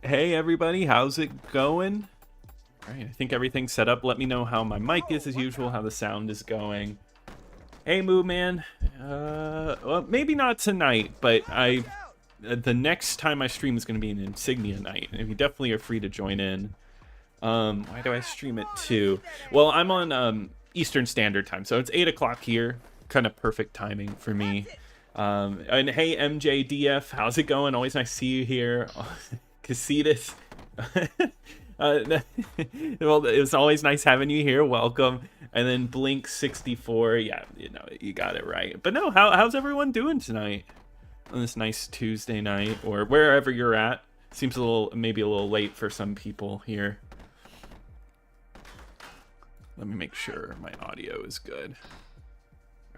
Hey everybody, how's it going? All right, I think everything's set up. Let me know how my mic is as usual, how the sound is going. Hey Moo Man, well maybe not tonight, but the next time I stream is going to be an Insignia night, and you definitely are free to join in. Why do I stream it too? Well, I'm on Eastern Standard Time, so it's 8 o'clock here, kind of perfect timing for me. And hey MJDF, how's it going? Always nice to see you here. Casitas. Well, it was always nice having you here. Welcome. And then Blink64. Yeah, you know, you got it right. But no, how's everyone doing tonight on this nice Tuesday night, or wherever you're at? Seems maybe a little late for some people here. Let me make sure my audio is good.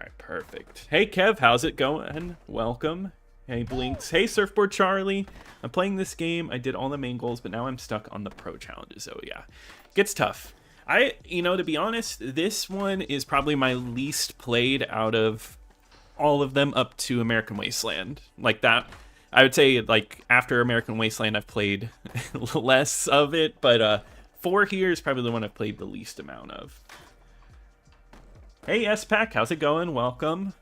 All right, perfect. Hey Kev, how's it going? Welcome. Hey Blinks. Hey Surfboard Charlie. I'm playing this game. I did all the main goals, but now I'm stuck on the pro challenges. Oh yeah, gets tough. To be honest, this one is probably my least played out of all of them up to American Wasteland. Like that, I would say like after American Wasteland, I've played less of it, but 4 here is probably the one I've played the least amount of. Hey S-Pack, how's it going? Welcome.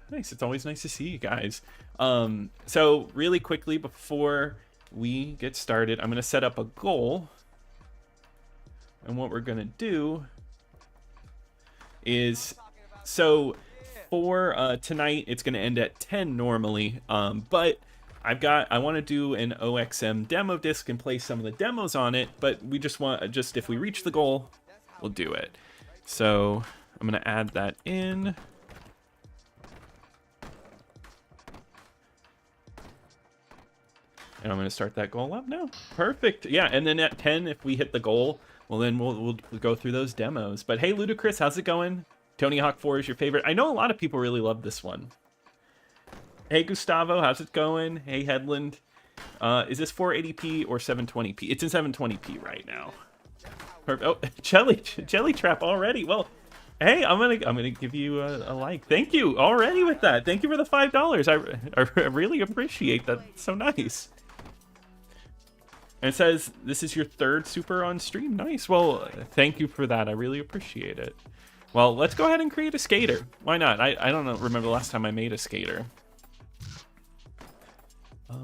Nice, it's always nice to see you guys. So really quickly before we get started, I'm gonna set up a goal. And what we're gonna do is, so for tonight, it's gonna end at 10 normally, but I want to do an OXM demo disc and play some of the demos on it, but we just if we reach the goal, we'll do it. So I'm gonna add that in. And I'm going to start that goal up now. Perfect. Yeah, and then at 10, if we hit the goal, well, then we'll go through those demos. But hey, Ludacris, how's it going? Tony Hawk 4 is your favorite. I know a lot of people really love this one. Hey, Gustavo, how's it going? Hey, Headland. Is this 480p or 720p? It's in 720p right now. Oh, Jelly Trap already. Well, hey, I'm gonna give you a like. Thank you already with that. Thank you for the $5. I really appreciate that. It's so nice. And it says, this is your 3rd super on stream. Nice. Well, thank you for that. I really appreciate it. Well, let's go ahead and create a skater. Why not? I don't remember the last time I made a skater.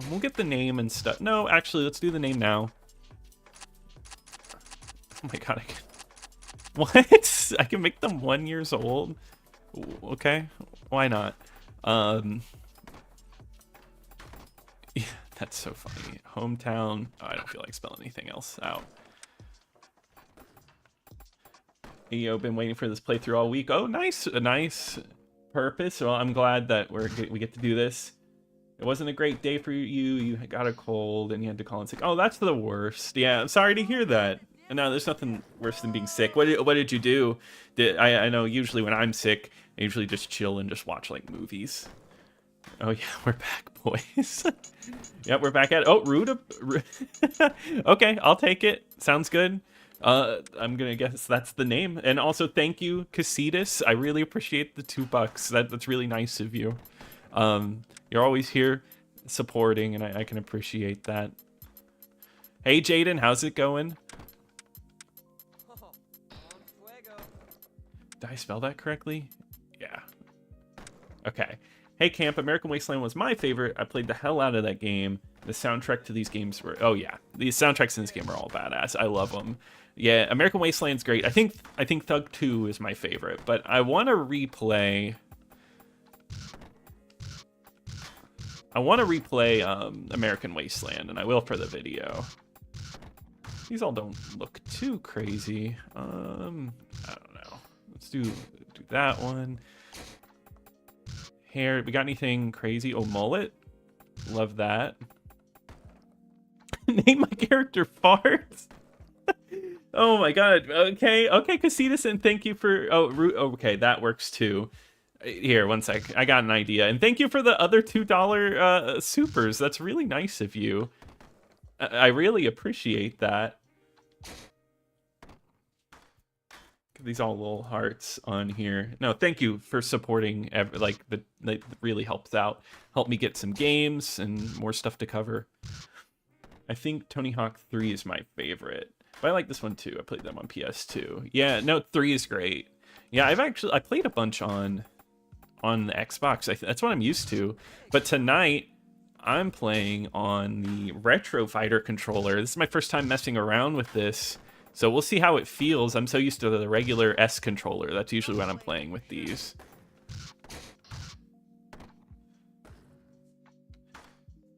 We'll get the name and stuff. No, actually, let's do the name now. Oh my god. What? I can make them 1 year old? Okay. Why not? Yeah. That's so funny. Hometown. Oh, I don't feel like spelling anything else out. Yo, been waiting for this playthrough all week. Oh, nice. A nice purpose. Well, I'm glad that we get to do this. It wasn't a great day for you. You got a cold and you had to call in sick. Oh, that's the worst. Yeah, I'm sorry to hear that. No, there's nothing worse than being sick. What did you do? I know usually when I'm sick, I usually just chill and just watch like movies. Oh yeah, we're back, boys. Yep, we're back at. Oh, Rude. Okay, I'll take it. Sounds good. I'm gonna guess that's the name. And also, thank you, Casitas. I really appreciate the $2. That's really nice of you. You're always here supporting, and I can appreciate that. Hey, Jaden, how's it going? Did I spell that correctly? Yeah. Okay. Hey Camp, American Wasteland was my favorite. I played the hell out of that game. The soundtrack to these games were, oh yeah, the soundtracks in this game are all badass. I love them. Yeah, American Wasteland's great. I think Thug 2 is my favorite, but I want to replay. American Wasteland, and I will for the video. These all don't look too crazy. I don't know. Let's do that one. Hair, we got anything crazy? Oh, mullet. Love that. Name my character Farts. Oh my god. Okay, Casitas, and thank you for okay, that works too. Here, one sec. I got an idea. And thank you for the other $2 supers. That's really nice of you. I really appreciate that. These all little hearts on here. No, thank you for supporting. That really helps out. Help me get some games and more stuff to cover. I think Tony Hawk 3 is my favorite. But I like this one too. I played them on PS2. Yeah, no, 3 is great. Yeah, I played a bunch on the Xbox. That's what I'm used to. But tonight, I'm playing on the Retro Fighter controller. This is my first time messing around with this. So we'll see how it feels. I'm so used to the regular S controller. That's usually when I'm playing with these.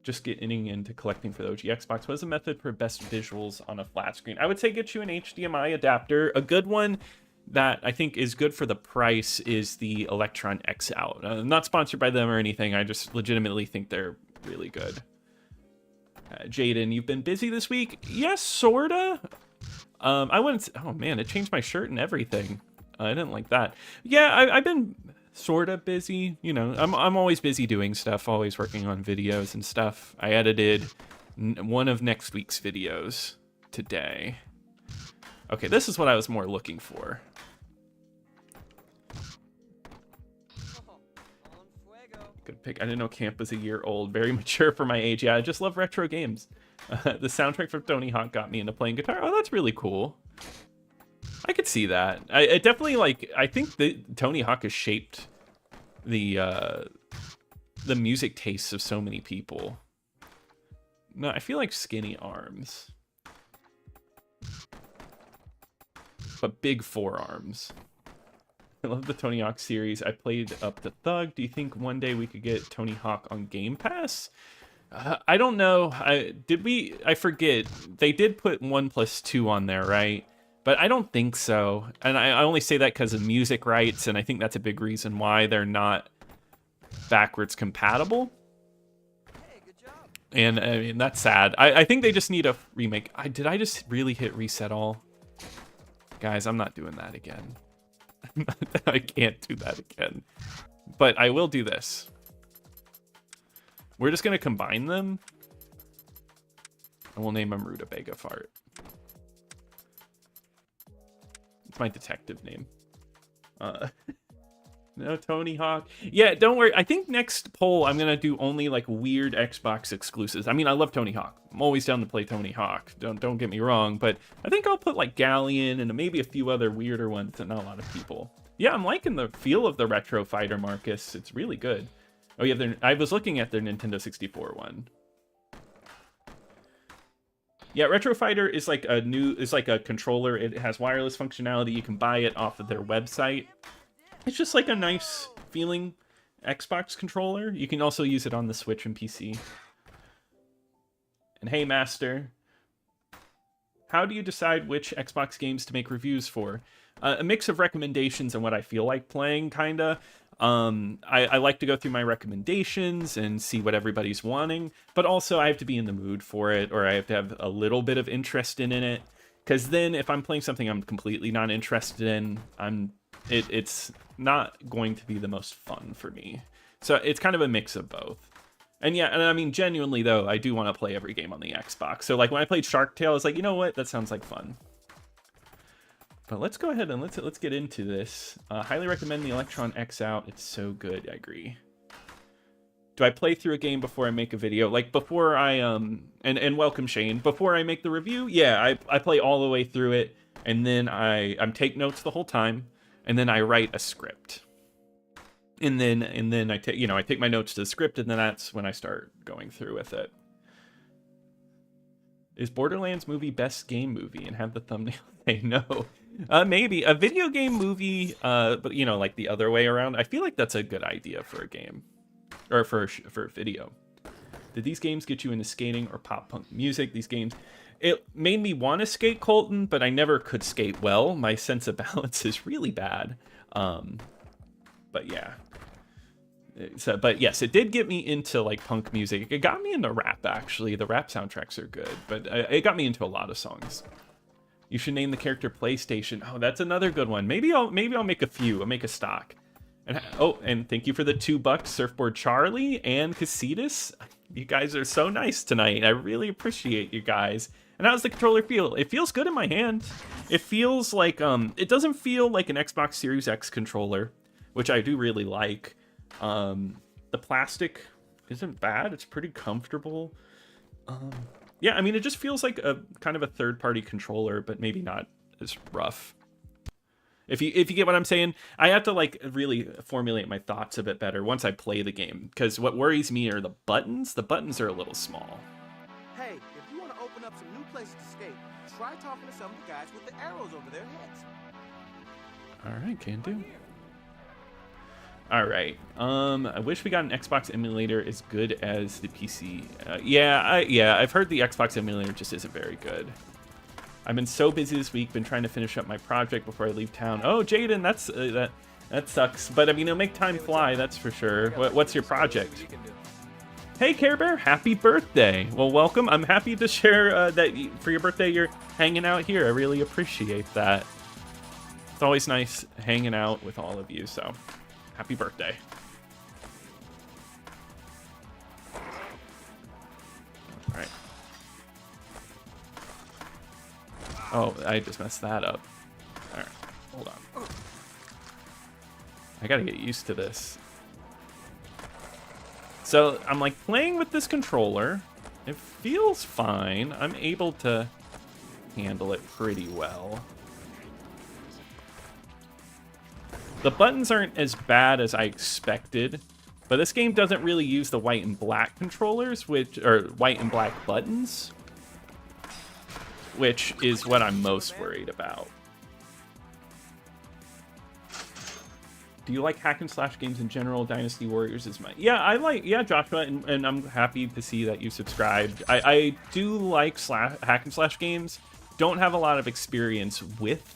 Just getting into collecting for the OG Xbox. What is the method for best visuals on a flat screen? I would say get you an HDMI adapter. A good one that I think is good for the price is the Electron X Out. I'm not sponsored by them or anything. I just legitimately think they're really good. Jaden, you've been busy this week? Yes, sorta. I wouldn't. Oh man, it changed my shirt and everything. I didn't like that. Yeah, I've been sorta busy. You know, I'm always busy doing stuff. Always working on videos and stuff. I edited one of next week's videos today. Okay, this is what I was more looking for. Good pick. I didn't know Camp was a year old. Very mature for my age. Yeah, I just love retro games. The soundtrack from Tony Hawk got me into playing guitar. Oh, that's really cool. I could see that. I definitely like. I think that Tony Hawk has shaped the music tastes of so many people. No, I feel like Skinny Arms, but big forearms. I love the Tony Hawk series. I played up to Thug. Do you think one day we could get Tony Hawk on Game Pass? I don't know. I forget. They did put 1+2 on there, right? But I don't think so. And I only say that because of music rights, and I think that's a big reason why they're not backwards compatible. Hey, good job. And I mean, that's sad. I think they just need a remake. Did I just really hit reset all? Guys, I'm not doing that again. I can't do that again. But I will do this. We're just going to combine them. And we'll name him Rutabaga Fart. It's my detective name. No, Tony Hawk. Yeah, don't worry. I think next poll, I'm going to do only like weird Xbox exclusives. I mean, I love Tony Hawk. I'm always down to play Tony Hawk. Don't get me wrong. But I think I'll put like Galleon and maybe a few other weirder ones that not a lot of people. Yeah, I'm liking the feel of the Retro Fighter, Marcus. It's really good. Oh, yeah, I was looking at their Nintendo 64 one. Yeah, Retro Fighter is like a controller. It has wireless functionality. You can buy it off of their website. It's just like a nice feeling Xbox controller. You can also use it on the Switch and PC. And hey, Master, how do you decide which Xbox games to make reviews for? A mix of recommendations and what I feel like playing, kinda. I like to go through my recommendations and see what everybody's wanting, but also I have to be in the mood for it, or I have to have a little bit of interest in it. Because then if I'm playing something I'm completely not interested in, it's not going to be the most fun for me. So it's kind of a mix of both. And yeah, and I mean, genuinely though, I do want to play every game on the Xbox. So like when I played Shark Tale, I was like, you know what? That sounds like fun. But let's go ahead and let's get into this. Highly recommend the Electron X Out. It's so good. I agree. Do I play through a game before I make a video? Like before I and welcome Shane. Before I make the review, yeah, I play all the way through it, and then I'm take notes the whole time, and then I write a script. And then I take my notes to the script, and then that's when I start going through with it. Is Borderlands movie best game movie? And have the thumbnail say no. Maybe a video game movie, but you know, like the other way around. I feel like that's a good idea for a game, or for a video. Did these games get you into skating or pop punk music? These games, it made me want to skate, Colton, but I never could skate well. My sense of balance is really bad. But yeah. So, but yes, it did get me into like punk music. It got me into rap, actually. The rap soundtracks are good, but it got me into a lot of songs. You should name the character PlayStation. Oh, that's another good one. Maybe I'll make a few. I'll make a stock. And and thank you for the $2 Surfboard Charlie and Casitas. You guys are so nice tonight. I really appreciate you guys. And how does the controller feel? It feels good in my hand. It feels like it doesn't feel like an Xbox Series X controller, which I do really like. The plastic isn't bad. It's pretty comfortable. Yeah, I mean, it just feels like a kind of a third-party controller, but maybe not as rough. If you get what I'm saying, I have to like really formulate my thoughts a bit better once I play the game, because what worries me are the buttons. The buttons are a little small. Hey, if you want to open up some new places to skate, try talking to some of the guys with the arrows over their heads. All right, can do. All right. I wish we got an Xbox emulator as good as the PC. Yeah, I've heard the Xbox emulator just isn't very good. I've been so busy this week, been trying to finish up my project before I leave town. Oh, Jaden, that's that sucks. But I mean, it'll make time fly, that's for sure. What's your project? Hey, Care Bear, happy birthday. Well, welcome. I'm happy to share that for your birthday you're hanging out here. I really appreciate that. It's always nice hanging out with all of you, so happy birthday. All right. Oh, I just messed that up. All right, hold on. I gotta get used to this. So I'm like playing with this controller. It feels fine. I'm able to handle it pretty well. The buttons aren't as bad as I expected, but this game doesn't really use the white and black controllers, or white and black buttons, which is what I'm most worried about. Do you like hack and slash games in general? Dynasty Warriors is my... Yeah, Joshua, and I'm happy to see that you subscribed. I do like hack and slash games. Don't have a lot of experience with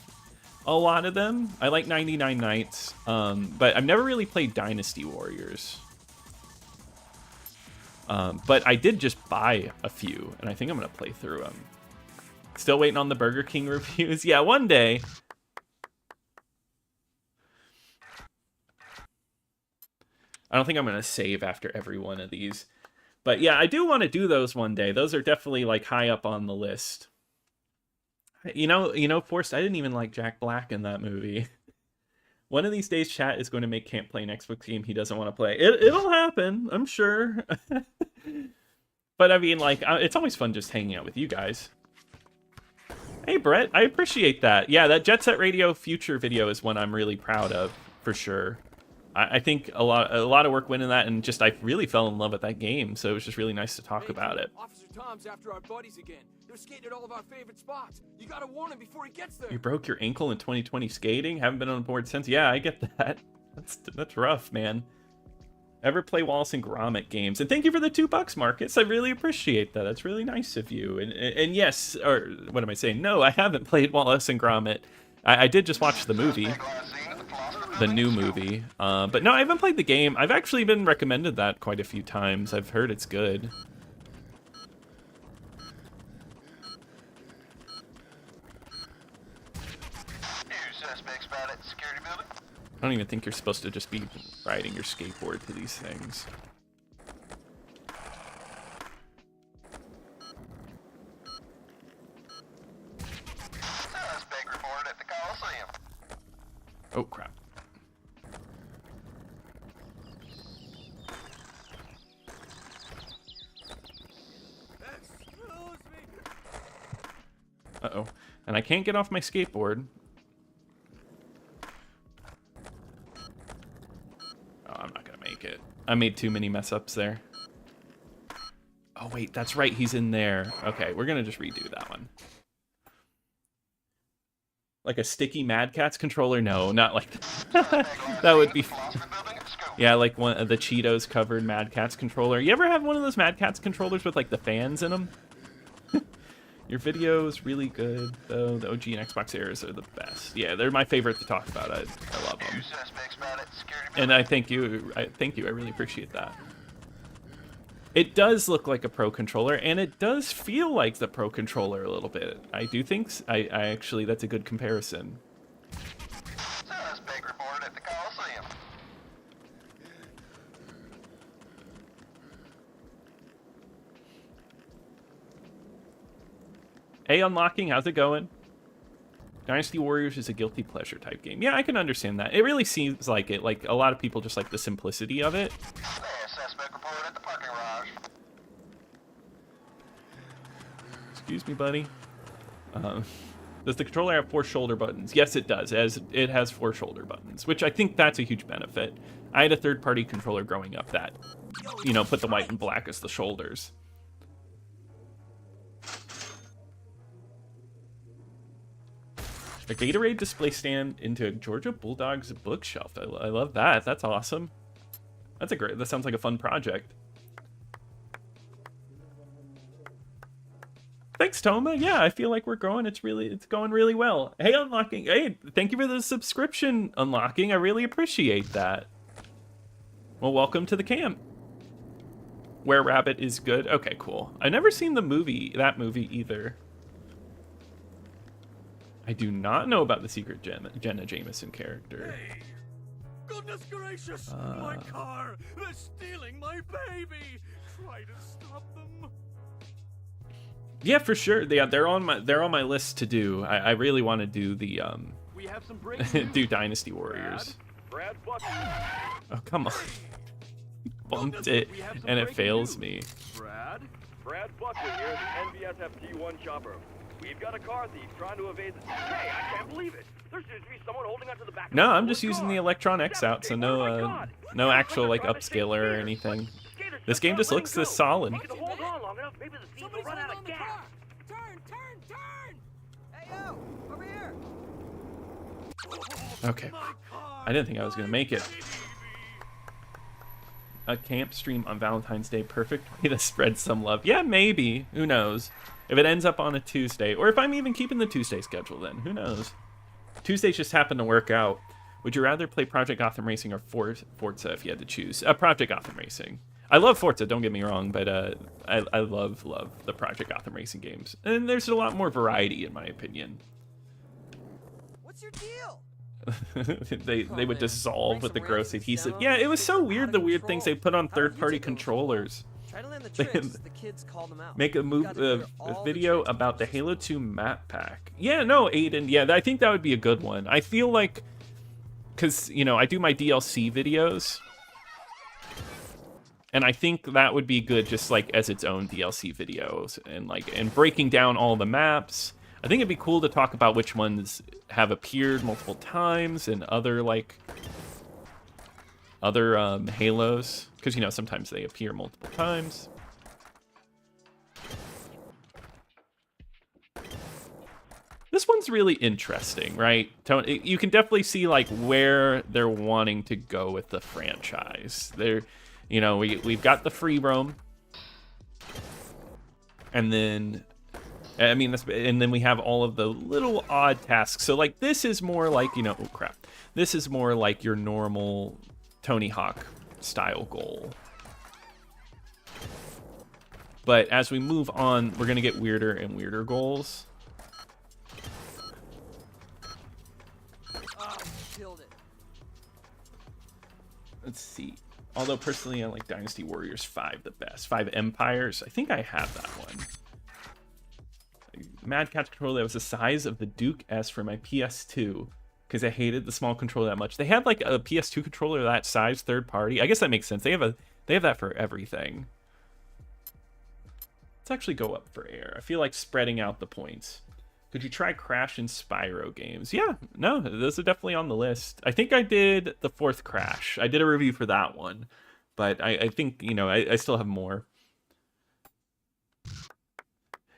a lot of them. I like 99 Nights, but I've never really played Dynasty Warriors. But I did just buy a few, and I think I'm going to play through them. Still waiting on the Burger King reviews. Yeah, one day. I don't think I'm going to save after every one of these. But yeah, I do want to do those one day. Those are definitely like high up on the list. You know, Forrest, I didn't even like Jack Black in that movie. One of these days, chat is going to make Camp play an Xbox game he doesn't want to play. It'll happen, I'm sure. But I mean, like, it's always fun just hanging out with you guys. Hey, Brett, I appreciate that. Yeah, that Jet Set Radio Future video is one I'm really proud of, for sure. I think a lot of work went in that, and just I really fell in love with that game, so it was just really nice to talk about it. Officer Tom's after our buddies again. They're skating at all of our favorite spots. You gotta warn him before he gets there. You broke your ankle in 2020 skating? Haven't been on board since? Yeah, I get that. That's rough, man. Ever play Wallace and Gromit games? And thank you for the $2, Marcus. I really appreciate that. That's really nice of you. And yes, or what am I saying? No, I haven't played Wallace and Gromit. I did just watch the movie. The new movie. But no, I haven't played the game. I've actually been recommended that quite a few times. I've heard it's good. I don't even think you're supposed to just be riding your skateboard to these things. Oh, crap. Uh-oh. And I can't get off my skateboard. Oh, I'm not gonna make it. I made too many mess-ups there. Oh, wait, that's right. He's in there. Okay, we're gonna just redo that one. Like a sticky Mad Catz controller? No, not like that. That would be... Yeah, like one of the Cheetos covered Mad Catz controller. You ever have one of those Mad Catz controllers with like the fans in them? Your video is really good, though. The OG and Xbox Airs are the best. Yeah, they're my favorite to talk about. I love them. And I thank you. I really appreciate that. It does look like a Pro Controller, and it does feel like the Pro Controller a little bit. I do think, I actually, that's a good comparison. Hey, Unlocking, how's it going? Dynasty Warriors is a guilty pleasure type game. Yeah, I can understand that. It really seems like it. Like, a lot of people just like the simplicity of it. Excuse me, buddy. Does the controller have 4 shoulder buttons? Yes, it does. It has 4 shoulder buttons, which I think that's a huge benefit. I had a third-party controller growing up that, you know, put the white and black as the shoulders. A Gatorade display stand into a Georgia Bulldogs bookshelf. I love that. That's awesome. That sounds like a fun project. Thanks, Toma. Yeah, I feel like we're growing. It's going really well. Hey, Unlocking. Hey, thank you for the subscription, Unlocking. I really appreciate that. Well, welcome to the camp. Where Rabbit is good. Okay, cool. I've never seen that movie either. I do not know about the secret Jenna Jameson character. Hey, goodness gracious! My car! They're stealing my baby! Try to stop them. Yeah, for sure. They're on my list to do. I really want to do the We have some breakthrough. do Dynasty Warriors. Brad Oh, come on. Bumped it and it fails me. Brad Buckley here at the NBSF T1 chopper. We've got a car thief trying to evade the... Hey, I can't believe it. There seems to be someone holding onto the back of No, the I'm just using the Electron X out, so no actual like upscaler or anything. This game just looks this solid. Hold on long enough, maybe the thief will run out of gas. Turn! Hey, yo, over here. Okay. I didn't think I was gonna make it. A camp stream on Valentine's Day, perfect way to spread some love. Yeah, maybe. Who knows? If it ends up on a Tuesday, or if I'm even keeping the Tuesday schedule, then who knows? Tuesdays just happen to work out. Would you rather play Project Gotham Racing or Forza if you had to choose? Project Gotham Racing. I love Forza, don't get me wrong, but I love the Project Gotham Racing games. And there's a lot more variety, in my opinion. What's your deal? they would dissolve with the gross adhesive. Yeah, it was so weird, the weird things they put on third-party controllers. Try to land the tricks. The kids called them out. Make a video about the Halo 2 map pack. Yeah, no, Aiden. Yeah, I think that would be a good one. I feel like, because, you know, I do my DLC videos, and I think that would be good just like as its own DLC videos and breaking down all the maps. I think it'd be cool to talk about which ones have appeared multiple times and other Halos, because, you know, sometimes they appear multiple times. This one's really interesting, right? You can definitely see like where they're wanting to go with the franchise. You know, we've got the free roam, and then and then we have all of the little odd tasks. So like this is more like, you know, oh crap, this is more like your normal Tony Hawk style goal. But as we move on, we're gonna get weirder and weirder goals. Oh, killed it. Let's see. Although personally I like Dynasty Warriors 5 the best. 5 Empires. I think I have that one. Mad Cat's controller that was the size of the Duke S for my PS2 because I hated the small controller that much. They had like a PS2 controller that size, third party. I guess that makes sense. They have that for everything. Let's actually go up for air. I feel like spreading out the points. Could you try Crash and Spyro games? Yeah, no, those are definitely on the list. I think I did the 4th Crash. I did a review for that one, but I think, you know, I still have more.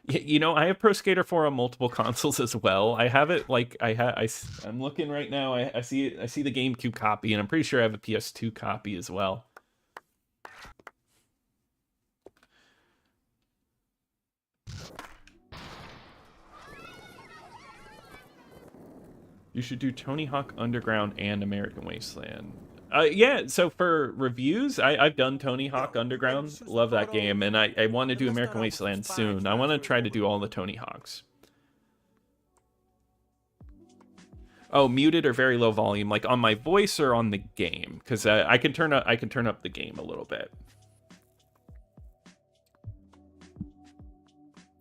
You know, I have Pro Skater 4 on multiple consoles as well. I have it like I'm looking right now. I see the GameCube copy, and I'm pretty sure I have a PS2 copy as well. You should do Tony Hawk Underground and American Wasteland. Yeah, so for reviews, I've done Tony Hawk Underground. Love that game, and I want to do American Wasteland soon. I want to try to do all the Tony Hawks. Oh, muted or very low volume, like on my voice or on the game, because I can turn up the game a little bit.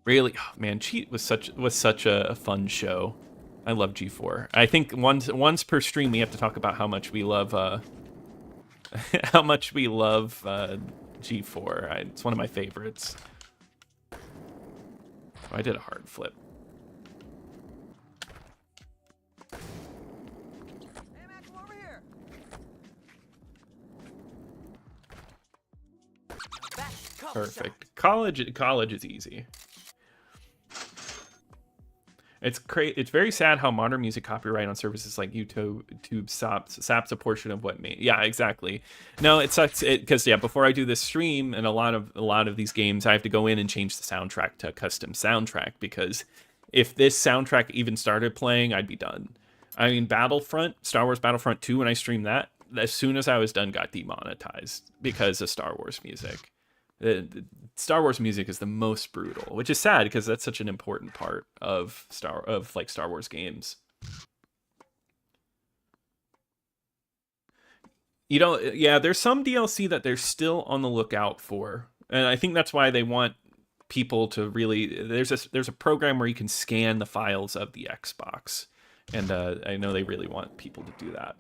Really, oh, man, Cheat was such a fun show. I love G4. I think once per stream we have to talk about how much we love G4. It's one of my favorites. Oh, I did a hard flip. Hey, Matt, come over here. Back, couple Perfect. College is easy. It's very sad how modern music copyright on services like YouTube saps a portion of what made. Yeah, exactly. No, it sucks. Because before I do this stream and a lot of these games, I have to go in and change the soundtrack to a custom soundtrack, because if this soundtrack even started playing, I'd be done. I mean, Star Wars Battlefront 2, when I streamed that, as soon as I was done, got demonetized because of Star Wars music. The Star Wars music is the most brutal, which is sad because that's such an important part of Star Wars games. There's some DLC that they're still on the lookout for, and I think that's why they want people to really. There's a program where you can scan the files of the Xbox, and I know they really want people to do that.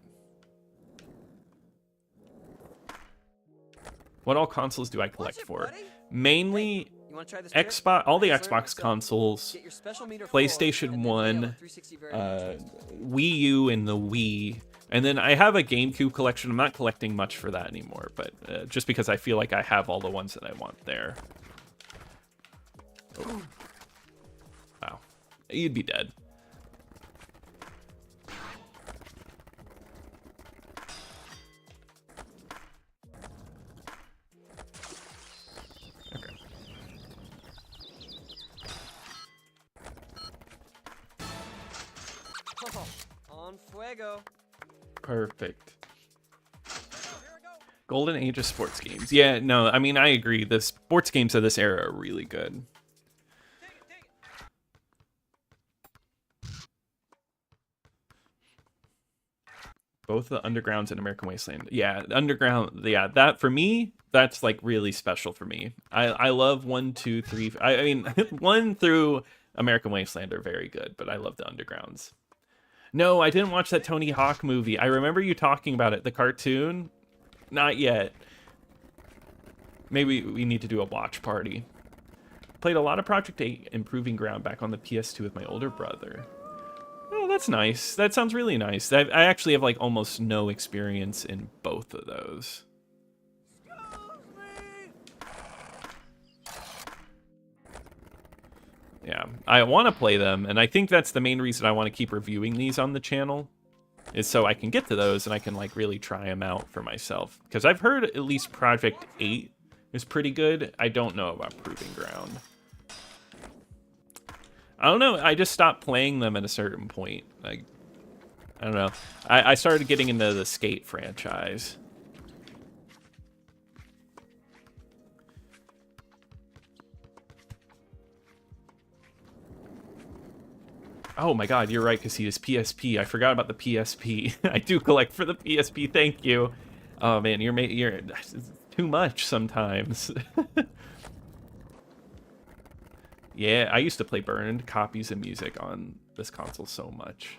What all consoles do I collect for? Mainly Xbox, all the Xbox consoles, PlayStation 1, Wii U, and the Wii. And then I have a GameCube collection. I'm not collecting much for that anymore, but just because I feel like I have all the ones that I want there. Oh. Wow. You'd be dead. On fuego. Perfect. Golden age of sports games. Yeah, no, I mean, I agree. The sports games of this era are really good. Both the Undergrounds and American Wasteland. Yeah, Underground, yeah, that for me, that's like really special for me. I love 1, 2, 3. I mean, 1 through American Wasteland are very good, but I love the Undergrounds. No, I didn't watch that Tony Hawk movie. I remember you talking about it. The cartoon? Not yet. Maybe we need to do a watch party. Played a lot of Project 8 Improving Ground back on the PS2 with my older brother. Oh, that's nice. That sounds really nice. I actually have like almost no experience in both of those. Yeah, I want to play them, and I think that's the main reason I want to keep reviewing these on the channel, is so I can get to those and I can like really try them out for myself. Because I've heard at least Project 8 is pretty good. I don't know about Proving Ground. I don't know. I just stopped playing them at a certain point. Like, I don't know. I started getting into the Skate franchise. Oh my god, you're right, Casitas. PSP. I forgot about the PSP. I do collect for the PSP. Thank you. Oh man, you're too much sometimes. Yeah, I used to play burned copies of music on this console so much.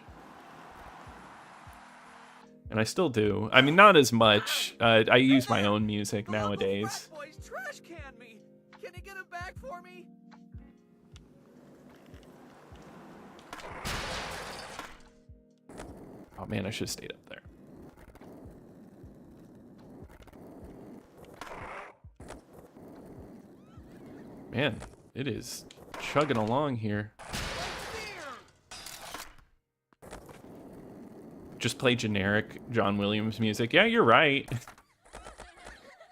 And I still do. I mean, not as much. I use my own music nowadays. Boys trash can me. Can you get him back for me? Oh man, I should have stayed up there. Man, it is chugging along here. Just play generic John Williams music. Yeah, you're right.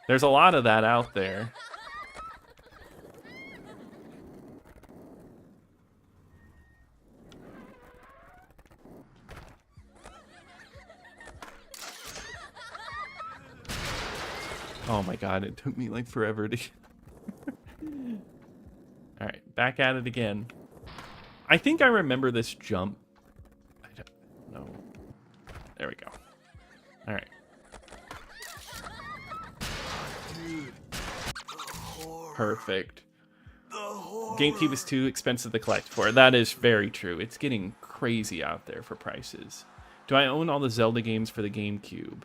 There's a lot of that out there. Oh my god, it took me like forever to... Alright, back at it again. I think I remember this jump. I don't know. There we go. Alright. Perfect. GameCube is too expensive to collect for. That is very true. It's getting crazy out there for prices. Do I own all the Zelda games for the GameCube?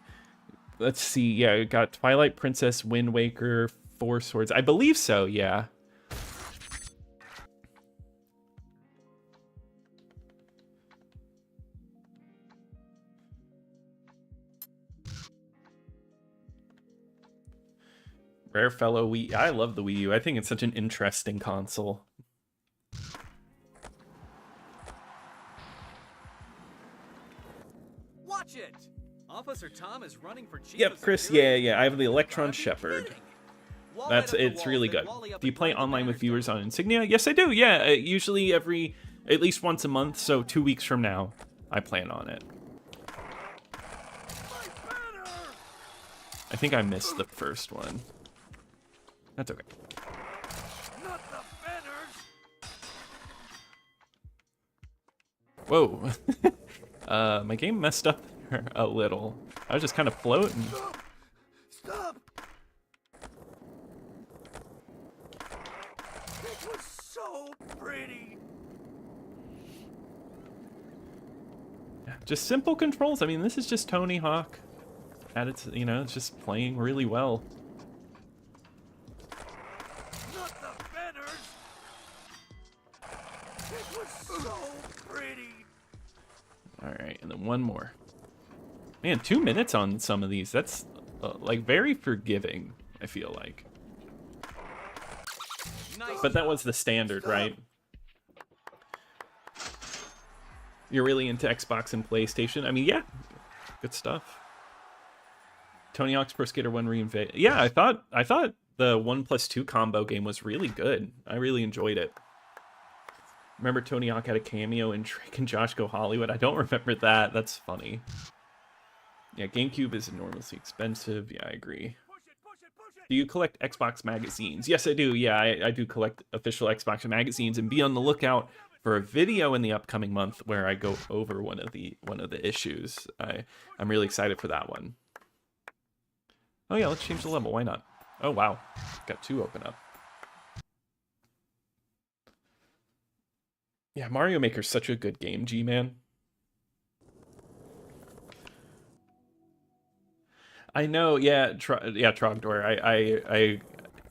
Let's see. Yeah, I got Twilight Princess, Wind Waker, Four Swords. I believe so, yeah. Rare fellow Wii. I love the Wii U. I think it's such an interesting console. Watch it! Officer Tom is running for chief Yep, of Chris. security. Yeah. I have the Electron Are you Shepherd. kidding? Wall right up the It's walls really and good. wally up Do you and play find the online with banners, viewers don't on Insignia? Yes, I do. Yeah, usually at least once a month. So 2 weeks from now, I plan on it. My banner! I think I missed the first one. That's okay. Not the banners! Whoa. My game messed up there a little. I was just kind of floating. Stop! Stop! It was so pretty. Just simple controls. I mean, this is just Tony Hawk. At its, it's just playing really well. Not the banners! It was so pretty. All right, and then one more. Man, 2 minutes on some of these. That's like very forgiving, I feel like. Nice. But that was the standard, right? You're really into Xbox and PlayStation? I mean, yeah. Good stuff. Tony Hawk's Pro Skater 1 Reinvade. Yeah, I thought the 1+2 combo game was really good. I really enjoyed it. Remember Tony Hawk had a cameo in Drake and Josh Go Hollywood? I don't remember that. That's funny. Yeah, GameCube is enormously expensive. Yeah, I agree. Do you collect Xbox magazines? Yes, I do. Yeah, I do collect official Xbox magazines, and be on the lookout for a video in the upcoming month where I go over one of the issues. I'm really excited for that one. Oh yeah, let's change the level. Why not? Oh wow, got 2 open up. Yeah, Mario Maker's such a good game, G-Man. I know, yeah, Trogdor. I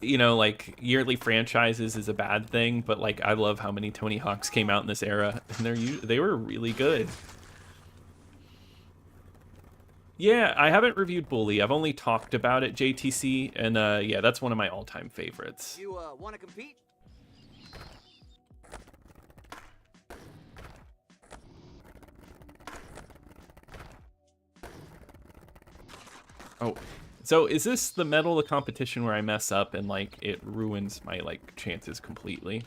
like yearly franchises is a bad thing, but like I love how many Tony Hawks came out in this era, and they were really good. Yeah, I haven't reviewed Bully. I've only talked about it JTC, and yeah, that's one of my all-time favorites. You want to compete? Oh, so is this the medal of the competition where I mess up and like it ruins my like chances completely?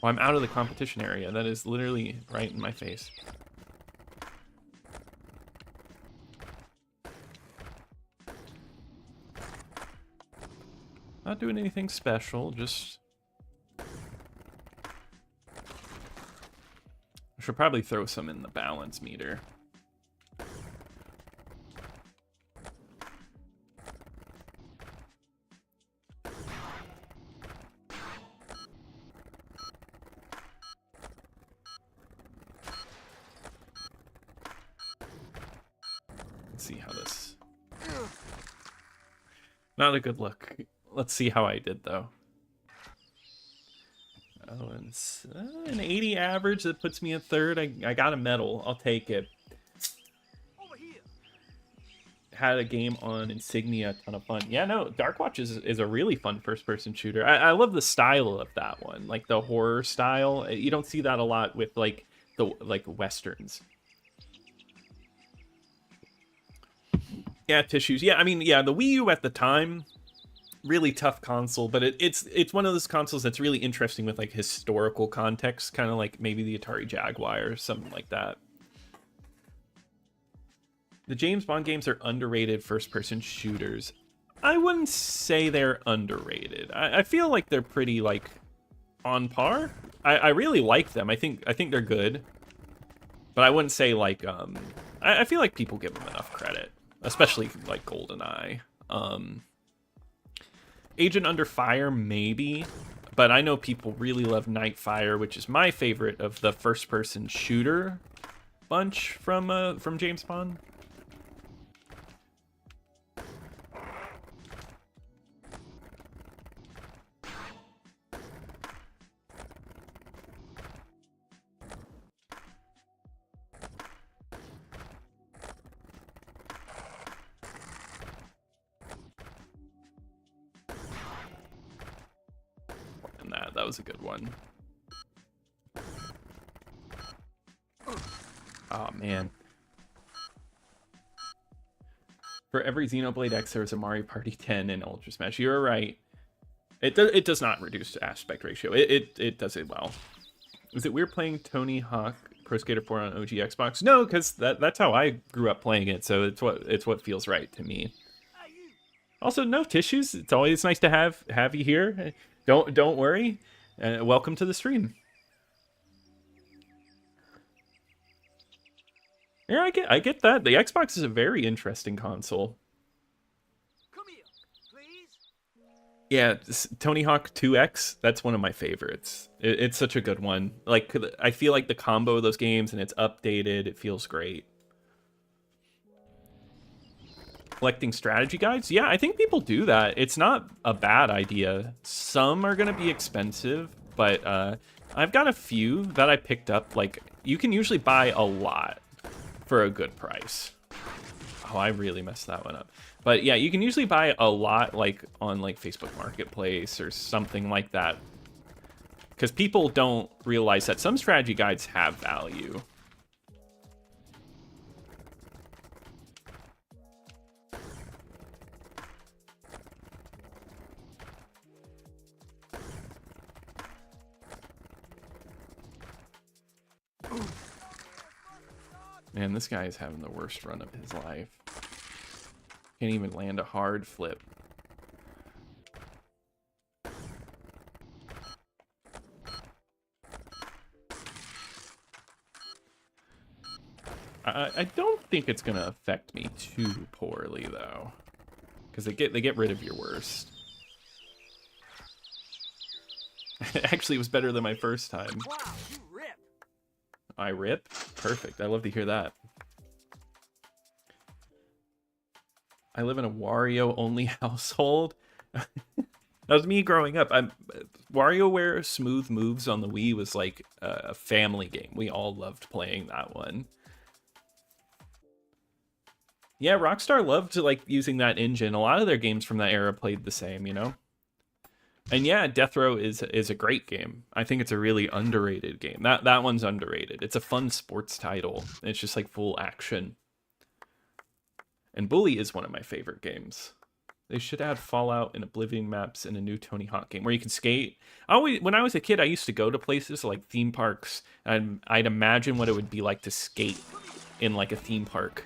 Well, I'm out of the competition area. That is literally right in my face. Not doing anything special, just... I should probably throw some in the balance meter. Let's see how this... Not a good look. Let's see how I did, though. Oh, and an 80 average, that puts me at third. I got a medal. I'll take it. Over here. Had a game on Insignia, a ton of fun. Yeah, no, Darkwatch is a really fun first-person shooter. I love the style of that one, like the horror style. You don't see that a lot with like the westerns. Yeah, tissues. Yeah, I mean, yeah, the Wii U at the time, really tough console, but it's one of those consoles that's really interesting with like historical context, kind of like maybe the Atari Jaguar or something like that. The James Bond games are underrated first-person shooters. I wouldn't say they're underrated. I feel like they're pretty like on par. I really like them. I think they're good, but I wouldn't say like I feel like people give them enough credit, especially like GoldenEye. Agent Under Fire, maybe, but I know people really love Nightfire, which is my favorite of the first-person shooter bunch from James Bond. that was a good one. Oh man. For every Xenoblade X, there was a Mario Party 10 and Ultra Smash. You're right. It does not reduce aspect ratio. It does it well. Is it weird playing Tony Hawk Pro Skater 4 on OG Xbox? No, because that's how I grew up playing it. So it's what feels right to me. Also, no tissues. It's always nice to have you here. Don't worry. Welcome to the stream. Yeah, I get that. The Xbox is a very interesting console. Come here, please. Yeah, Tony Hawk 2X, that's one of my favorites. It's such a good one. Like, I feel like the combo of those games, and it's updated, it feels great. Collecting strategy guides? Yeah, I think people do that. It's not a bad idea. Some are going to be expensive, but I've got a few that I picked up. Like, you can usually buy a lot for a good price. Oh, I really messed that one up. But yeah, you can usually buy a lot like on like Facebook Marketplace or something like that. Because people don't realize that some strategy guides have value. Man, this guy is having the worst run of his life. Can't even land a hard flip. I don't think it's gonna affect me too poorly though, because they get rid of your worst. Actually, it was better than my first time. Wow, you rip. I rip? Perfect. I love to hear that. I live in a Wario-only household. That was me growing up. WarioWare Smooth Moves on the Wii was like a family game. We all loved playing that one. Yeah, Rockstar loved like using that engine. A lot of their games from that era played the same, you know? And yeah, Death Row is a great game. I think it's a really underrated game. That one's underrated. It's a fun sports title. It's just like full action. And Bully is one of my favorite games. They should add Fallout and Oblivion maps in a new Tony Hawk game where you can skate. When I was a kid, I used to go to places like theme parks, and I'd imagine what it would be like to skate in like a theme park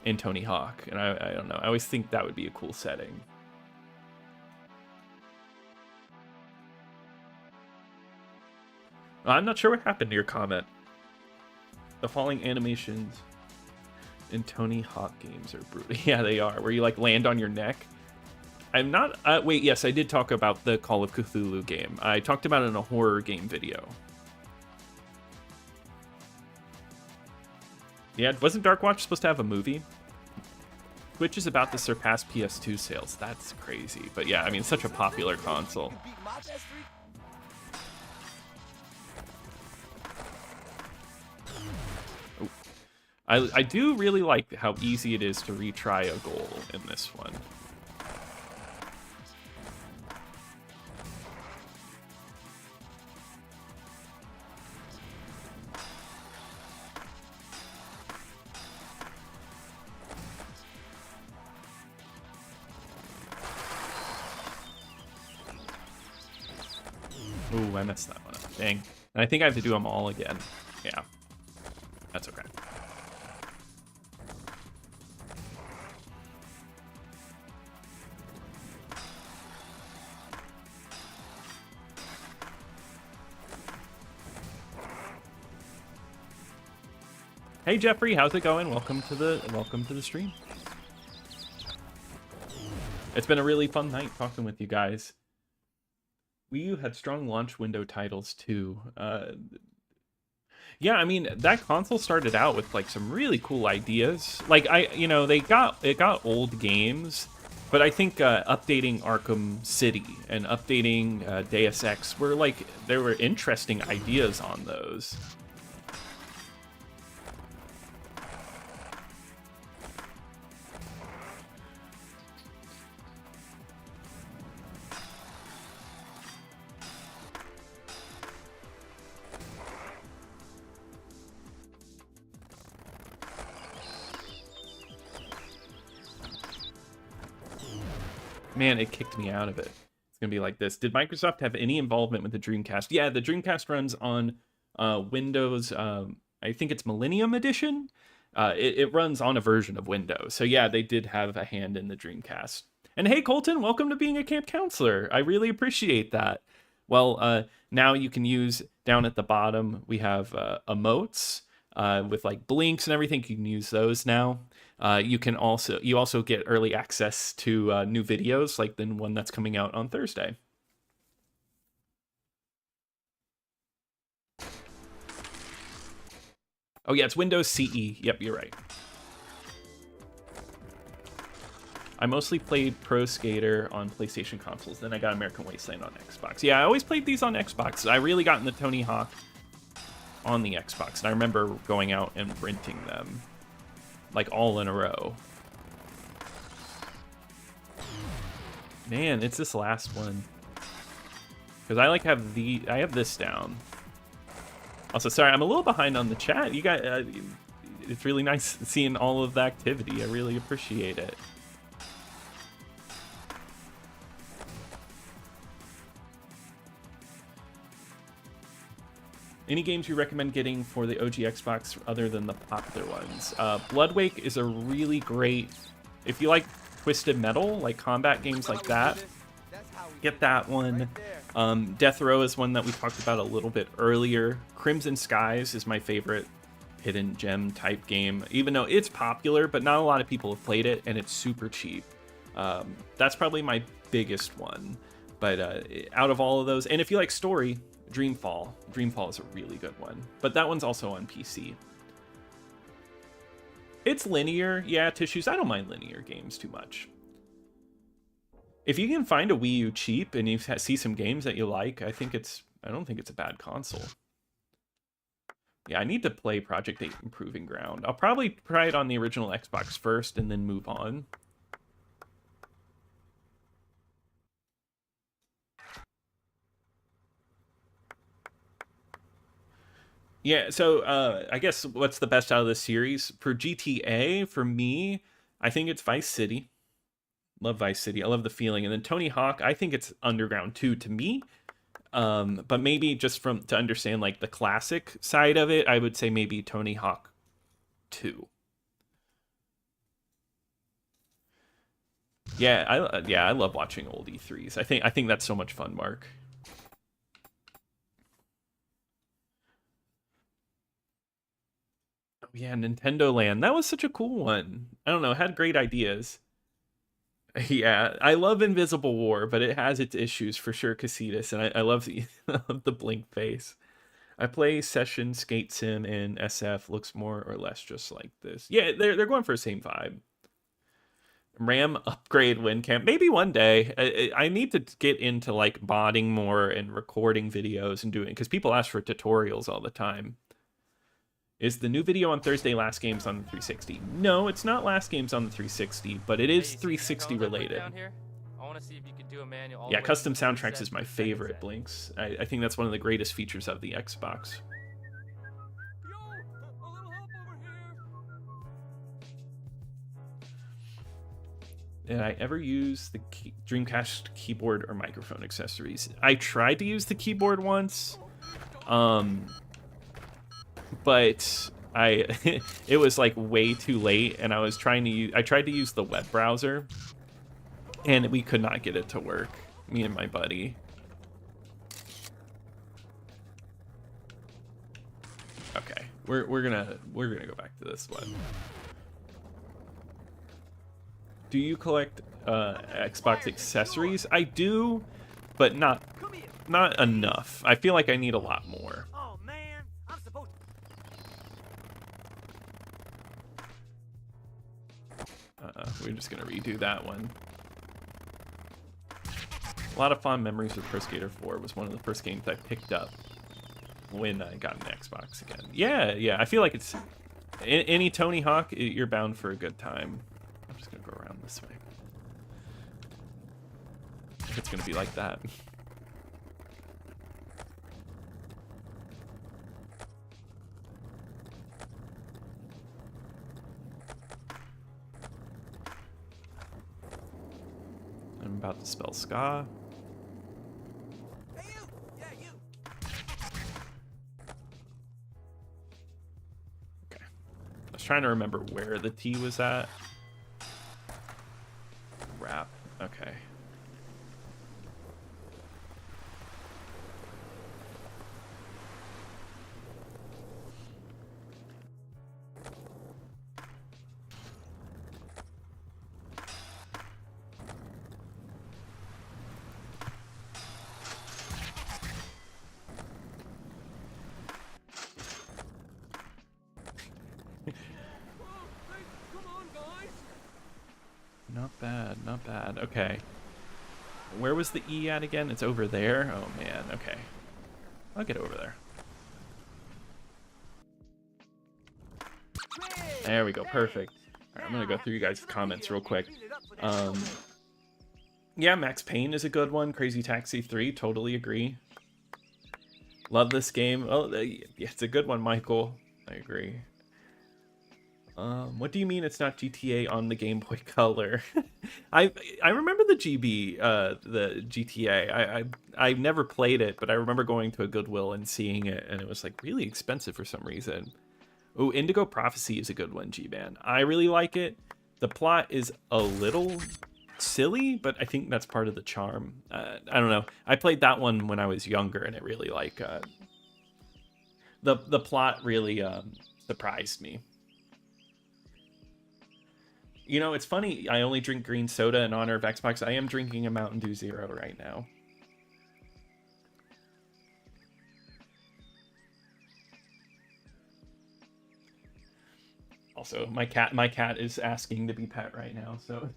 in Tony Hawk. And I don't know. I always think that would be a cool setting. I'm not sure what happened to your comment. The falling animations in Tony Hawk games are brutal. Yeah, they are. Where you like land on your neck. I'm not... wait, yes, I did talk about the Call of Cthulhu game. I talked about it in a horror game video. Yeah, wasn't Dark Watch supposed to have a movie? Switch is about to surpass PS2 sales. That's crazy. But yeah, I mean, such a popular console. I do really like how easy it is to retry a goal in this one. Ooh, I messed that one up. Dang. And I think I have to do them all again. Yeah. That's okay. Hey Jeffrey, how's it going? Welcome to the stream. It's been a really fun night talking with you guys. Wii U had strong launch window titles too. Yeah, I mean that console started out with like some really cool ideas. Like it got old games, but I think updating Arkham City and updating Deus Ex there were interesting ideas on those. Man, it kicked me out of it. It's gonna be like this. Did Microsoft have any involvement with the Dreamcast? Yeah, the Dreamcast runs on Windows. I think it's Millennium Edition. It runs on a version of Windows. So yeah, they did have a hand in the Dreamcast. And hey, Colton, welcome to being a camp counselor. I really appreciate that. Well, now you can use, down at the bottom, we have emotes with like blinks and everything. You can use those now. You also get early access to new videos, like the one that's coming out on Thursday. Oh yeah, it's Windows CE. Yep, you're right. I mostly played Pro Skater on PlayStation consoles. Then I got American Wasteland on Xbox. Yeah, I always played these on Xbox. I really got into Tony Hawk on the Xbox. And I remember going out and renting them, like, all in a row. Man, it's this last one. Because I have this down. Also, sorry, I'm a little behind on the chat. You guys, it's really nice seeing all of the activity. I really appreciate it. Any games you recommend getting for the OG Xbox other than the popular ones? Bloodwake is a really great, if you like Twisted Metal, like combat games like that, get that one. Death Row is one that we talked about a little bit earlier. Crimson Skies is my favorite hidden gem type game, even though it's popular, but not a lot of people have played it, and it's super cheap. That's probably my biggest one. But out of all of those, and if you like story, Dreamfall. Dreamfall is a really good one, but that one's also on PC. It's linear, yeah, Tissues. I don't mind linear games too much. If you can find a Wii U cheap and you see some games that you like, I don't think it's a bad console. Yeah, I need to play Project 8 Improving Ground. I'll probably try it on the original Xbox first and then move on. Yeah, so I guess what's the best out of this series? For GTA, for me, I think it's Vice City. Love Vice City. I love the feeling. And then Tony Hawk, I think it's Underground 2 to me. But maybe just to understand like the classic side of it, I would say maybe Tony Hawk 2. Yeah, I love watching old E3s. I think that's so much fun, Mark. Oh yeah, Nintendo Land. That was such a cool one. I don't know, it had great ideas. Yeah, I love Invisible War, but it has its issues for sure, Casitas, and I love the blink face. I play Session, Skate Sim, and SF. Looks more or less just like this. Yeah, they're going for the same vibe. RAM upgrade WinCam. Maybe one day. I need to get into like modding more and recording videos and doing, because people ask for tutorials all the time. Is the new video on Thursday Last Games on the 360? No, it's not Last Games on the 360, but it is 360 related. Yeah, custom soundtracks is my favorite, Blinks. I think that's one of the greatest features of the Xbox. Did I ever use the Dreamcast keyboard or microphone accessories? I tried to use the keyboard once. But it was like way too late, and I tried to use the web browser, and we could not get it to work, me and my buddy. Okay, we're gonna go back to this one. Do you collect Xbox accessories? I do, but not enough. I feel like I need a lot more. We're just gonna redo that one. A lot of fond memories with Pro Skater 4. It was one of the first games I picked up when I got an Xbox again. Yeah, I feel like it's any Tony Hawk, you're bound for a good time. I'm just gonna go around this way. If it's gonna be like that. about to spell ska. Hey, you! Yeah, you! Okay. I was trying to remember where the T was at. Rap. Okay. Come on, guys. Not bad, not bad. Okay. Where was the E at again? It's over there? Oh, man. Okay. I'll get over there. There we go. Perfect. All right, I'm going to go through you guys' comments real quick. Yeah, Max Payne is a good one. Crazy Taxi 3, totally agree. Love this game. Oh, yeah, it's a good one, Michael. I agree. What do you mean it's not GTA on the Game Boy Color? I remember the the GTA. I never played it, but I remember going to a Goodwill and seeing it, and it was like really expensive for some reason. Oh, Indigo Prophecy is a good one, G-Man. I really like it. The plot is a little silly, but I think that's part of the charm. I don't know. I played that one when I was younger, and it really like the plot really surprised me. You know, it's funny, I only drink green soda in honor of Xbox. I am drinking a Mountain Dew Zero right now. Also, my cat is asking to be pet right now, so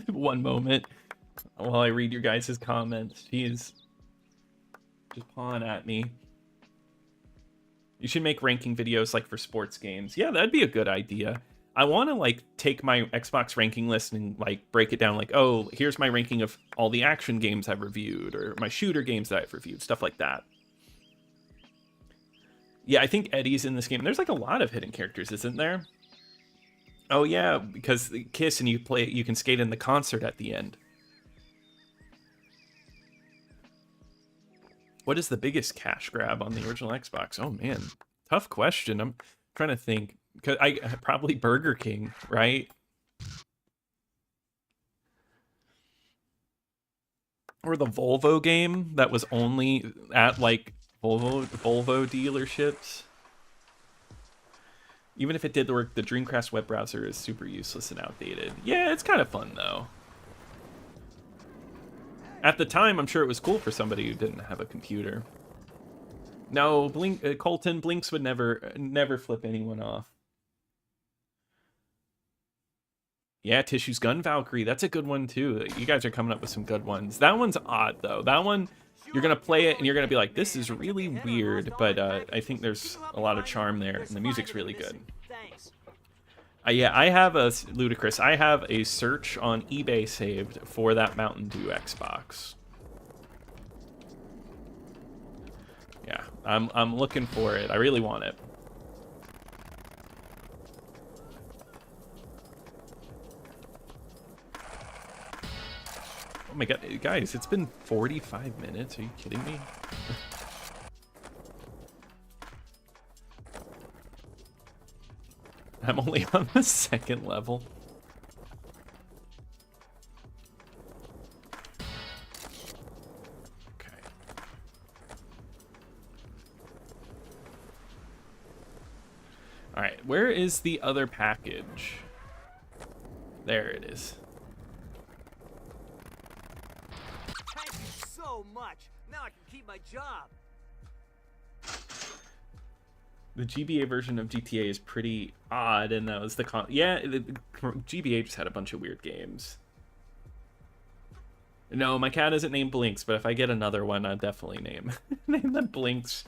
one moment while I read your guys' comments. He is just pawing at me. You should make ranking videos like for sports games. Yeah, that'd be a good idea. I want to like take my Xbox ranking list and like break it down like, oh, here's my ranking of all the action games I've reviewed or my shooter games that I've reviewed, stuff like that. Yeah, I think Eddie's in this game. There's like a lot of hidden characters, isn't there? Oh yeah, because Kiss and you can skate in the concert at the end. What is the biggest cash grab on the original Xbox? Oh man, tough question. I'm trying to think. Cause probably Burger King, right? Or the Volvo game that was only at like Volvo dealerships. Even if it did work, the Dreamcast web browser is super useless and outdated. Yeah, it's kind of fun though. At the time, I'm sure it was cool for somebody who didn't have a computer. No, Colton, Blinks would never flip anyone off. Yeah, Tissue's Gun Valkyrie. That's a good one, too. You guys are coming up with some good ones. That one's odd, though. That one, you're going to play it, and you're going to be like, this is really weird, but I think there's a lot of charm there, and the music's really good. Yeah, I have Ludicrous. I have a search on eBay saved for that Mountain Dew Xbox. Yeah, I'm looking for it. I really want it. Oh my god, guys, it's been 45 minutes. Are you kidding me? I'm only on the second level. Okay. All right, where is the other package? There it is. Thank you so much. Now I can keep my job. The GBA version of GTA is pretty odd, and that was the GBA just had a bunch of weird games. No, my cat isn't named Blinks, but if I get another one, I'll definitely name them Blinks.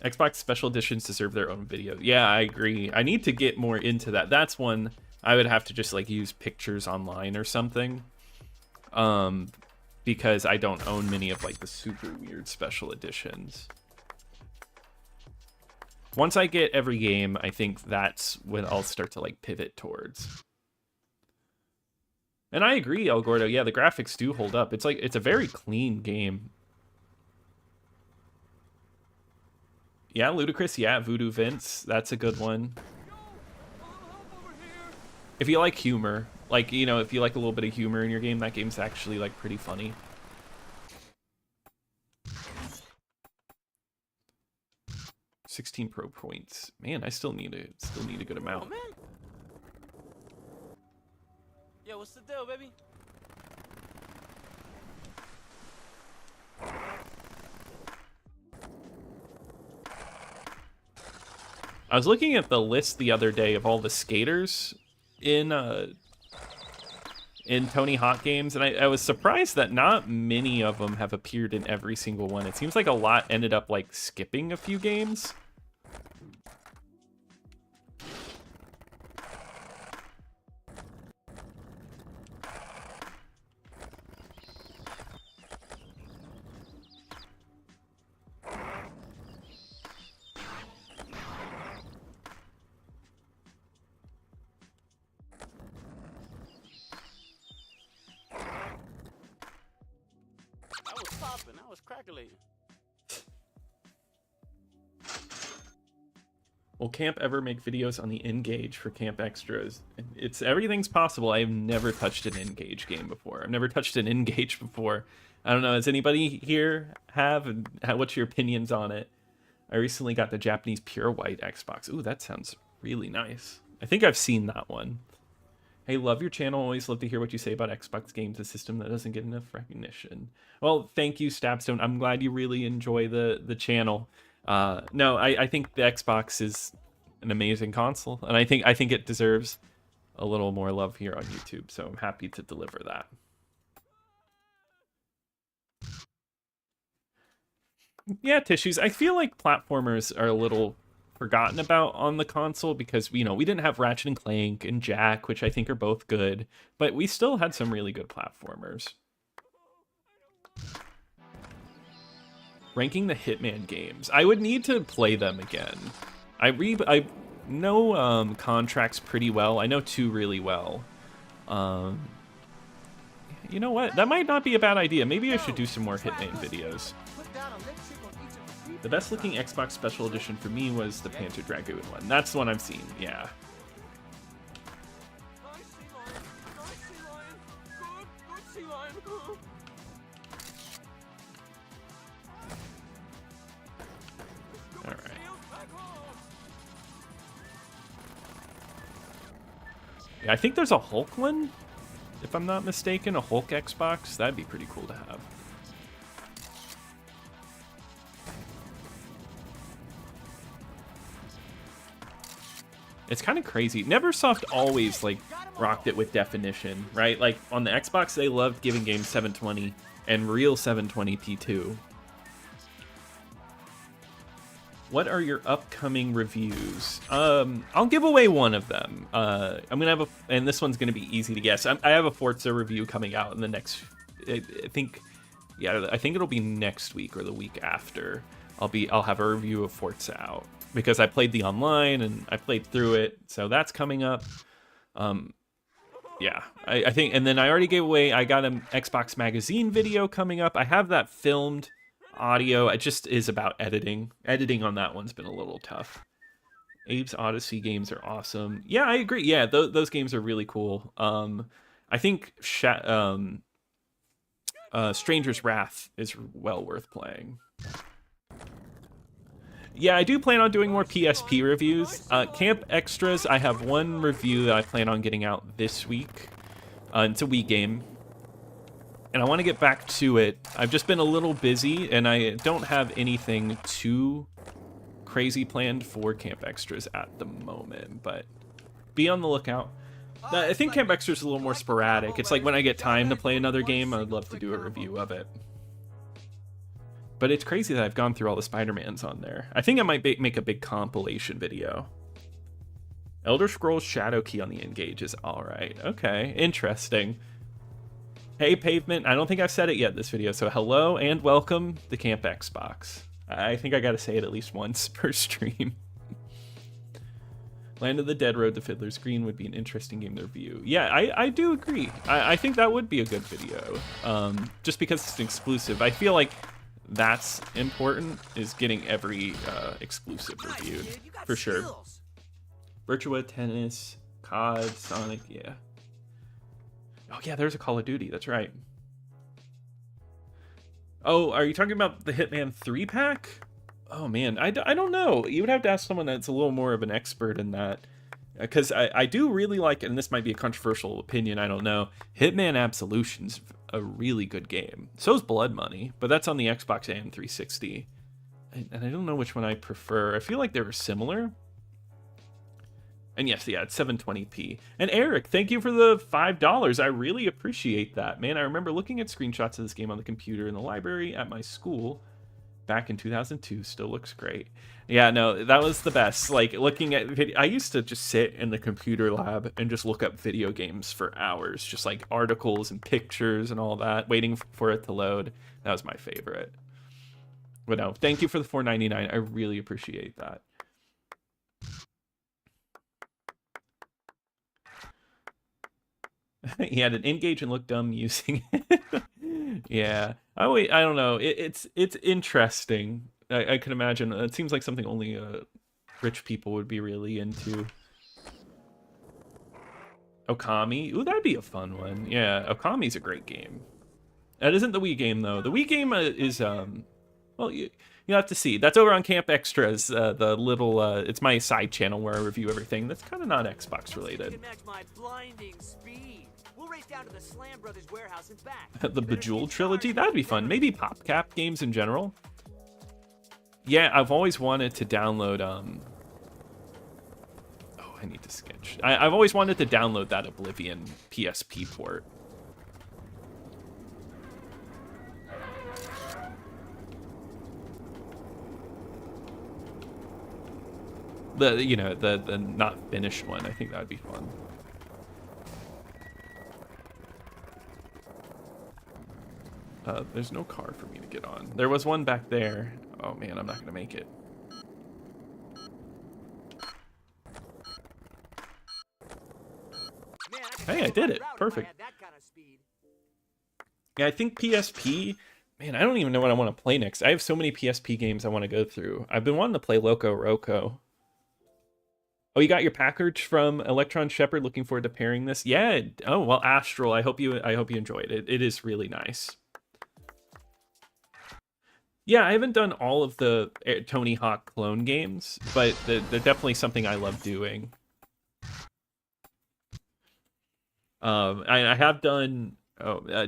Xbox special editions deserve their own video. Yeah, I agree. I need to get more into that. That's one I would have to just like use pictures online or something. Because I don't own many of like the super weird special editions. Once I get every game, I think that's when I'll start to like pivot towards. And I agree, El Gordo. Yeah, the graphics do hold up. It's like, it's a very clean game. Yeah, Ludicrous. Yeah, Voodoo Vince. That's a good one. If you like humor, like, you know, if you like a little bit of humor in your game, that game's actually, like, pretty funny. $16 pro points. Man, I still need a good amount. Oh, man. Yo, what's the deal, baby? I was looking at the list the other day of all the skaters in Tony Hawk games, and I was surprised that not many of them have appeared in every single one. It seems like a lot ended up like skipping a few games. I was crackulating. Will Camp ever make videos on the Engage for Camp Extras? Everything's possible. I've never touched an Engage game before. I've never touched an Engage before. I don't know. Does anybody here have? And what's your opinions on it? I recently got the Japanese Pure White Xbox. Ooh, that sounds really nice. I think I've seen that one. Hey, love your channel. Always love to hear what you say about Xbox games, a system that doesn't get enough recognition. Well, thank you, Stabstone. I'm glad you really enjoy the channel. No, I think the Xbox is an amazing console, and I think it deserves a little more love here on YouTube, so I'm happy to deliver that. Yeah, Tissues. I feel like platformers are a little forgotten about on the console because, you know, we didn't have Ratchet and Clank and Jack, which I think are both good, but we still had some really good platformers. Ranking the Hitman games. I would need to play them again. I know Contracts pretty well. I know 2 really well. You know what? That might not be a bad idea. Maybe I should do some more Hitman videos. The best looking Xbox Special Edition for me was the Panzer Dragoon one. That's the one I've seen, yeah. Alright. Yeah, I think there's a Hulk one, if I'm not mistaken, a Hulk Xbox. That'd be pretty cool to have. It's kind of crazy. Neversoft always like rocked it with definition, right? Like on the Xbox, they loved giving games 720 and real 720p too. What are your upcoming reviews? I'll give away one of them. I'm gonna have and this one's gonna be easy to guess. I have a Forza review coming out in the next, I think it'll be next week or the week after. I'll have a review of Forza out, because I played the online and I played through it, so that's coming up. Yeah, I think, and then I already gave away, I got an Xbox Magazine video coming up. I have that filmed audio. It just is about editing. Editing on that one's been a little tough. Abe's Odyssey games are awesome. Yeah, I agree. Yeah, those games are really cool. I think Stranger's Wrath is well worth playing. Yeah, I do plan on doing more PSP reviews. Camp Extras, I have one review that I plan on getting out this week. It's a Wii game, and I want to get back to it. I've just been a little busy, and I don't have anything too crazy planned for Camp Extras at the moment, but be on the lookout. I think Camp Extras is a little more sporadic. It's like when I get time to play another game, I'd love to do a review of it. But it's crazy that I've gone through all the Spider-Mans on there. I think I might make a big compilation video. Elder Scrolls Shadow Key on the Engage is alright. Okay, interesting. Hey, Pavement. I don't think I've said it yet this video, so hello and welcome to Camp Xbox. I think I gotta say it at least once per stream. Land of the Dead Road to Fiddler's Green would be an interesting game to review. Yeah, I do agree. I think that would be a good video. Just because it's an exclusive. I feel like that's important, is getting every exclusive reviewed. For sure. Virtua Tennis, COD, Sonic, yeah. Oh yeah, there's a Call of Duty, that's right. Oh, are you talking about the Hitman 3-pack? Oh man, I don't know. You would have to ask someone that's a little more of an expert in that. Because I do really like, and this might be a controversial opinion, I don't know. Hitman Absolution's a really good game. So is Blood Money, but that's on the Xbox and 360. And I don't know which one I prefer. I feel like they were similar. And yes, yeah, it's 720p. And Eric, thank you for the $5. I really appreciate that. Man, I remember looking at screenshots of this game on the computer in the library at my school back in 2002. Still looks great. Yeah, no, that was the best. Like, looking at video, I used to just sit in the computer lab and just look up video games for hours. Just like articles and pictures and all that, waiting for it to load. That was my favorite. But no, thank you for the $4.99. I really appreciate that. He had an engage and look dumb using it. Yeah, I don't know. It's interesting. I can imagine. It seems like something only rich people would be really into. Okami. Ooh, that'd be a fun one. Yeah, Okami's a great game. That isn't the Wii game though. The Wii game is well, you have to see. That's over on Camp Extras. The little it's my side channel where I review everything. That's kind of not Xbox related. We'll race down to the Slam Brothers warehouse and back. The Bejeweled trilogy, that'd be fun. Maybe PopCap games in general. Yeah, I've always wanted to download oh, I need to sketch. I've always wanted to download that Oblivion PSP port. The not finished one. I think that'd be fun. There's no car for me to get on. There was one back there. Oh man, I'm not gonna make it. Hey, I did it. Perfect. Yeah, I think PSP. Man, I don't even know what I want to play next. I have so many PSP games I want to go through. I've been wanting to play Loco Roco. Oh, you got your package from Electron Shepherd. Looking forward to pairing this. Yeah. Oh well, Astral. I hope you enjoyed it. It is really nice. Yeah, I haven't done all of the Tony Hawk clone games, but they're definitely something I love doing. I have done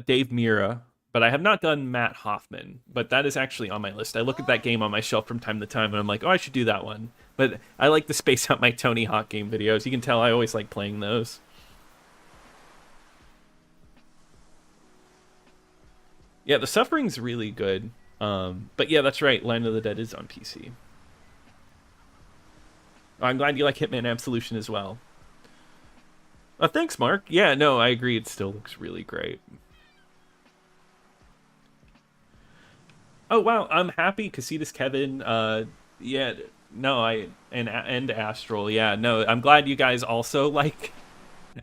Dave Mira, but I have not done Matt Hoffman. But that is actually on my list. I look at that game on my shelf from time to time, and I'm like, oh, I should do that one. But I like to space out my Tony Hawk game videos. You can tell I always like playing those. Yeah, the Suffering's really good. But yeah, that's right. Land of the Dead is on PC. Oh, I'm glad you like Hitman Absolution as well. Thanks, Mark. Yeah, no, I agree. It still looks really great. Oh wow, I'm happy. Casitas Kevin. Yeah, no, and Astral. Yeah, no, I'm glad you guys also like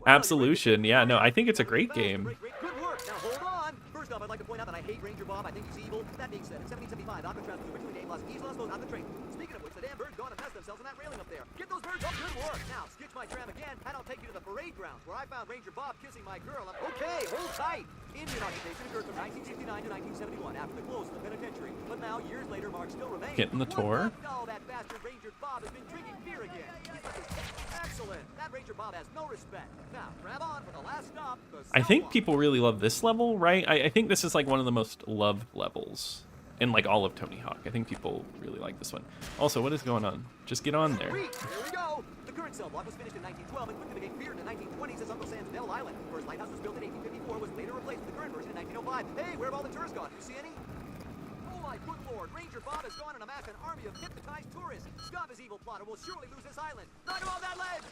Absolution. Yeah, no, I think it's a great game. Good work. Now hold on. First off, I'd like to point out that I hate Ranger Bob. I think he's evil. That being said, in 1775, Alcatraz was originally named Las Islas Los Alcatraz. Speaking of which, the damn birds gone and messed themselves on that railing up there. Get those birds up. Good work. Now, sketch my tram again, and I'll take you to the parade grounds where I found Ranger Bob kissing my girl. Okay, hold tight. Indian occupation occurred from 1969 to 1971 after the close of the penitentiary. But now, years later, Mark still remains. Getting the tour. Oh, that bastard Ranger Bob has been drinking beer again. Excellent. That Ranger Bob has no respect. Now, grab on for the last stop. I think people really love this level, right? I think this is like one of the most loved levels in like all of Tony Hawk. I think people really like this one. Also, what is going on? Just get on there. Here we go. The current cell block was finished in 1912 and quickly became feared in the 1920s as Uncle Sam's Devil Island. First lighthouse was built in 1854, was later replaced with the current version in 1905. Hey, where have all the tourists gone? Do you see any? Oh my good lord, Ranger Bob has gone and amassed an army of hypnotized tourists. Stop his evil plot or we'll surely lose this island. Knock him off that ledge!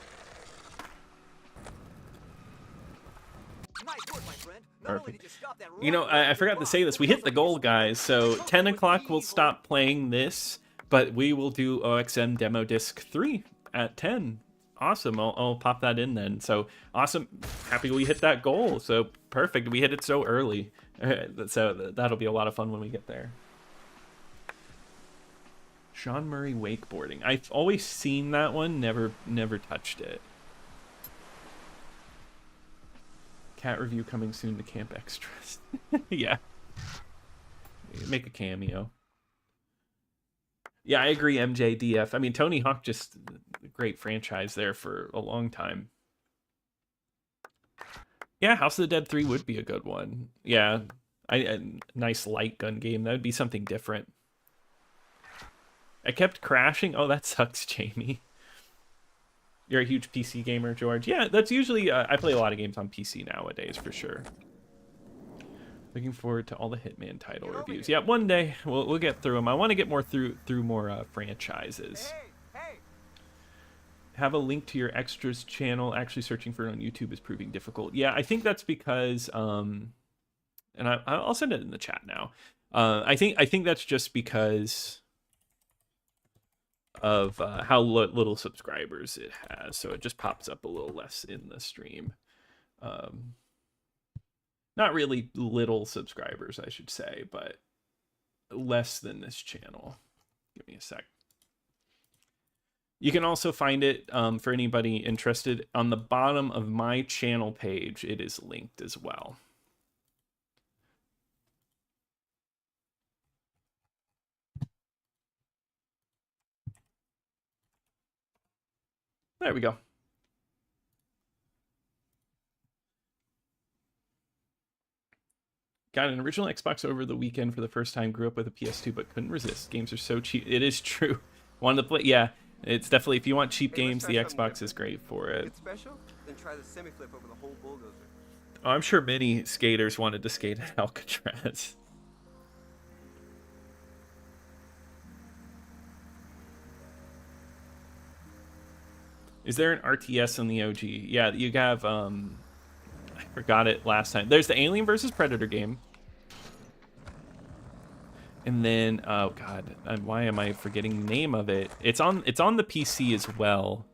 Nice work, my friend. Not only did you stop that, you know, I forgot to say this. We hit the goal, guys. So 10 o'clock we'll stop playing this, but we will do OXM Demo Disc 3 at 10. Awesome. I'll pop that in then. So awesome. Happy we hit that goal. So perfect. We hit it so early. So that'll be a lot of fun when we get there. Sean Murray wakeboarding. I've always seen that one. Never touched it. Cat review coming soon to Camp Extras. Yeah. Make a cameo. Yeah, I agree, MJDF. I mean, Tony Hawk, just a great franchise there for a long time. Yeah, House of the Dead 3 would be a good one. Yeah, a nice light gun game. That would be something different. I kept crashing. Oh, that sucks, Jamie. You're a huge PC gamer, George. Yeah, that's usually... I play a lot of games on PC nowadays, for sure. Looking forward to all the Hitman title reviews. Yeah, one day we'll get through them. I want to get more through more franchises. Have a link to your extras channel. Actually, searching for it on YouTube is proving difficult. Yeah, I think that's because and I'll send it in the chat now. I think that's just because of how little subscribers it has, so it just pops up a little less in the stream. Not really little subscribers, I should say, but less than this channel. Give me a sec. You can also find it, for anybody interested, on the bottom of my channel page. It is linked as well. There we go. Got an original Xbox over the weekend for the first time. Grew up with a PS2, but couldn't resist. Games are so cheap. It is true. Wanted to play. Yeah, it's definitely, if you want cheap games, the Xbox is great for it. It's special? Then try the semi-flip over the whole bulldozer. Oh, I'm sure many skaters wanted to skate at Alcatraz. Is there an RTS on the OG? Yeah, you have, I forgot it last time. There's the Alien vs. Predator game. And then, oh god, why am I forgetting the name of it? It's on the PC as well.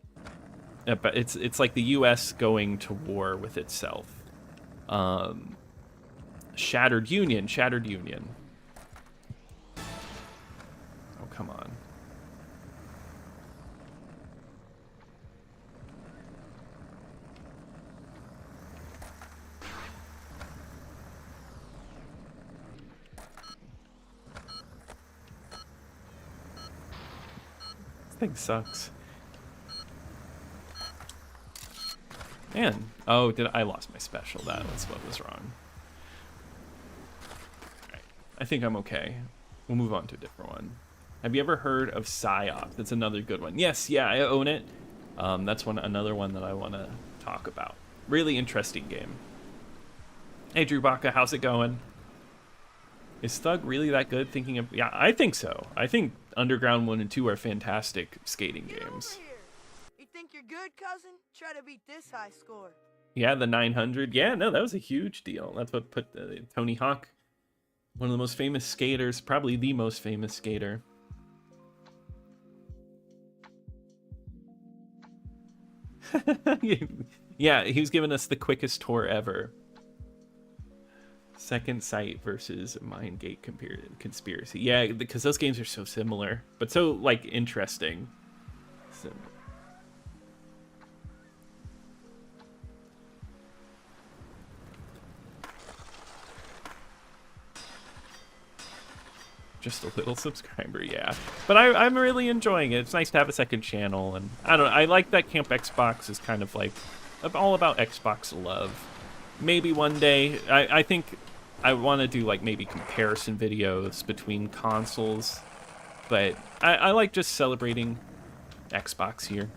But it's like the US going to war with itself. Shattered Union. Oh, come on. Thing sucks. Man, oh, I lost my special? That was what was wrong. Alright, I think I'm okay. We'll move on to a different one. Have you ever heard of PsyOp? That's another good one. Yes, yeah, I own it. That's another one that I want to talk about. Really interesting game. Hey, Drew Baca, how's it going? Is Thug really that good? Yeah, I think so. I think Underground 1 and 2 are fantastic skating games. You think you're good, cousin? Try to beat this high score. Yeah, the 900. Yeah, no, that was a huge deal. That's what put Tony Hawk, one of the most famous skaters, probably the most famous skater. Yeah, he was giving us the quickest tour ever. Second Sight versus Mindgate Conspiracy. Yeah, because those games are so similar, but so, like, interesting. Just a little subscriber, yeah. But I'm really enjoying it. It's nice to have a second channel, and I don't know, I like that Camp Xbox is kind of like all about Xbox love. Maybe one day, I think I want to do like maybe comparison videos between consoles, but I like just celebrating Xbox here.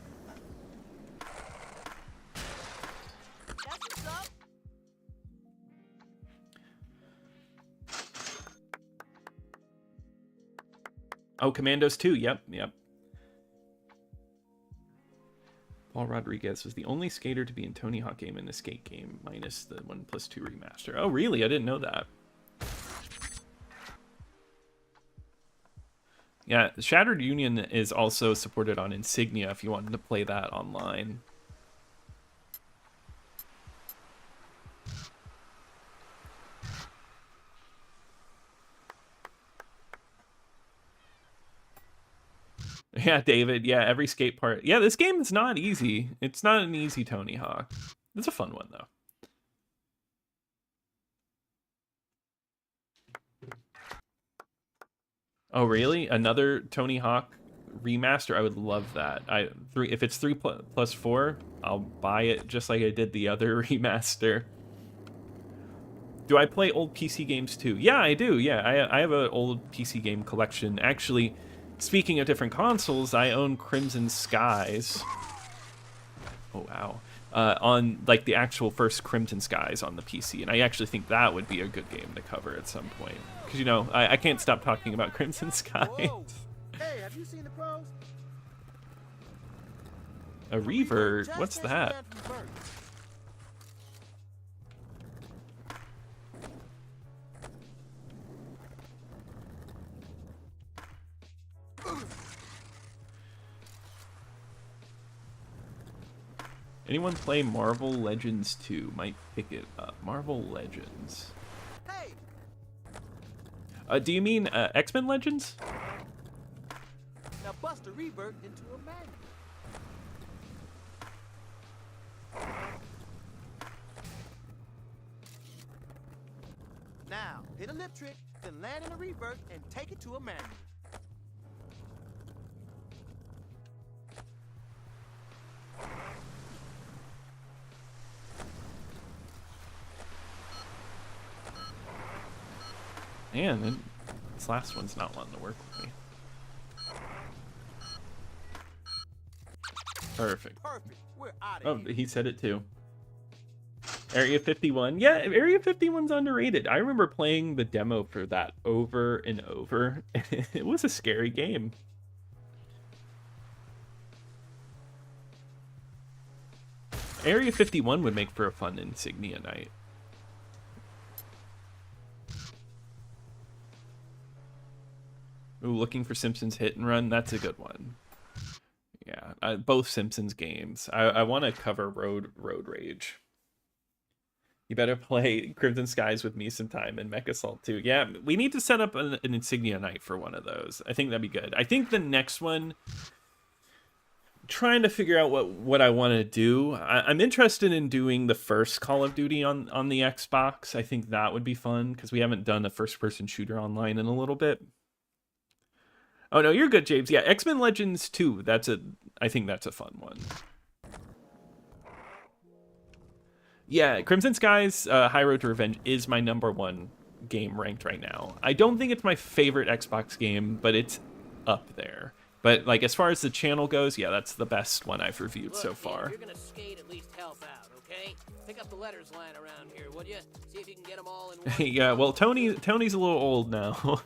Oh, Commandos 2, yep. Paul Rodriguez was the only skater to be in Tony Hawk game in the skate game, minus the 1+2 remaster. Oh, really? I didn't know that. Yeah, Shattered Union is also supported on Insignia if you wanted to play that online. Yeah, David. Yeah, every skate part. Yeah, this game is not easy. It's not an easy Tony Hawk. It's a fun one, though. Oh, really? Another Tony Hawk remaster? I would love that. If it's 3+4, I'll buy it just like I did the other remaster. Do I play old PC games too? Yeah, I do. Yeah, I have an old PC game collection. Actually, speaking of different consoles, I own Crimson Skies. Oh, wow. On like the actual first Crimson Skies on the PC, and I actually think that would be a good game to cover at some point. Because, you know, I can't stop talking about Crimson Skies. Whoa. Hey, have you seen the pros? A revert? Just What's catch that? man from birth. Anyone play Marvel Legends 2? Might pick it up. Marvel Legends. Hey, Do you mean X-Men Legends? now bust a revert into a magnet. Now, hit a lip trick, then land in a revert and take it to a magnet. Man, this last one's not wanting to work with me. Perfect. Perfect. We're out Oh, of here. he said it too. Area 51. Yeah, Area 51's underrated. I remember playing the demo for that over and over. It was a scary game. Area 51 would make for a fun Insignia night. Ooh, looking for Simpsons Hit and Run. That's a good one. Yeah, both Simpsons games. I want to cover Road Rage. You better play Crimson Skies with me sometime and Mech Assault 2. Yeah, we need to set up an Insignia night for one of those. I think that'd be good. I think the next one, trying to figure out what I want to do. I'm interested in doing the first Call of Duty on the Xbox. I think that would be fun because we haven't done a first-person shooter online in a little bit. Oh no, you're good, James. Yeah, X-Men Legends 2. I think that's a fun one. Yeah, Crimson Skies High Road to Revenge is my #1 game ranked right now. I don't think it's my favorite Xbox game, but it's up there. But like as far as the channel goes, yeah, that's the best one I've reviewed so far. If you're gonna skate, at least help out, okay? Pick up the letters lying around here, would you? See if you can get them all in one. Yeah, well, Tony's a little old now.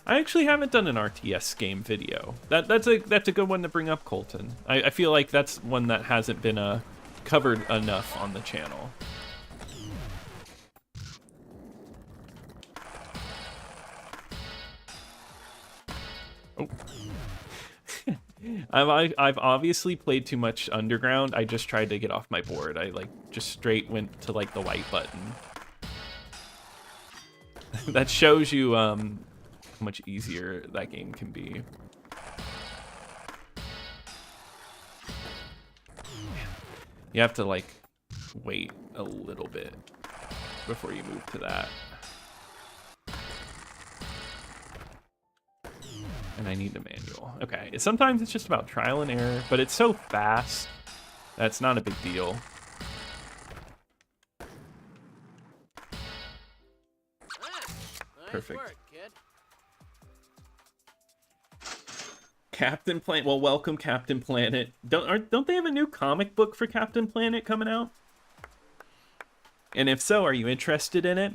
I actually haven't done an RTS game video. That's a good one to bring up, Colton. I feel like that's one that hasn't been covered enough on the channel. Oh. I've obviously played too much Underground. I just tried to get off my board. I just straight went to the white button. That shows you how much easier that game can be. You have to wait a little bit before you move to that. And I need the manual. Okay, sometimes it's just about trial and error, but it's so fast that's not a big deal. Perfect. Nice work, kid. Captain Planet. Well, welcome, Captain Planet. Don't they have a new comic book for Captain Planet coming out? And if so, are you interested in it?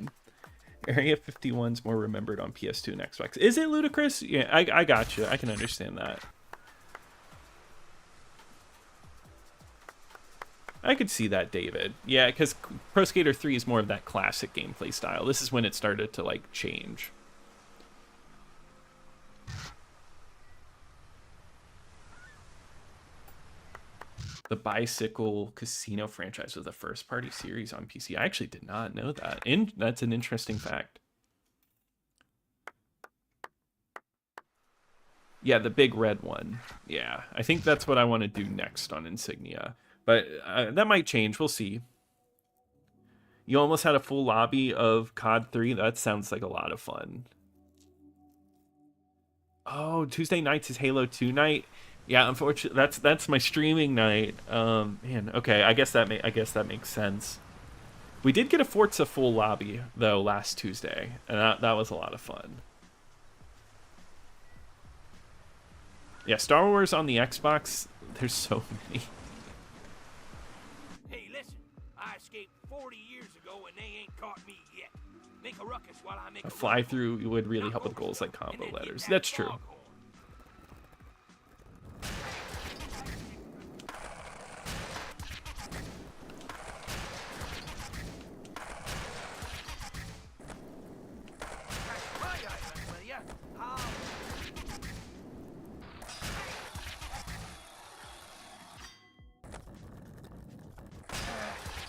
Area 51's more remembered on PS2 and Xbox. Is it ludicrous? Yeah, I got you. I can understand that. I could see that, David. Yeah, because Pro Skater 3 is more of that classic gameplay style. This is when it started to, like, change. The Bicycle Casino franchise was the first-party series on PC. I actually did not know that. That's an interesting fact. Yeah, the big red one. Yeah, I think that's what I want to do next on Insignia. But that might change. We'll see. You almost had a full lobby of COD 3. That sounds like a lot of fun. Oh, Tuesday nights is Halo 2 night. Yeah, unfortunately, that's my streaming night. Man, okay, I guess that makes sense. We did get a Forza full lobby though last Tuesday, and that was a lot of fun. Yeah, Star Wars on the Xbox. There's so many. Hey, listen, I escaped 40 years ago and they ain't caught me yet. Make a ruckus while I make A fly through would really help with goals like combo letters. That's true.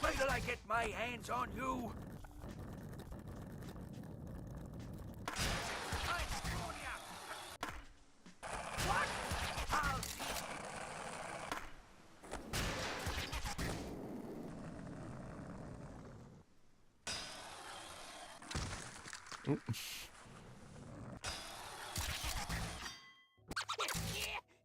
Wait till I get my hands on you. What? I'll see.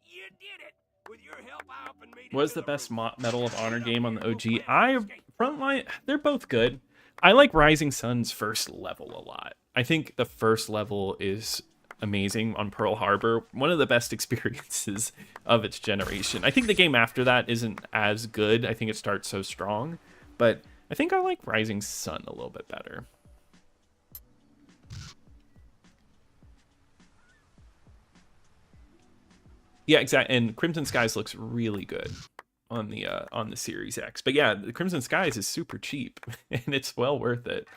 You did it. With your help, I up and made it. What is the best Medal of Honor game on the OG? Frontline, they're both good. I like Rising Sun's first level a lot. I think the first level is amazing on Pearl Harbor. One of the best experiences of its generation. I think the game after that isn't as good. I think it starts so strong. But I think I like Rising Sun a little bit better. Yeah, exactly. And Crimson Skies looks really good on the Series X. But yeah, the Crimson Skies is super cheap, and it's well worth it.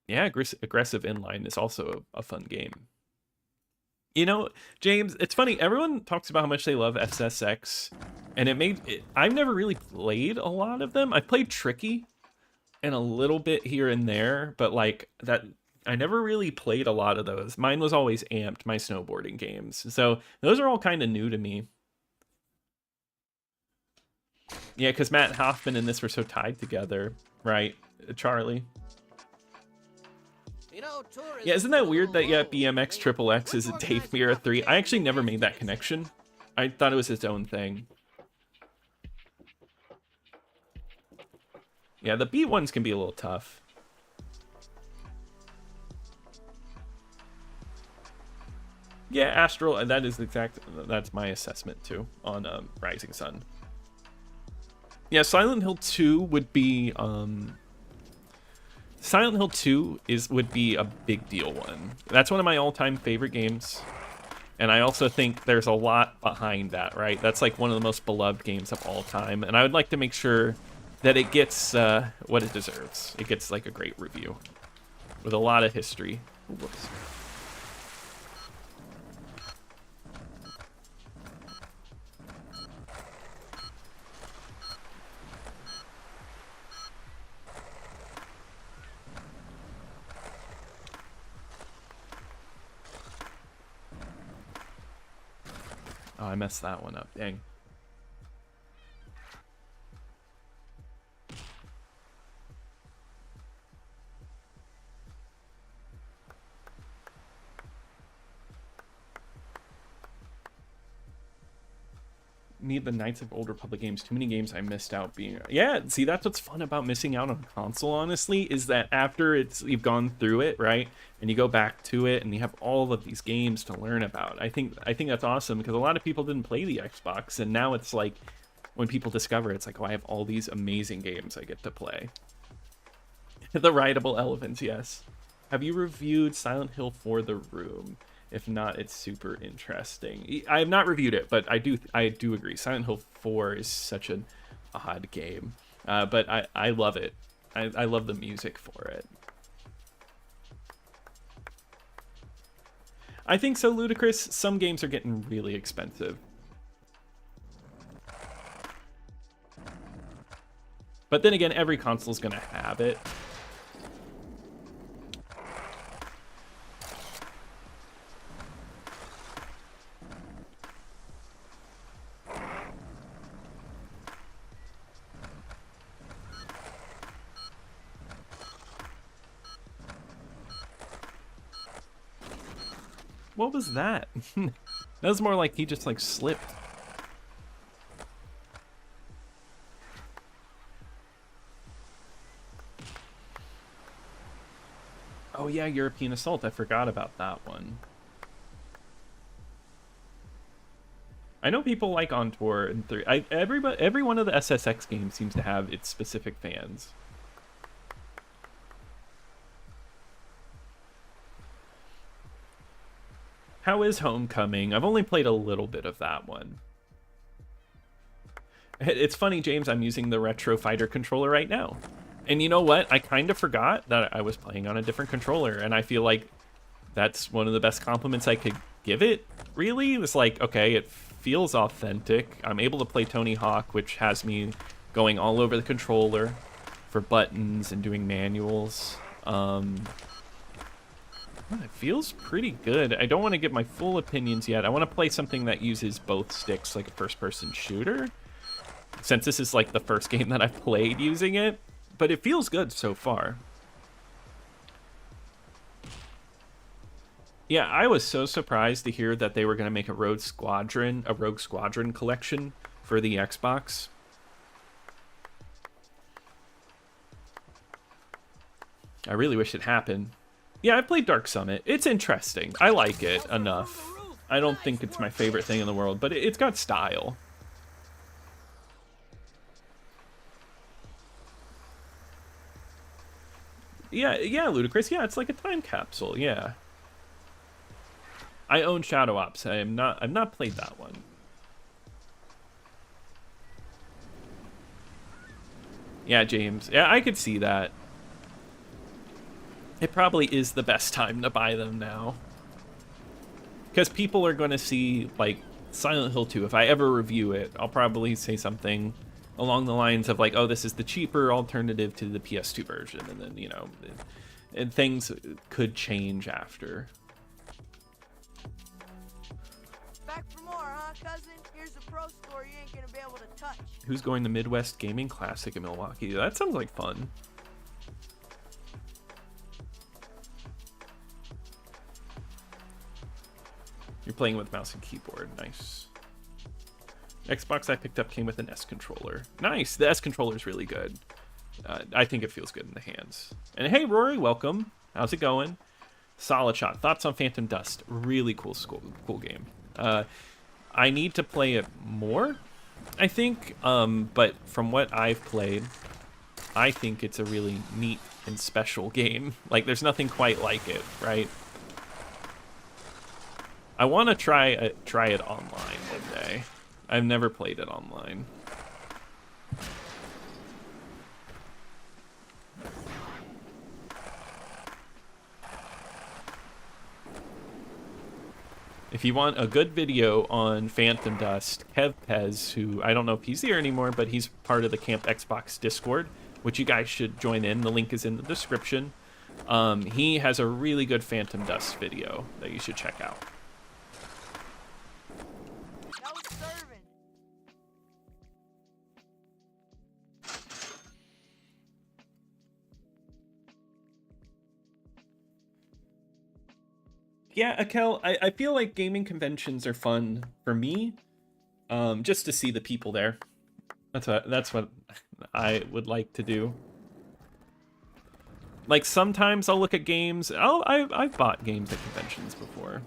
Yeah, Aggressive Inline is also a fun game. You know, James, it's funny. Everyone talks about how much they love SSX, and I've never really played a lot of them. I played Tricky and a little bit here and there, but like that. I never really played a lot of those. Mine was always Amped, my snowboarding games. So those are all kind of new to me. Yeah, because Matt Hoffman and this were so tied together, right, Charlie? You know, Yeah, isn't that weird that BMX Triple X is a Dave Mirra 3? I actually never made that connection. I thought it was its own thing. Yeah, the beat ones can be a little tough. Yeah, Astral, that is that's my assessment too on Rising Sun. Yeah, Silent Hill 2 would be Silent Hill 2 would be a big deal one. That's one of my all-time favorite games. And I also think there's a lot behind that, right? That's like one of the most beloved games of all time, and I would like to make sure that it gets what it deserves. It gets like a great review with a lot of history. Whoops. Oh, I messed that one up. Dang. Need the Knights of Old Republic games. Too many games I missed out being. Yeah, see, that's what's fun about missing out on console, honestly, is that after you've gone through it, right, and you go back to it and you have all of these games to learn about. I think that's awesome because a lot of people didn't play the Xbox, and now it's like when people discover it, it's like, oh, I have all these amazing games I get to play. The rideable elephants, yes. Have you reviewed Silent Hill for the Room? If not, it's super interesting. I have not reviewed it, but I do agree. Silent Hill 4 is such an odd game, but I love it. I love the music for it. I think so, Ludicrous. Some games are getting really expensive. But then again, every console's gonna have it. What was that? That was more like he just like slipped. Oh yeah, European Assault. I forgot about that one. I know people like On Tour and 3. Every one of the SSX games seems to have its specific fans. How is Homecoming? I've only played a little bit of that one. It's funny, James, I'm using the Retro Fighter controller right now. And you know what? I kind of forgot that I was playing on a different controller, and I feel like that's one of the best compliments I could give it, really. It's like, okay, it feels authentic. I'm able to play Tony Hawk, which has me going all over the controller for buttons and doing manuals. It feels pretty good. I don't want to get my full opinions yet. I want to play something that uses both sticks, like a first-person shooter, since this is like the first game that I've played using it. But it feels good so far. Yeah, I was so surprised to hear that they were going to make a Rogue Squadron collection for the Xbox. I really wish it happened. Yeah, I played Dark Summit. It's interesting. I like it enough. I don't think it's my favorite thing in the world, but it's got style. Yeah, Ludicrous. Yeah, it's like a time capsule. Yeah. I own Shadow Ops. I've not played that one. Yeah, James. Yeah, I could see that. It probably is the best time to buy them now. Because people are going to see, like, Silent Hill 2. If I ever review it, I'll probably say something along the lines of, like, oh, this is the cheaper alternative to the PS2 version. And then, you know, and things could change after. Back for more, huh, cousin? Here's a pro store you ain't gonna be able to touch. Who's going to Midwest Gaming Classic in Milwaukee? That sounds like fun. You're playing with mouse and keyboard. Nice. Xbox I picked up came with an S controller. Nice. The S controller is really good. I think it feels good in the hands. And hey, Rory, welcome. How's it going? Solid Shot. Thoughts on Phantom Dust? Really cool game. I need to play it more, I think. But from what I've played, I think it's a really neat and special game. Like, there's nothing quite like it, right? I want to try it online one day. I've never played it online. If you want a good video on Phantom Dust, Kev Pez, who I don't know if he's here anymore, but he's part of the Camp Xbox Discord, which you guys should join in. The link is in the description. He has a really good Phantom Dust video that you should check out. That was serving. Yeah, Akel, I feel like gaming conventions are fun for me, just to see the people there. That's what I would like to do. Like, sometimes I'll look at games. I've bought games at conventions before.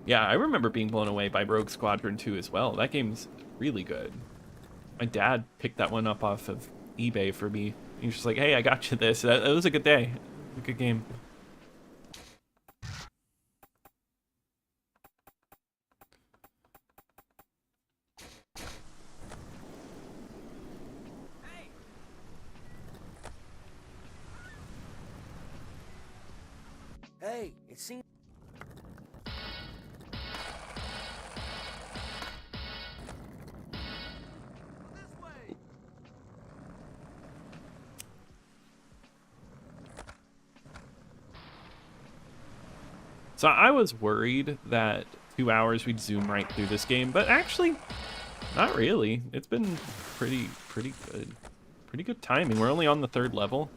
Yeah, I remember being blown away by Rogue Squadron 2 as well. That game's really good. My dad picked that one up off of eBay for me. He was just like, hey, I got you this. It was a good day. Good game. Hey, it seems. This way. So I was worried that 2 hours we'd zoom right through this game, but actually, not really. It's been pretty good. Pretty good timing. We're only on the 3rd level.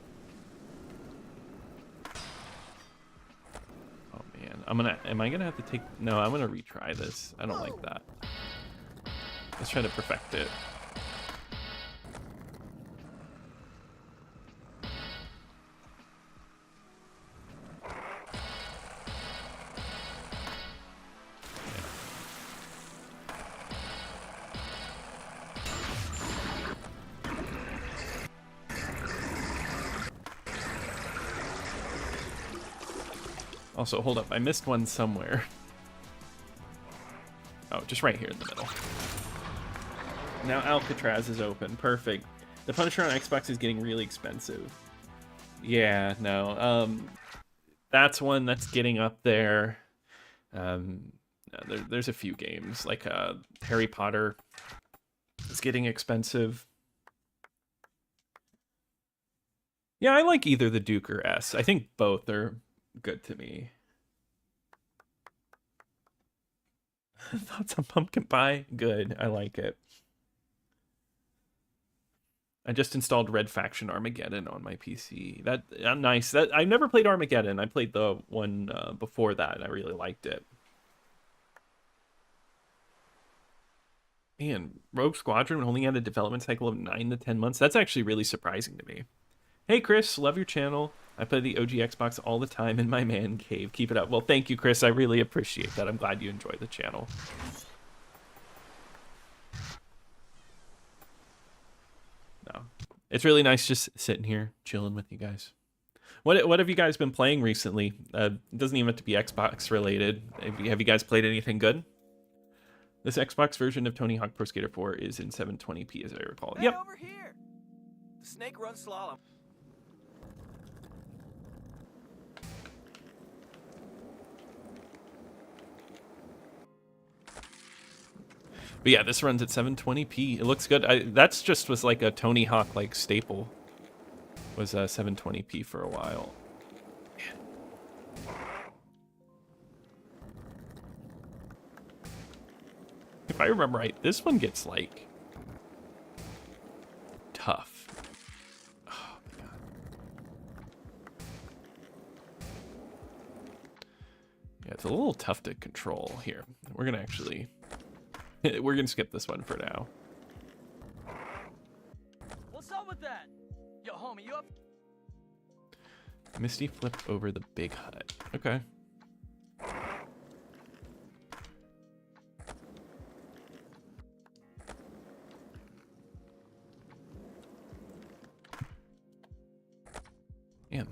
Oh man, am I gonna have to take, no, I'm gonna retry this. I don't like that. Let's try to perfect it. Also, hold up, I missed one somewhere. Oh, just right here in the middle. Now Alcatraz is open, perfect. The Punisher on Xbox is getting really expensive. Yeah, no, that's one that's getting up there. There's a few games, like Harry Potter is getting expensive. Yeah, I like either the Duke or S. I think both are good to me. Thoughts on pumpkin pie? Good. I like it. I just installed Red Faction Armageddon on my PC. That nice. That I've never played Armageddon. I played the one before that, and I really liked it. Man, Rogue Squadron only had a development cycle of 9 to 10 months. That's actually really surprising to me. Hey, Chris, love your channel. I play the OG Xbox all the time in my man cave. Keep it up. Well, thank you, Chris. I really appreciate that. I'm glad you enjoy the channel. No, it's really nice just sitting here, chilling with you guys. What have you guys been playing recently? It doesn't even have to be Xbox related. Have you guys played anything good? This Xbox version of Tony Hawk Pro Skater 4 is in 720p, as I recall. Hey, Yep. over here. The snake runs slalom. But yeah, this runs at 720p. It looks good. That's just was like a Tony Hawk like staple. Was 720p for a while. Man. If I remember right, this one gets like tough. Oh my god. Yeah, it's a little tough to control here. We're gonna actually. We're gonna skip this one for now. What's up with that? Yo, homie, you up? Misty flip over the big hut. Okay. Damn.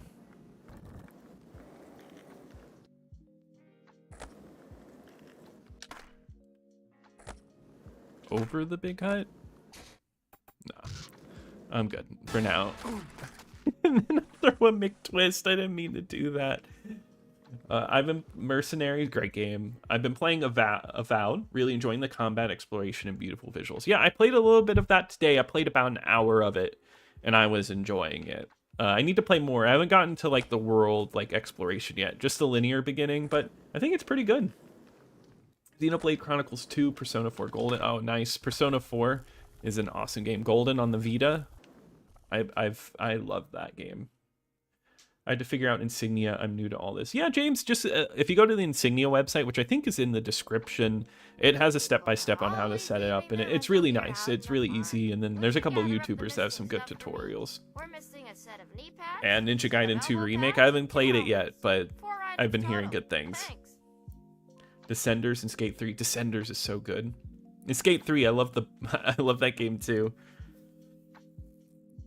Over the big hut? No. I'm good for now. And then I'll throw a McTwist. I didn't mean to do that. I've been Mercenaries, great game. I've been playing Avowed, really enjoying the combat, exploration, and beautiful visuals. Yeah, I played a little bit of that today. I played about an hour of it, and I was enjoying it. I need to play more. I haven't gotten to like the world like exploration yet, just the linear beginning, but I think it's pretty good. Xenoblade Chronicles 2, Persona 4 Golden. Oh, nice. Persona 4 is an awesome game. Golden on the Vita. I love that game. I had to figure out Insignia. I'm new to all this. Yeah, James, just if you go to the Insignia website, which I think is in the description, it has a step-by-step on how to set it up, and it's really nice. It's really easy, and then there's a couple of YouTubers that have some good tutorials. And Ninja Gaiden 2 Remake, I haven't played it yet, but I've been hearing good things. Descenders and Skate 3. Descenders is so good. In Skate 3, I love that game too.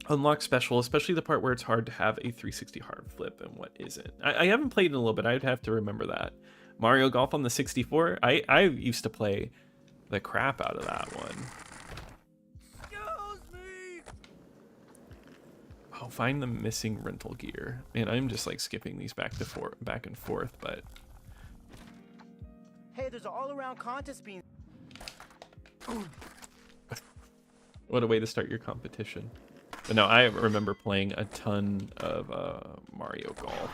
Unlock special, especially the part where it's hard to have a 360 hard flip and what isn't. I haven't played in a little bit. I'd have to remember that. Mario Golf on the 64. I used to play the crap out of that one. Excuse me. Oh, find the missing rental gear. Man, I'm just like skipping these back and forth, but Hey, there's an all-around contest being... what a way to start your competition. But no, I remember playing a ton of Mario Golf.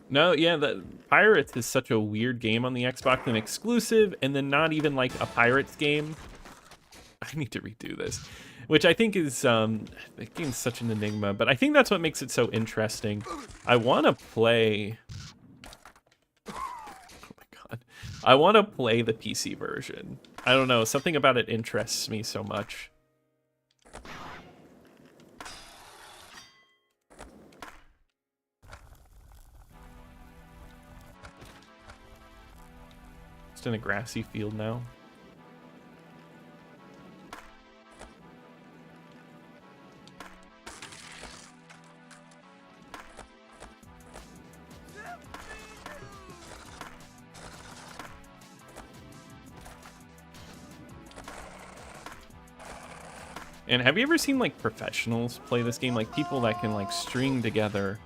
No, yeah, the Pirates is such a weird game on the Xbox, an exclusive, and then not even like a Pirates game. I need to redo this, which I think is the game's such an enigma, but I think that's what makes it so interesting. I want to play. Oh my god, I want to play the PC version. I don't know, something about it interests me so much. Just in a grassy field now. And have you ever seen like professionals play this game? Like people that can like string together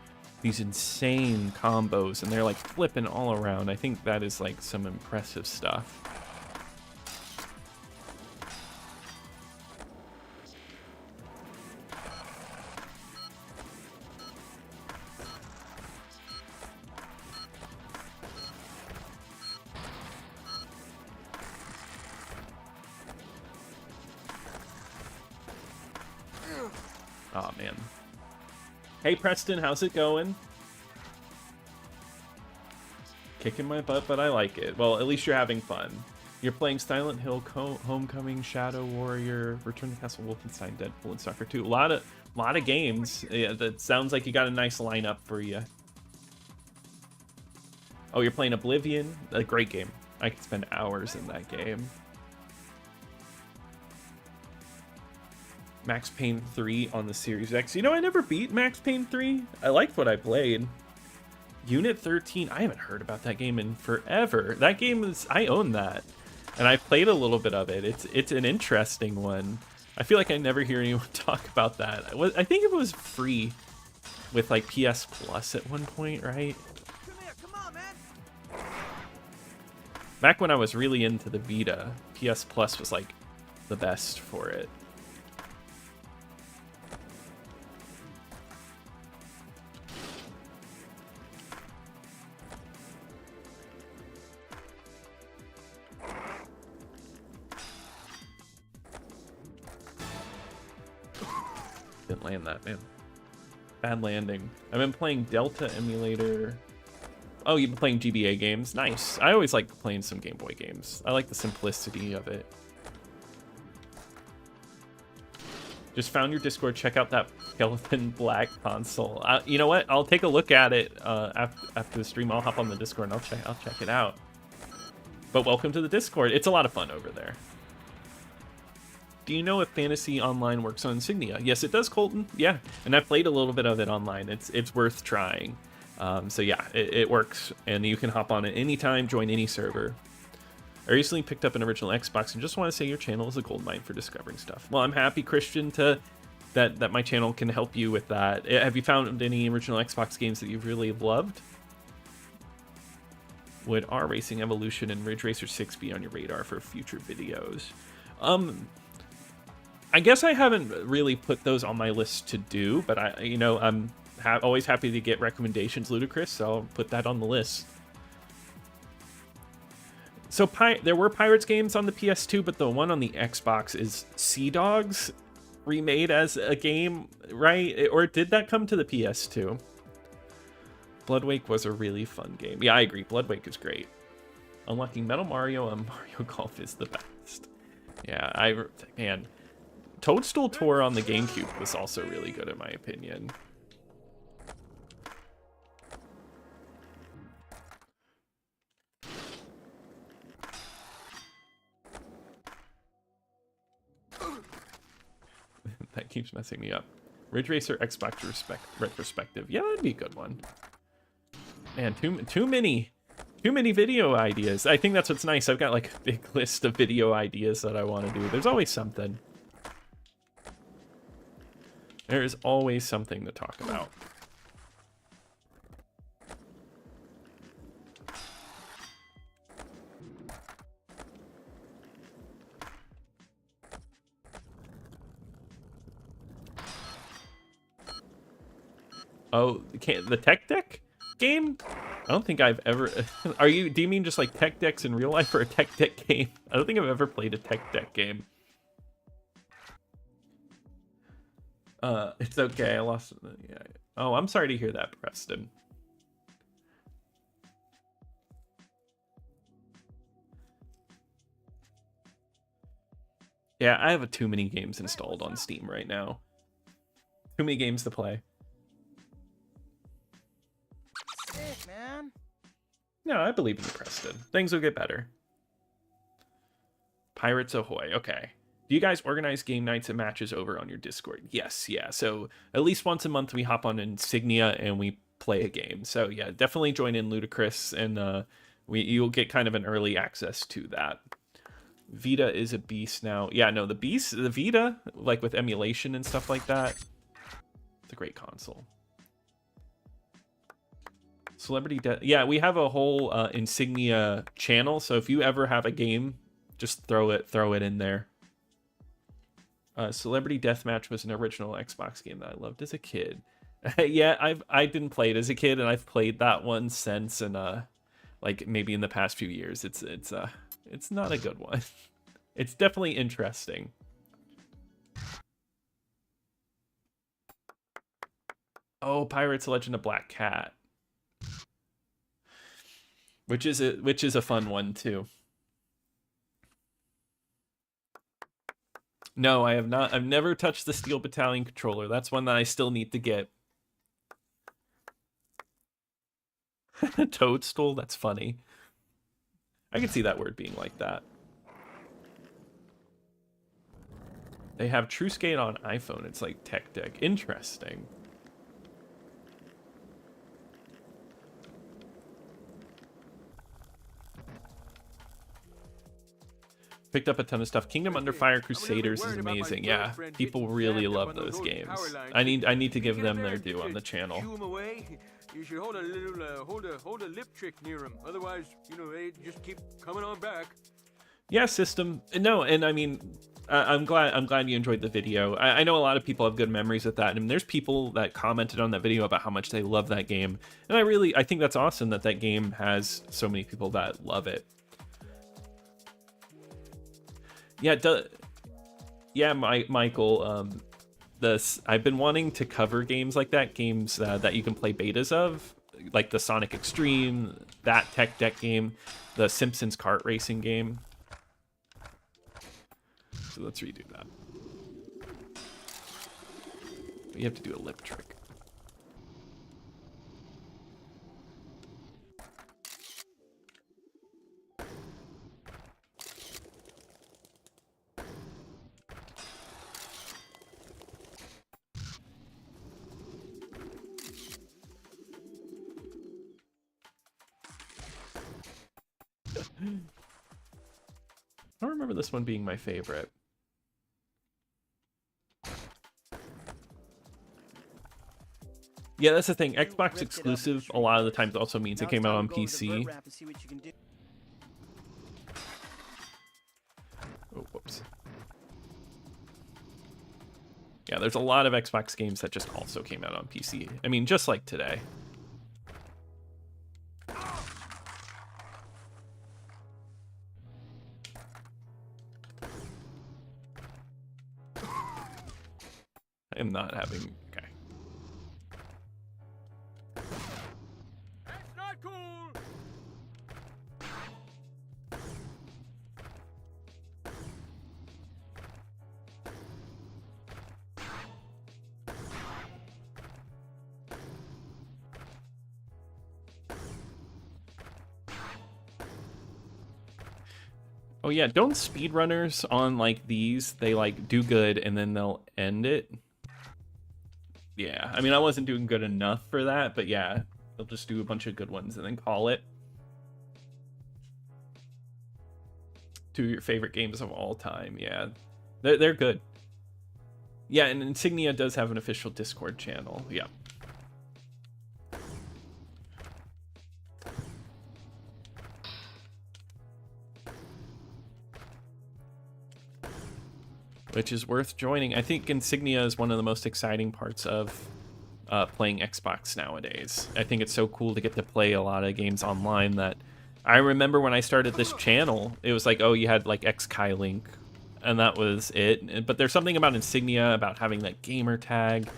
these insane combos and they're like flipping all around. I think that is like some impressive stuff. Oh man. Hey Preston, how's it going? Kicking my butt, but I like it. Well, at least you're having fun. You're playing Silent Hill, Homecoming, Shadow Warrior, Return to Castle Wolfenstein, Deadpool, and Stalker 2. A lot of games. Yeah, that sounds like you got a nice lineup for you. Oh, you're playing Oblivion? A great game. I could spend hours in that game. Max Payne 3 on the Series X. You know, I never beat Max Payne 3. I liked what I played. Unit 13, I haven't heard about that game in forever. That game is, I own that. And I played a little bit of it. It's an interesting one. I feel like I never hear anyone talk about that. I think it was free with like PS Plus at one point, right? Come here, come on, man! Back when I was really into the Vita, PS Plus was like the best for it. Didn't land that, man. Bad landing. I've been playing Delta Emulator. Oh, you've been playing GBA games? Nice. I always like playing some Game Boy games. I like the simplicity of it. Just found your Discord. Check out that Skeleton Black console. You know what? I'll take a look at it after the stream. I'll hop on the Discord and I'll check it out. But welcome to the Discord. It's a lot of fun over there. Do you know if Fantasy Online works on Insignia? Yes, it does, Colton. Yeah, and I've played a little bit of it online. It's worth trying. So yeah, it works, and you can hop on it anytime, join any server. I recently picked up an original Xbox and just want to say your channel is a goldmine for discovering stuff. Well, I'm happy, Christian, that my channel can help you with that. Have you found any original Xbox games that you've really loved? Would R-Racing Evolution and Ridge Racer 6 be on your radar for future videos? I guess I haven't really put those on my list to do, but I'm always happy to get recommendations, Ludicrous, so I'll put that on the list. So there were Pirates games on the PS2, but the one on the Xbox is Sea Dogs remade as a game, right? Or did that come to the PS2? Bloodwake was a really fun game. Yeah, I agree. Bloodwake is great. Unlocking Metal Mario and Mario Golf is the best. Yeah, man. Toadstool Tour on the GameCube was also really good in my opinion. That keeps messing me up. Ridge Racer Xbox retrospective. Yeah, that'd be a good one. Man, too many video ideas. I think that's what's nice. I've got like a big list of video ideas that I want to do. There's always something. There is always something to talk about. Oh, the Tech Deck game? I don't think I've ever... do you mean just like Tech Decks in real life or a Tech Deck game? I don't think I've ever played a Tech Deck game. It's okay, I lost... Yeah. Oh, I'm sorry to hear that, Preston. Yeah, I have too many games installed on Steam right now. Too many games to play. Sick, man. No, I believe in you, Preston. Things will get better. Pirates Ahoy. Okay. Do you guys organize game nights and matches over on your Discord? Yes, yeah. So at least once a month we hop on Insignia and we play a game. So yeah, definitely join in, Ludicrous, and you'll get kind of an early access to that. Vita is a beast now. Yeah, no, the Vita, like with emulation and stuff like that, it's a great console. Celebrity Death. Yeah, we have a whole Insignia channel, so if you ever have a game, just throw it in there. Celebrity Deathmatch was an original Xbox game that I loved as a kid. Yeah, I didn't play it as a kid, and I've played that one since, and like maybe in the past few years. It's not a good one. It's definitely interesting. Oh, Pirates Legend of Black Cat. Which is a fun one too. No, I have not. I've never touched the Steel Battalion controller. That's one that I still need to get. Toadstool? That's funny. I can see that word being like that. They have True Skate on iPhone. It's like Tech Deck. Interesting. Picked up a ton of stuff. Kingdom Under Fire Crusaders is amazing. Yeah, people really love those games. I need to give them their due on the channel. You should hold a little hold a lip trick near them. Otherwise, you know, they just keep coming on back. Yeah, system. No, and I mean, I'm glad you enjoyed the video. I know a lot of people have good memories with that, and there's people that commented on that video about how much they love that game, and I think that's awesome that that game has so many people that love it. Yeah, Michael. I've been wanting to cover games like that, games that you can play betas of, like the Sonic Extreme, that Tech Deck game, the Simpsons kart racing game. So let's redo that. You have to do a lip trick. I don't remember this one being my favorite. Yeah, that's the thing. Xbox exclusive a lot of the times also means it came out on PC. Oh, whoops. Yeah, there's a lot of Xbox games that just also came out on PC. I mean, just like today. I am not having... Okay. That's not cool. Oh yeah, don't speedrunners on like these, they like do good and then they'll end it? Yeah, I mean, I wasn't doing good enough for that, but yeah, they'll just do a bunch of good ones and then call it. 2 of your favorite games of all time, yeah. They're good. Yeah, and Insignia does have an official Discord channel, yeah. Which is worth joining. I think Insignia is one of the most exciting parts of playing Xbox nowadays. I think it's so cool to get to play a lot of games online that I remember when I started this channel, it was like, oh, you had like X-Kai Link, and that was it. But there's something about Insignia, about having that gamer tag,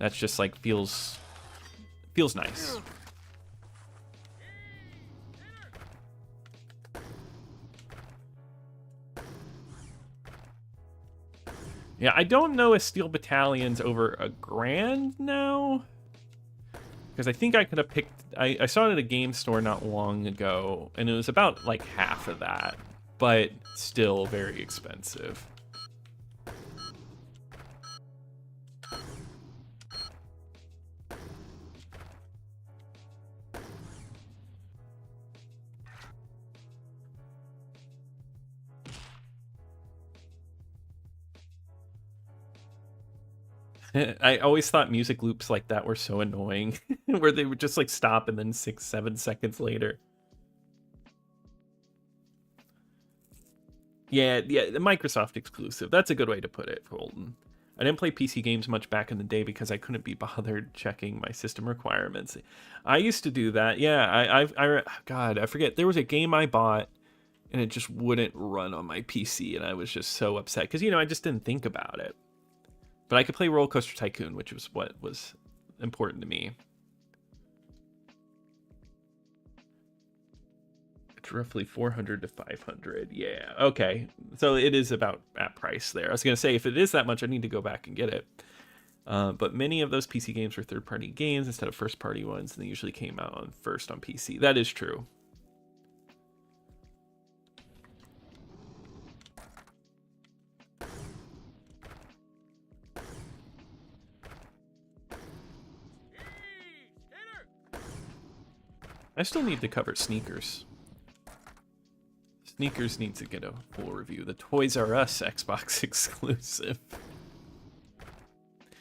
that's just like feels nice. Yeah, I don't know if Steel Battalion's over $1,000 now. Because I think I could have picked... I saw it at a game store not long ago, and it was about like half of that. But still very expensive. I always thought music loops like that were so annoying, where they would just like stop and then 6-7 seconds later. Yeah, the Microsoft exclusive. That's a good way to put it, Colton. I didn't play PC games much back in the day because I couldn't be bothered checking my system requirements. I used to do that. Yeah, God, I forget. There was a game I bought and it just wouldn't run on my PC, and I was just so upset because, you know, I just didn't think about it. But I could play Roller Coaster Tycoon, which was what was important to me. It's roughly 400 to 500. Yeah, okay. So it is about at price there. I was going to say, if it is that much, I need to go back and get it. But many of those PC games were third-party games instead of first-party ones, and they usually came out on first on PC. That is true. I still need to cover Sneakers. Sneakers needs to get a full review. The Toys R Us Xbox exclusive.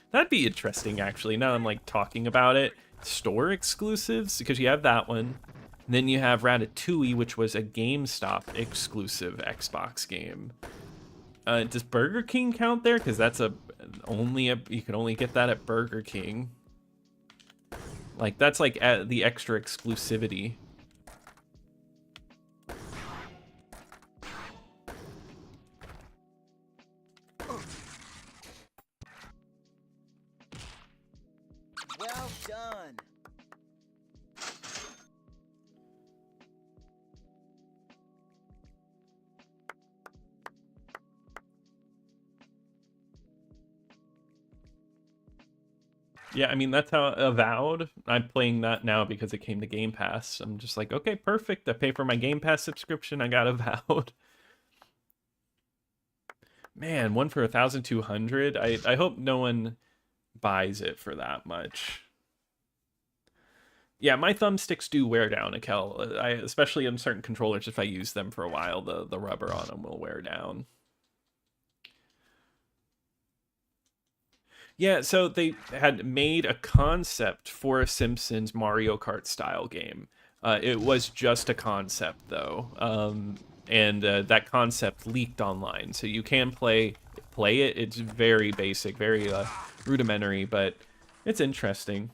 That'd be interesting, actually, now I'm like talking about it. Store exclusives, because you have that one. And then you have Ratatouille, which was a GameStop exclusive Xbox game. Does Burger King count there? Because that's you can only get that at Burger King. Like, that's like the extra exclusivity. Well done. Yeah, I mean, that's how Avowed. I'm playing that now because it came to Game Pass. I'm just like, okay, perfect. I pay for my Game Pass subscription. I got Avowed. Man, one for 1,200. I hope no one buys it for that much. Yeah, my thumbsticks do wear down, Akel. Especially on certain controllers, if I use them for a while, the rubber on them will wear down. Yeah, so they had made a concept for a Simpsons Mario Kart style game. It was just a concept, though, and that concept leaked online. So you can play it. It's very basic, very rudimentary, but it's interesting.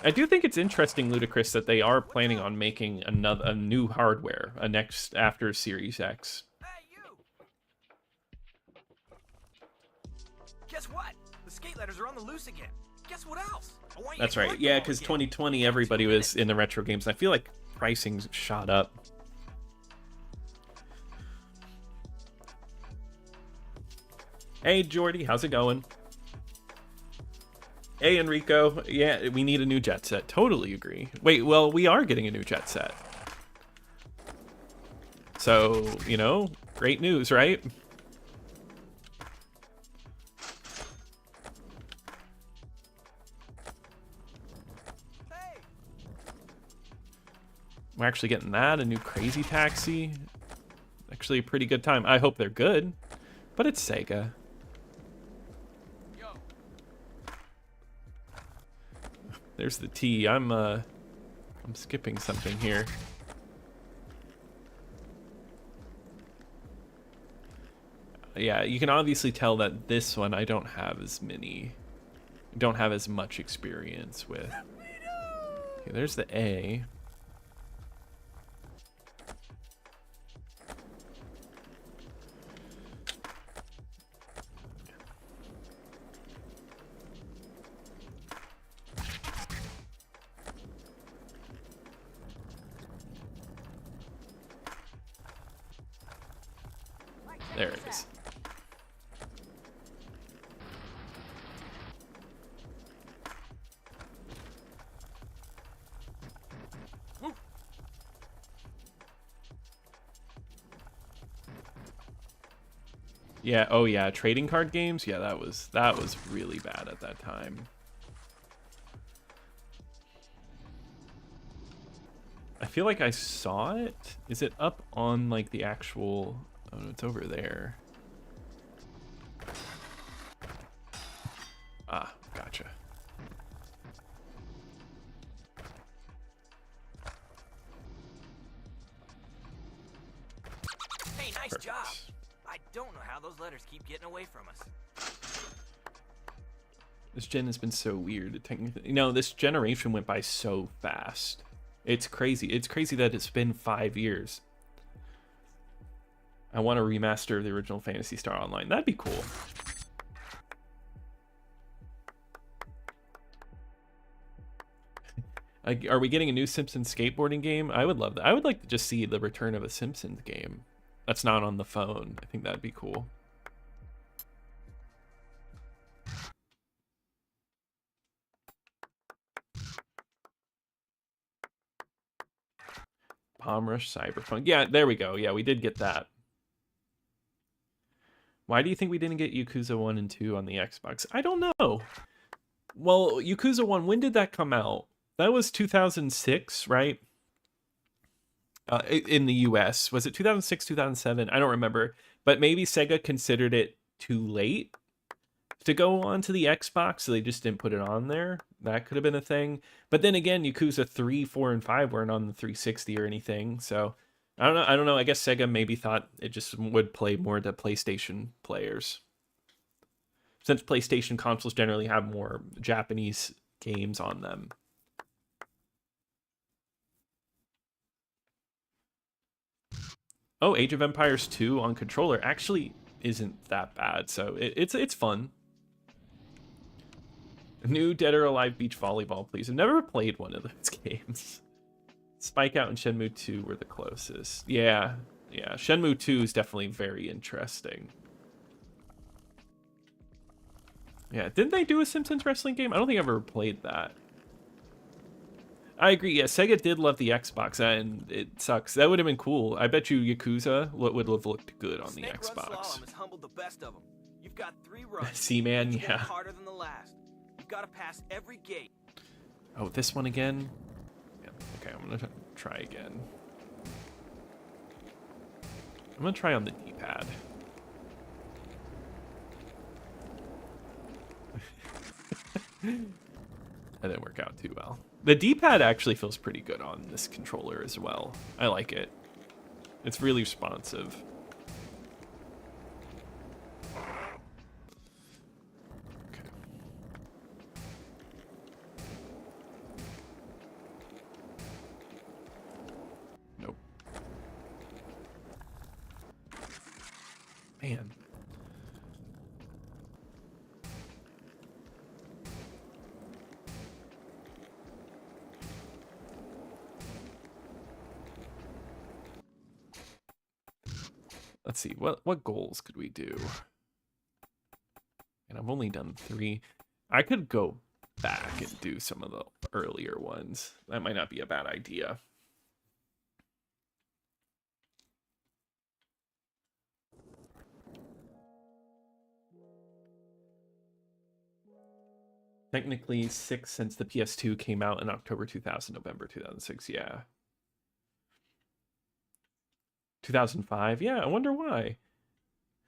I do think it's interesting, Ludicrous, that they are planning on making a new hardware, after Series X. Hey, you! Guess what? The skate letters are on the loose again. Guess what else? I want you That's to right. collect Yeah, them all because again. 2020, everybody was in the retro games. And I feel like pricing's shot up. Hey, Jordy, how's it going? Hey, Enrico. Yeah, we need a new jet set. Totally agree. Wait, well, we are getting a new jet set. So, you know, great news, right? Hey, We're actually getting that, a new crazy taxi. Actually a pretty good time. I hope they're good, but it's Sega. There's the T. I'm skipping something here. Yeah, you can obviously tell that this one I don't have as much experience with. Okay, there's the A. There it is. Yeah, oh yeah, trading card games? Yeah, that was really bad at that time. I feel like I saw it. Is it up on like the actual... Oh, no, it's over there. Ah, gotcha. Hey, nice Perfect. job. I don't know how those letters keep getting away from us. This gen has been so weird. You know, this generation went by so fast. It's crazy. It's crazy that it's been 5 years. I want to remaster the original Phantasy Star Online. That'd be cool. Are we getting a new Simpsons skateboarding game? I would love that. I would like to just see the return of a Simpsons game that's not on the phone. I think that'd be cool. Palm Rush Cyberpunk. Yeah, there we go. Yeah, we did get that. Why do you think we didn't get Yakuza 1 and 2 on the Xbox? I don't know. Well, Yakuza 1, when did that come out? That was 2006, right? In the US. Was it 2006, 2007? I don't remember. But maybe Sega considered it too late to go onto the Xbox, so they just didn't put it on there. That could have been a thing. But then again, Yakuza 3, 4, and 5 weren't on the 360 or anything. So I don't know. I guess Sega maybe thought it just would play more to PlayStation players, since PlayStation consoles generally have more Japanese games on them. Oh, Age of Empires 2 on controller actually isn't that bad, so it's fun. New Dead or Alive Beach Volleyball, please. I've never played one of those games. Spike Out and Shenmue 2 were the closest. Yeah. Shenmue 2 is definitely very interesting. Yeah, didn't they do a Simpsons wrestling game? I don't think I've ever played that. I agree. Yeah, Sega did love the Xbox, and it sucks. That would have been cool. I bet you Yakuza would have looked good on the Snake Run Xbox. Slalom has humbled the best of them. You've got 3 runs. Seaman, each one yeah. harder than the last. You've got to pass every gate. Oh, this one again? Yeah, okay, I'm gonna try again. I'm gonna try on the D-pad. That didn't work out too well. The D-pad actually feels pretty good on this controller as well. I like it. It's really responsive. Okay. Nope. Man. Let's see, what goals could we do? And I've only done 3. I could go back and do some of the earlier ones. That might not be a bad idea. Technically 6 since the PS2 came out in October 2000, November 2006, yeah. 2005, yeah, I wonder why.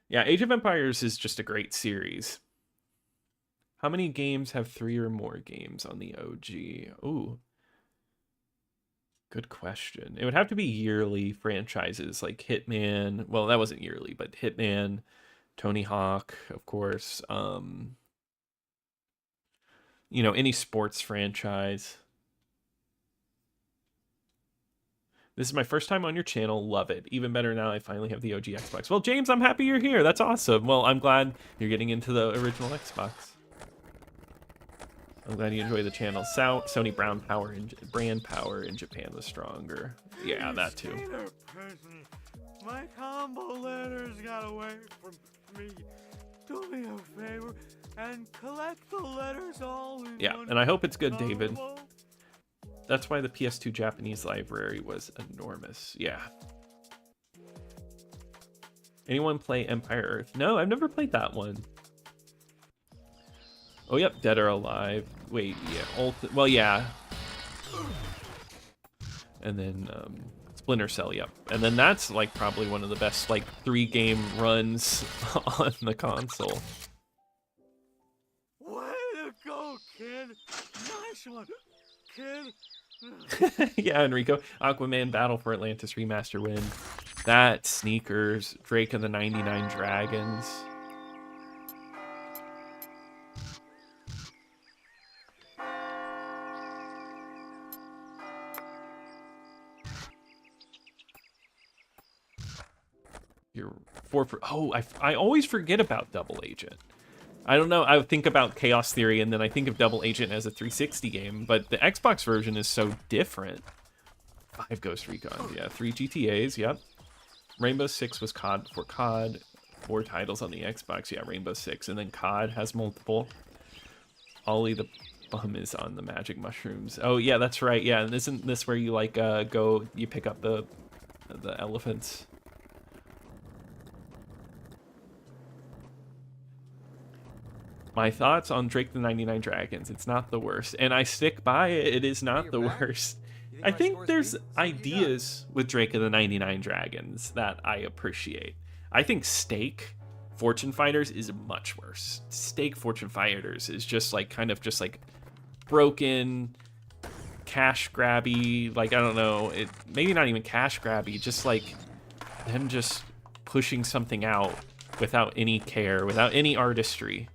Yeah, Age of Empires is just a great series. How many games have 3 or more games on the OG? Ooh. Good question. It would have to be yearly franchises like Hitman. Well, that wasn't yearly, but Hitman, Tony Hawk, of course. You know, any sports franchise. This is my first time on your channel. Love it. Even better now I finally have the OG Xbox. Well, James, I'm happy you're here. That's awesome. Well, I'm glad you're getting into the original Xbox. I'm glad you enjoy the channel. Sony brand power in Japan was stronger. Yeah, that too. My combo letters got away from me. Do me a favor and collect the letters all in Yeah, one and I hope it's good, combo. David. That's why the PS2 Japanese library was enormous. Yeah. Anyone play Empire Earth? No, I've never played that one. Oh, yep, Dead or Alive. Wait, yeah. Well, yeah. And then Splinter Cell, yep. And then that's like probably one of the best like 3-game runs on the console. Way to go, kid! Nice one, kid! Yeah, Enrico. Aquaman Battle for Atlantis Remaster win. That, Sneakers, Drake and the 99 Dragons. You're 4 for... Oh, I always forget about Double Agent. I don't know, I think about Chaos Theory and then I think of Double Agent as a 360 game, but the Xbox version is so different. 5 Ghost Recons, yeah. 3 GTAs, yep. Rainbow Six was COD before COD. 4 titles on the Xbox, yeah, Rainbow Six. And then COD has multiple. Ollie the Bum is on the magic mushrooms. Oh, yeah, that's right, yeah. And isn't this where you, like, you pick up the elephants? My thoughts on Drake the 99 Dragons. It's not the worst. And I stick by it. It is not the worst. I think there's ideas with Drake of the 99 Dragons that I appreciate. I think Stake Fortune Fighters is much worse. Stake Fortune Fighters is just like kind of just like broken, cash grabby. Like, I don't know. It maybe not even cash grabby. Just like them just pushing something out without any care, without any artistry.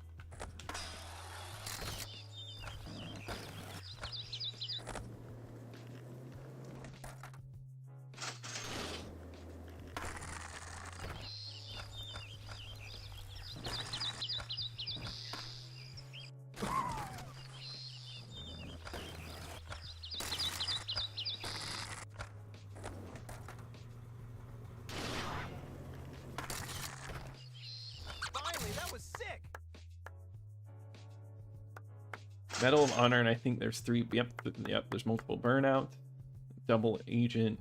Medal of Honor, and I think there's 3. Yep, there's multiple Burnout, Double Agent.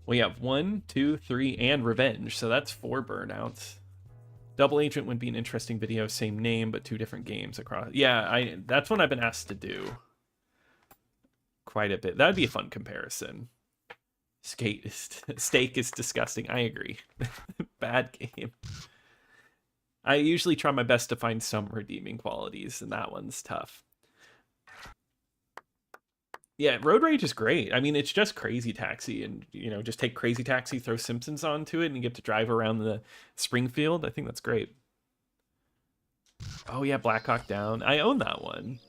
We have 1, 2, 3, and Revenge, so that's 4 Burnouts. Double Agent would be an interesting video, same name, but 2 different games across. Yeah, that's one I've been asked to do quite a bit. That'd be a fun comparison. Steak is disgusting. I agree. Bad game. I usually try my best to find some redeeming qualities, and that one's tough. Yeah, Road Rage is great. I mean, it's just Crazy Taxi, and, you know, just take Crazy Taxi, throw Simpsons onto it, and you get to drive around the Springfield. I think that's great. Oh, yeah, Black Hawk Down. I own that one.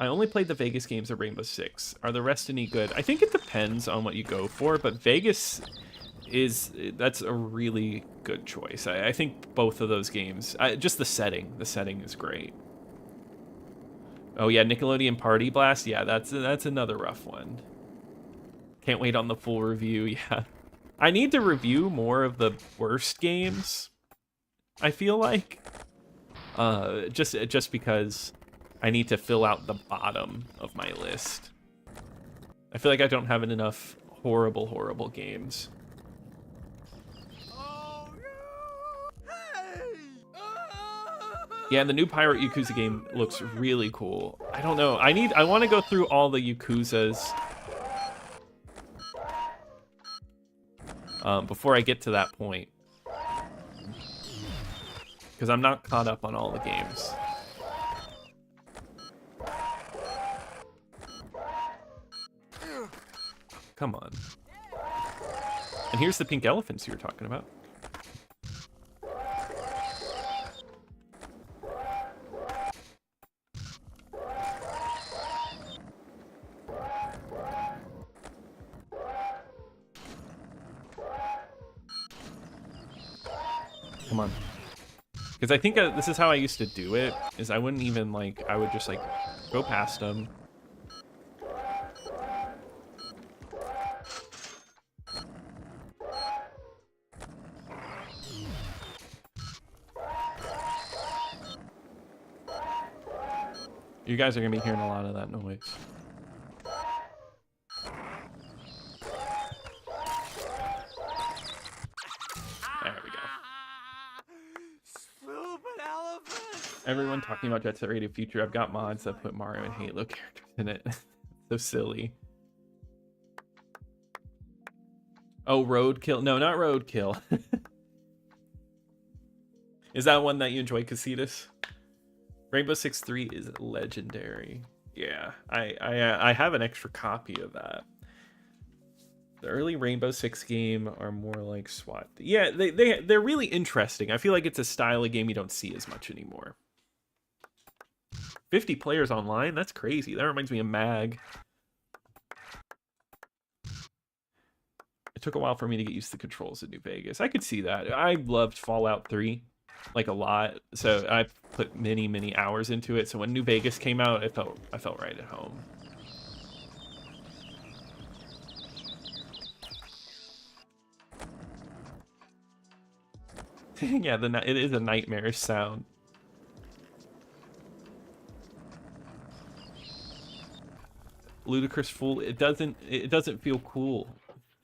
I only played the Vegas games of Rainbow Six. Are the rest any good? I think it depends on what you go for, but Vegas that's a really good choice. I think both of those games, just the setting is great. Oh yeah, Nickelodeon Party Blast. Yeah, that's another rough one. Can't wait on the full review. Yeah, I need to review more of the worst games. I feel like, just because I need to fill out the bottom of my list. I feel like I don't have enough horrible, horrible games. Oh no! Hey! Yeah, the new Pirate Yakuza game looks really cool. I don't know. I want to go through all the Yakuzas before I get to that point. Because I'm not caught up on all the games. Come on. And here's the pink elephants you were talking about. Come on. Because I think this is how I used to do it, is I wouldn't even, like, I would just, like, go past them. You guys are going to be hearing a lot of that noise. There we go. Stupid elephant! Everyone talking about Jet Set Radio Future. I've got mods that put Mario and Halo characters in it. So silly. Oh, Roadkill. No, not Roadkill. Is that one that you enjoy, Casitas? Rainbow Six 3 is legendary. Yeah, I have an extra copy of that. The early Rainbow Six game are more like SWAT. Yeah, they're really interesting. I feel like it's a style of game you don't see as much anymore. 50 players online? That's crazy. That reminds me of MAG. It took a while for me to get used to the controls in New Vegas. I could see that. I loved Fallout 3. Like a lot, so I put many hours into it. So when New Vegas came out, I felt right at home. Yeah, it is a nightmarish sound. Ludicrous Fool. It doesn't feel cool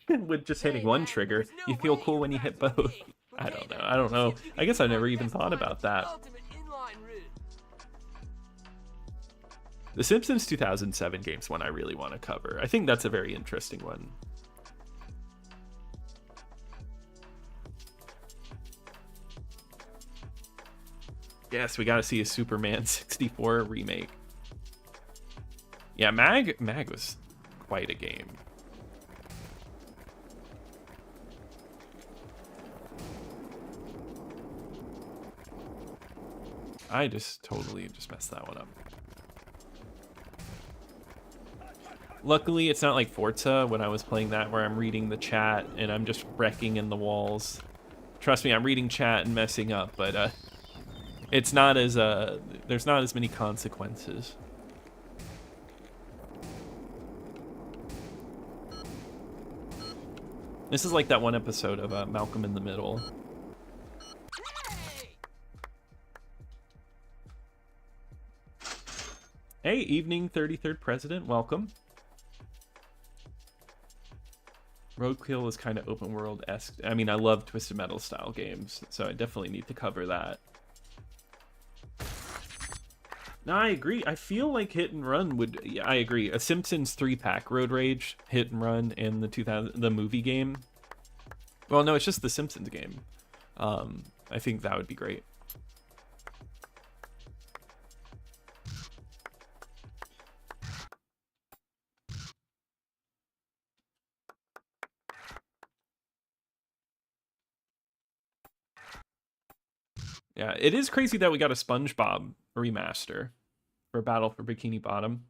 with just hitting one trigger. You feel cool when you hit both. I don't know. I guess I never even thought about that. The Simpsons 2007 game's one I really want to cover. I think that's a very interesting one. Yes, we got to see a Superman 64 remake. Yeah, MAG was quite a game. I just totally messed that one up. Luckily, it's not like Forza when I was playing that where I'm reading the chat and I'm just wrecking in the walls. Trust me, I'm reading chat and messing up, but it's not as there's not as many consequences. This is like that one episode of Malcolm in the Middle. Hey, evening 33rd President, welcome. Roadkill is kind of open world-esque. I mean, I love Twisted Metal style games, so I definitely need to cover that. No, I agree. I feel like Hit and Run would... Yeah, I agree. A Simpsons 3-pack, Road Rage, Hit and Run, and the movie game. Well, no, it's just the Simpsons game. I think that would be great. Yeah, it is crazy that we got a SpongeBob remaster for Battle for Bikini Bottom.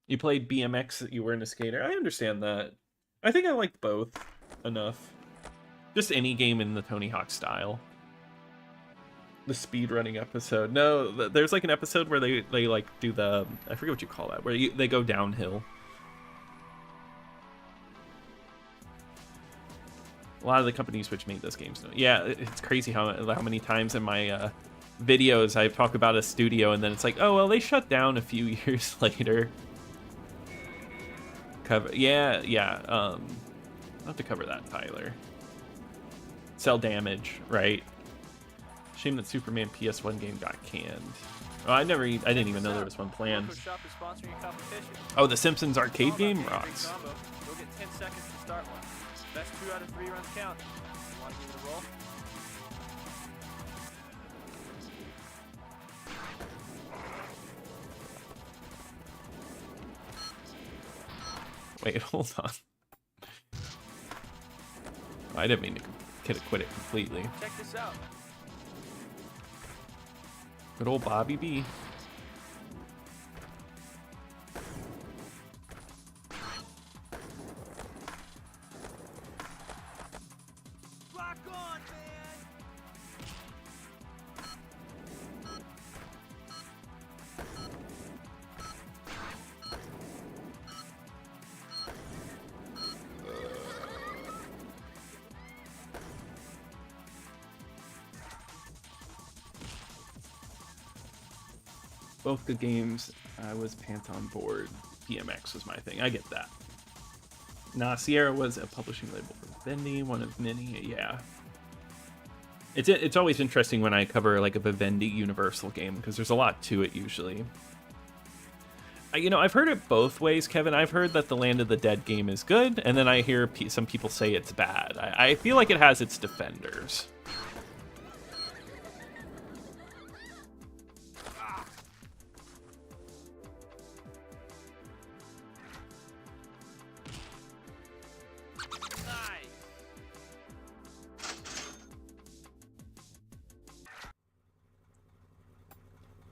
You played BMX, you weren't a skater. I understand that. I think I liked both enough. Just any game in the Tony Hawk style. The speedrunning episode. No, there's like an episode where they like do the... I forget what you call that. Where they go downhill. A lot of the companies which made those games know. Yeah, it's crazy how many times in my videos, I talk about a studio, and then it's like, oh, well, they shut down a few years later. Yeah. I'll have to cover that, Tyler. Cell Damage, right? Shame that Superman PS1 game got canned. Oh, I didn't even know there was one planned. Oh, the Simpsons arcade game rocks. You'll get 10 seconds to start one. Best 2 out of 3 runs count. You want to give it a roll? Wait, hold on. I didn't mean to quit it completely. Check this out. Good old Bobby B. Rock on, man! Both good games. I was pants on board. PMX was my thing. I get that. Nah, Sierra was a publishing label for Vivendi, one of many. Yeah. It's always interesting when I cover like a Vivendi Universal game because there's a lot to it usually. I've heard it both ways, Kevin. I've heard that the Land of the Dead game is good, and then I hear some people say it's bad. I feel like it has its defenders.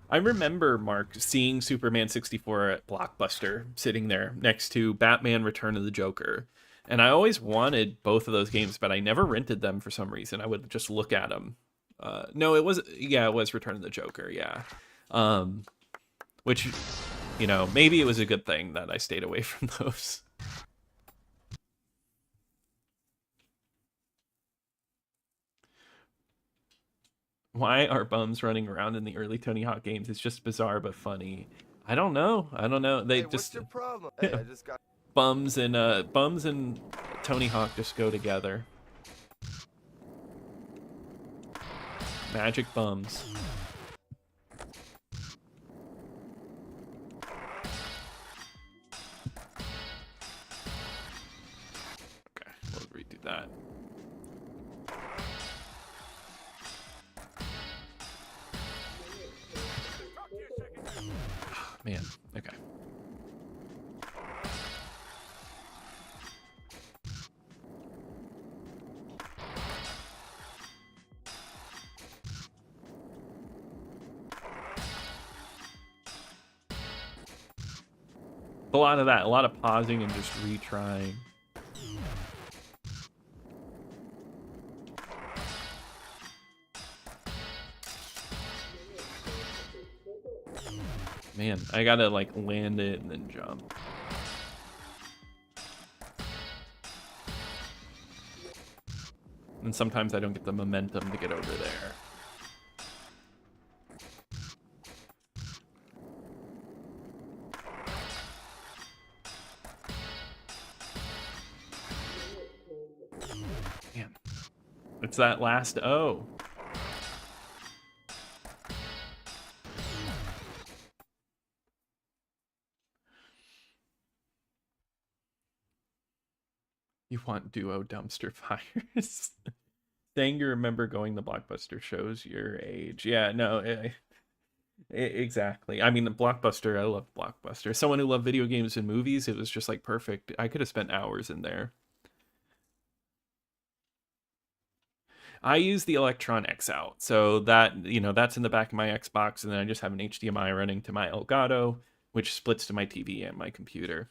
I remember, Mark, seeing Superman 64 at Blockbuster, sitting there next to Batman Return of the Joker. And I always wanted both of those games, but I never rented them for some reason. I would just look at them. No, it was Return of the Joker, yeah. Which, maybe it was a good thing that I stayed away from those. Why are bums running around in the early Tony Hawk games? It's just bizarre but funny. I don't know. They just What's your problem? Hey, I just got bums and Tony Hawk just go together. Magic bums. Okay, we'll redo that. Man, okay. A lot of that, a lot of pausing and just retrying. Man, I gotta like land it and then jump. And sometimes I don't get the momentum to get over there. Man, it's that last O. You want duo dumpster fires? Saying you remember going to Blockbuster shows your age. Yeah, no, exactly. I mean, Blockbuster, I love Blockbuster. Someone who loved video games and movies, it was just like perfect. I could have spent hours in there. I use the Electron X out, so that, that's in the back of my Xbox, and then I just have an HDMI running to my Elgato, which splits to my TV and my computer.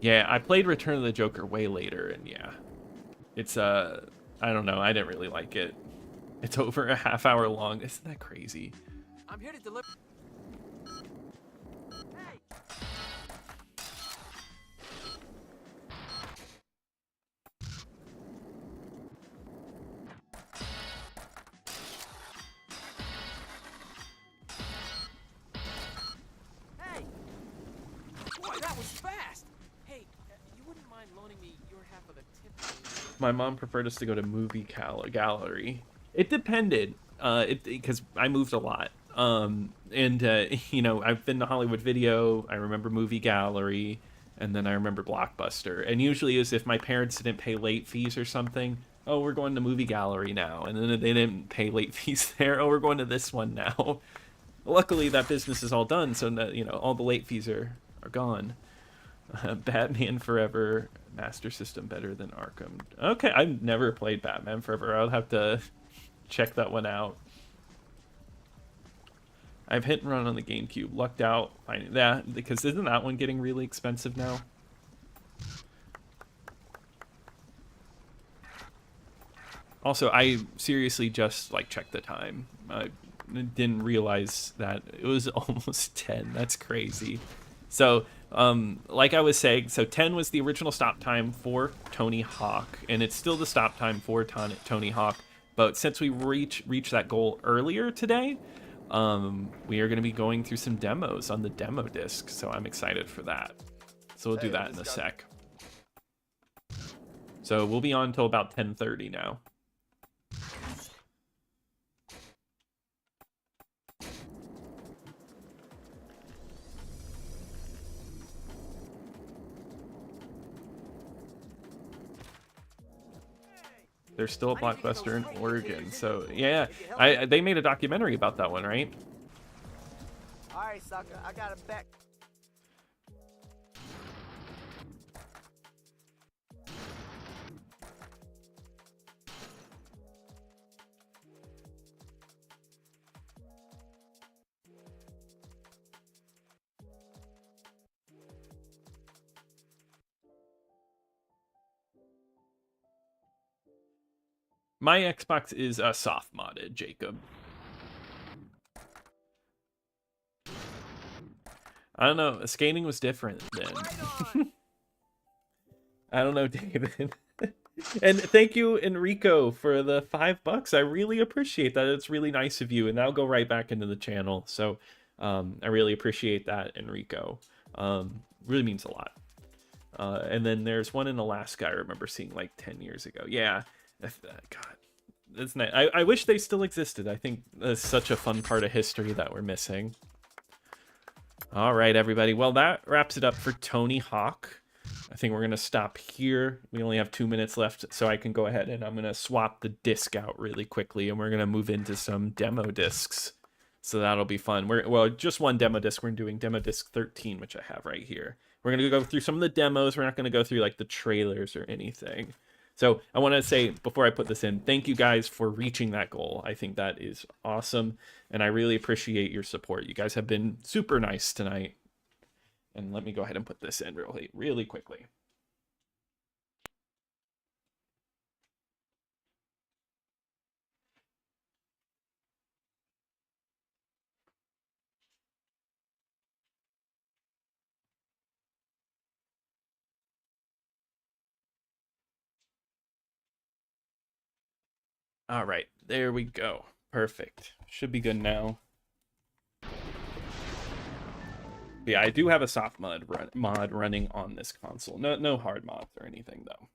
Yeah, I played Return of the Joker way later, and yeah. It's, I don't know, I didn't really like it. It's over a half hour long. Isn't that crazy? I'm here to deliver. That was fast. Hey, you wouldn't mind loaning me your half of the tip? My mom preferred us to go to movie gallery. It depended, because I moved a lot. You know, I've been to Hollywood Video. I remember movie gallery, and then I remember Blockbuster. And usually, as if my parents didn't pay late fees or something. Oh, we're going to movie gallery now, and then they didn't pay late fees there. Oh, we're going to this one now. Luckily, that business is all done, so that, you know, all the late fees are gone. Batman Forever, Master System better than Arkham. Okay, I've never played Batman Forever. I'll have to check that one out. I've hit and run on the GameCube. Lucked out finding that, because isn't that one getting really expensive now? Also, I seriously just like checked the time. I didn't realize that it was almost 10. That's crazy. So, like I was saying, so 10 was the original stop time for Tony Hawk, and it's still the stop time for Tony Hawk. But since we reached that goal earlier today, we are going to be going through some demos on the demo disc. So I'm excited for that. So we'll do that in a sec. So we'll be on until about 10:30 now. There's still a Blockbuster in Oregon, so yeah, they made a documentary about that one, right? All right, sucker, I got it back. My Xbox is soft modded, Jacob. I don't know. Skating was different then. I don't know, David. And thank you, Enrico, for the $5. I really appreciate that. It's really nice of you, and that'll go right back into the channel. So I really appreciate that, Enrico. Really means a lot. And then there's one in Alaska I remember seeing like 10 years ago. Yeah. God, that's nice. I wish they still existed. I think that's such a fun part of history that we're missing. All right, everybody. Well, that wraps it up for Tony Hawk. I think we're going to stop here. We only have 2 minutes left, so I can go ahead and I'm going to swap the disc out really quickly, and we're going to move into some demo discs. So that'll be fun. Well, just one demo disc. We're doing demo disc 13, which I have right here. We're going to go through some of the demos. We're not going to go through like the trailers or anything. So I want to say, before I put this in, thank you guys for reaching that goal. I think that is awesome, and I really appreciate your support. You guys have been super nice tonight. And let me go ahead and put this in really quickly. All right, there we go. Perfect. Should be good now. Yeah, I do have a soft mod running on this console. No hard mods or anything, though.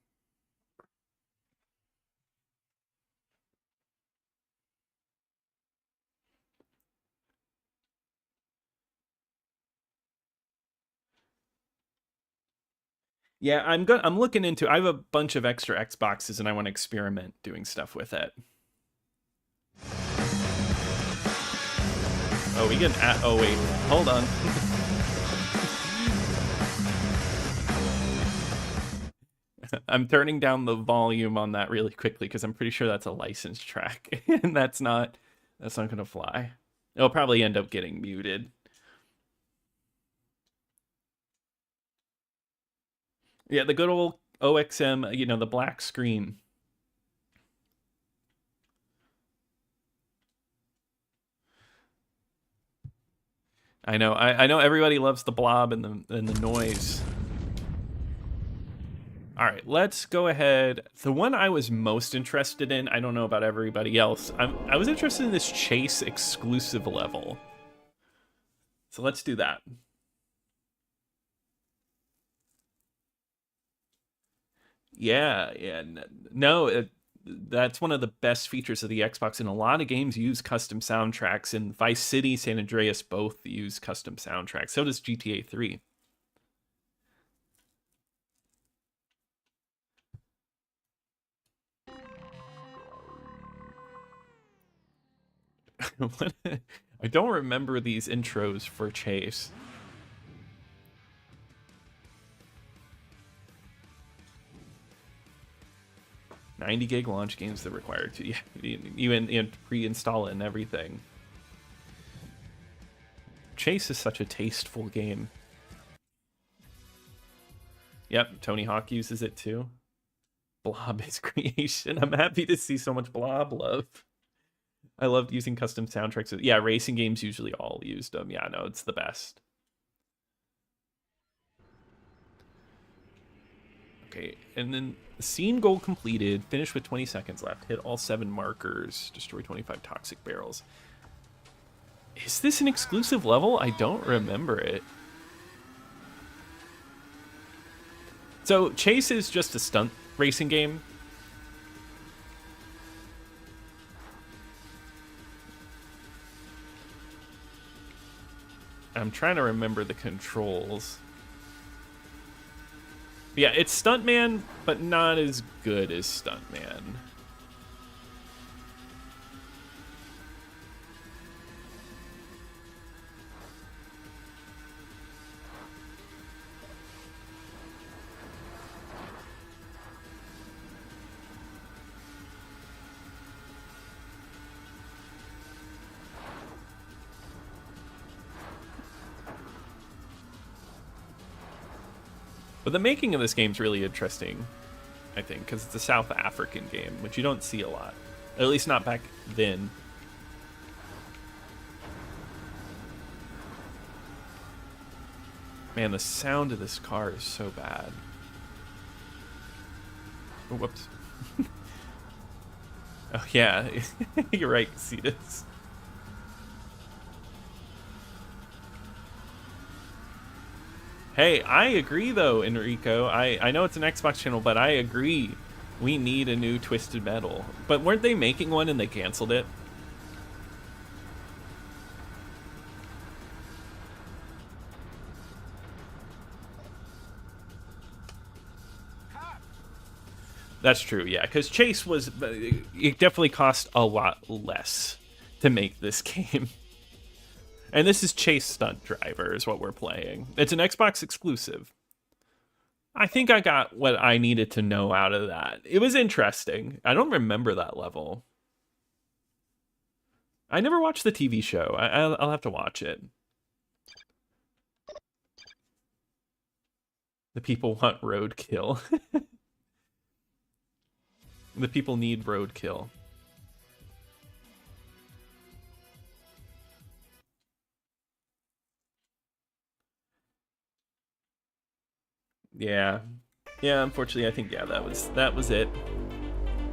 Yeah, I'm looking into. I have a bunch of extra Xboxes, and I want to experiment doing stuff with it. Oh, we can. Oh wait, hold on. I'm turning down the volume on that really quickly because I'm pretty sure that's a licensed track, and that's not gonna fly. It'll probably end up getting muted. Yeah, the good old OXM, you know, the black screen. I know everybody loves the blob and the noise. All right, let's go ahead. The one I was most interested in, I don't know about everybody else. I was interested in this chase exclusive level. So let's do that. Yeah, yeah. No, that's one of the best features of the Xbox, and a lot of games use custom soundtracks, and Vice City, San Andreas both use custom soundtracks. So does GTA 3. I don't remember these intros for Chase. $90 gig launch games that require to even pre-install it and everything. Chase is such a tasteful game. Yep, Tony Hawk uses it too. Blob is creation. I'm happy to see so much Blob love. I loved using custom soundtracks. Yeah, racing games usually all used them. Yeah, no, it's the best. Okay, and then scene goal completed. Finish with 20 seconds left. Hit all 7 markers. Destroy 25 toxic barrels. Is this an exclusive level? I don't remember it. So Chase is just a stunt racing game. I'm trying to remember the controls. Yeah, it's Stuntman, but not as good as Stuntman. But the making of this game's really interesting, I think, because it's a South African game, which you don't see a lot. At least not back then. Man, the sound of this car is so bad. Oh, whoops. Oh, yeah. You're right, see this. Hey, I agree, though, Enrico. I know it's an Xbox channel, but I agree. We need a new Twisted Metal. But weren't they making one and they canceled it? That's true, yeah. Because Chase was... It definitely cost a lot less to make this game. And this is Chase Stunt Driver is what we're playing. It's an Xbox exclusive. I think I got what I needed to know out of that. It was interesting. I don't remember that level. I never watched the TV show. I'll have to watch it. The people want roadkill. The people need roadkill. Yeah. Yeah, unfortunately, I think, yeah, that was it.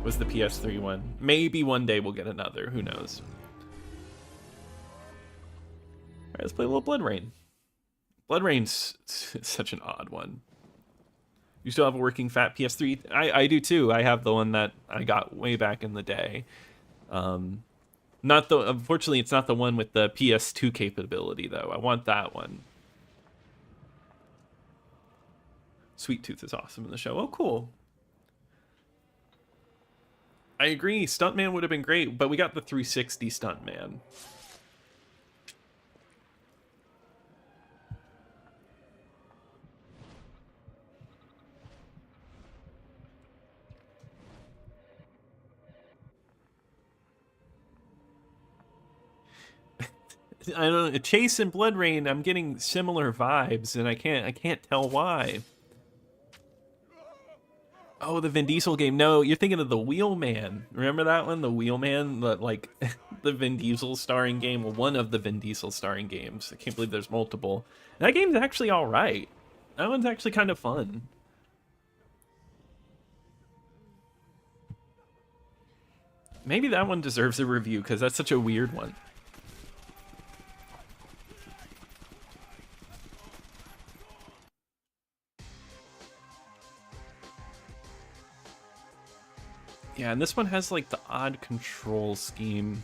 Was the PS3 one. Maybe one day we'll get another. Who knows? All right, let's play a little BloodRayne. BloodRayne's such an odd one. You still have a working fat PS3? I do too. I have the one that I got way back in the day. Unfortunately, it's not the one with the PS2 capability, though. I want that one. Sweet Tooth is awesome in the show. Oh, cool. I agree. Stuntman would have been great, but we got the 360 Stuntman. I don't know. Chase and BloodRayne, I'm getting similar vibes, and I can't tell why. Oh, the Vin Diesel game. No, you're thinking of the Wheelman. Remember that one? The Wheelman? The Vin Diesel starring game. Well, one of the Vin Diesel starring games. I can't believe there's multiple. That game's actually all right. That one's actually kind of fun. Maybe that one deserves a review, because that's such a weird one. Yeah, and this one has like the odd control scheme.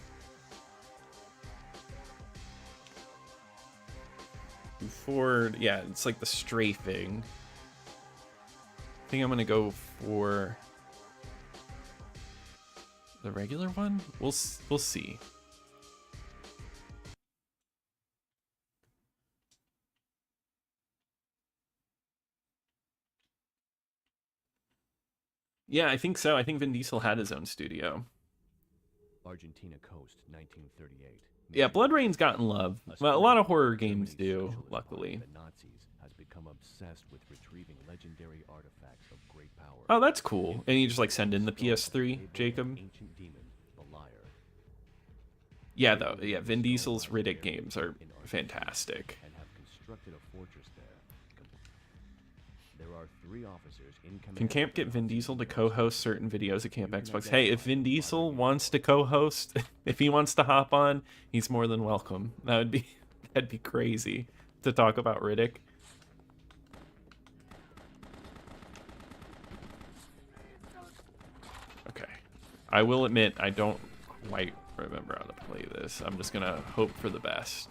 Forward, yeah, it's like the strafing. I think I'm gonna go for the regular one. We'll see. Yeah, I think so. I think Vin Diesel had his own studio. Argentina Coast, 1938. Yeah, BloodRayne's gotten love. Well, a lot of horror games do, luckily. The Nazis has become obsessed with retrieving legendary artifacts of great power. Oh, that's cool. And you just like send in the PS3, Jacob. Ancient demon, the liar. Yeah, though. Yeah, Vin Diesel's Riddick games are fantastic. And have constructed a fortress there. There are 3 officers in command. Can Camp get Vin Diesel to co-host certain videos at Camp Xbox? Hey, if Vin Diesel wants to co-host, if he wants to hop on, he's more than welcome. That'd be crazy to talk about Riddick. Okay. I will admit I don't quite remember how to play this. I'm just gonna hope for the best.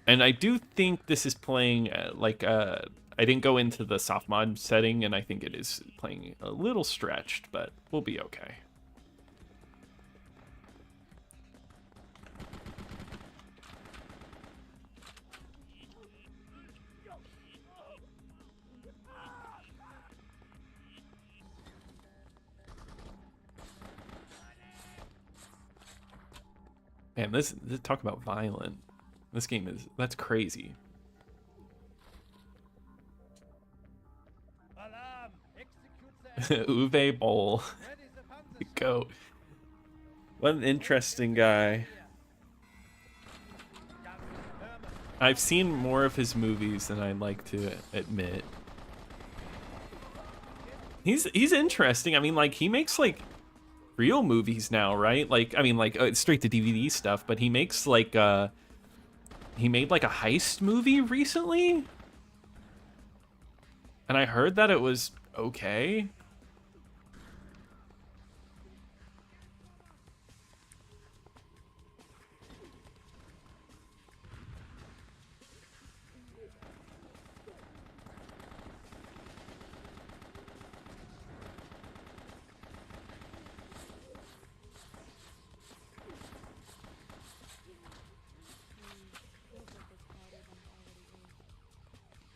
And I do think this is playing I didn't go into the soft mod setting, and I think it is playing a little stretched, but we'll be okay. Man, this talk about violent. This game that's crazy. Uwe Boll. Go. What an interesting guy. I've seen more of his movies than I'd like to admit. He's interesting. I mean, like, he makes like real movies now, right? Like, I mean, like straight to DVD stuff, but he makes like he made like a heist movie recently, and I heard that it was okay.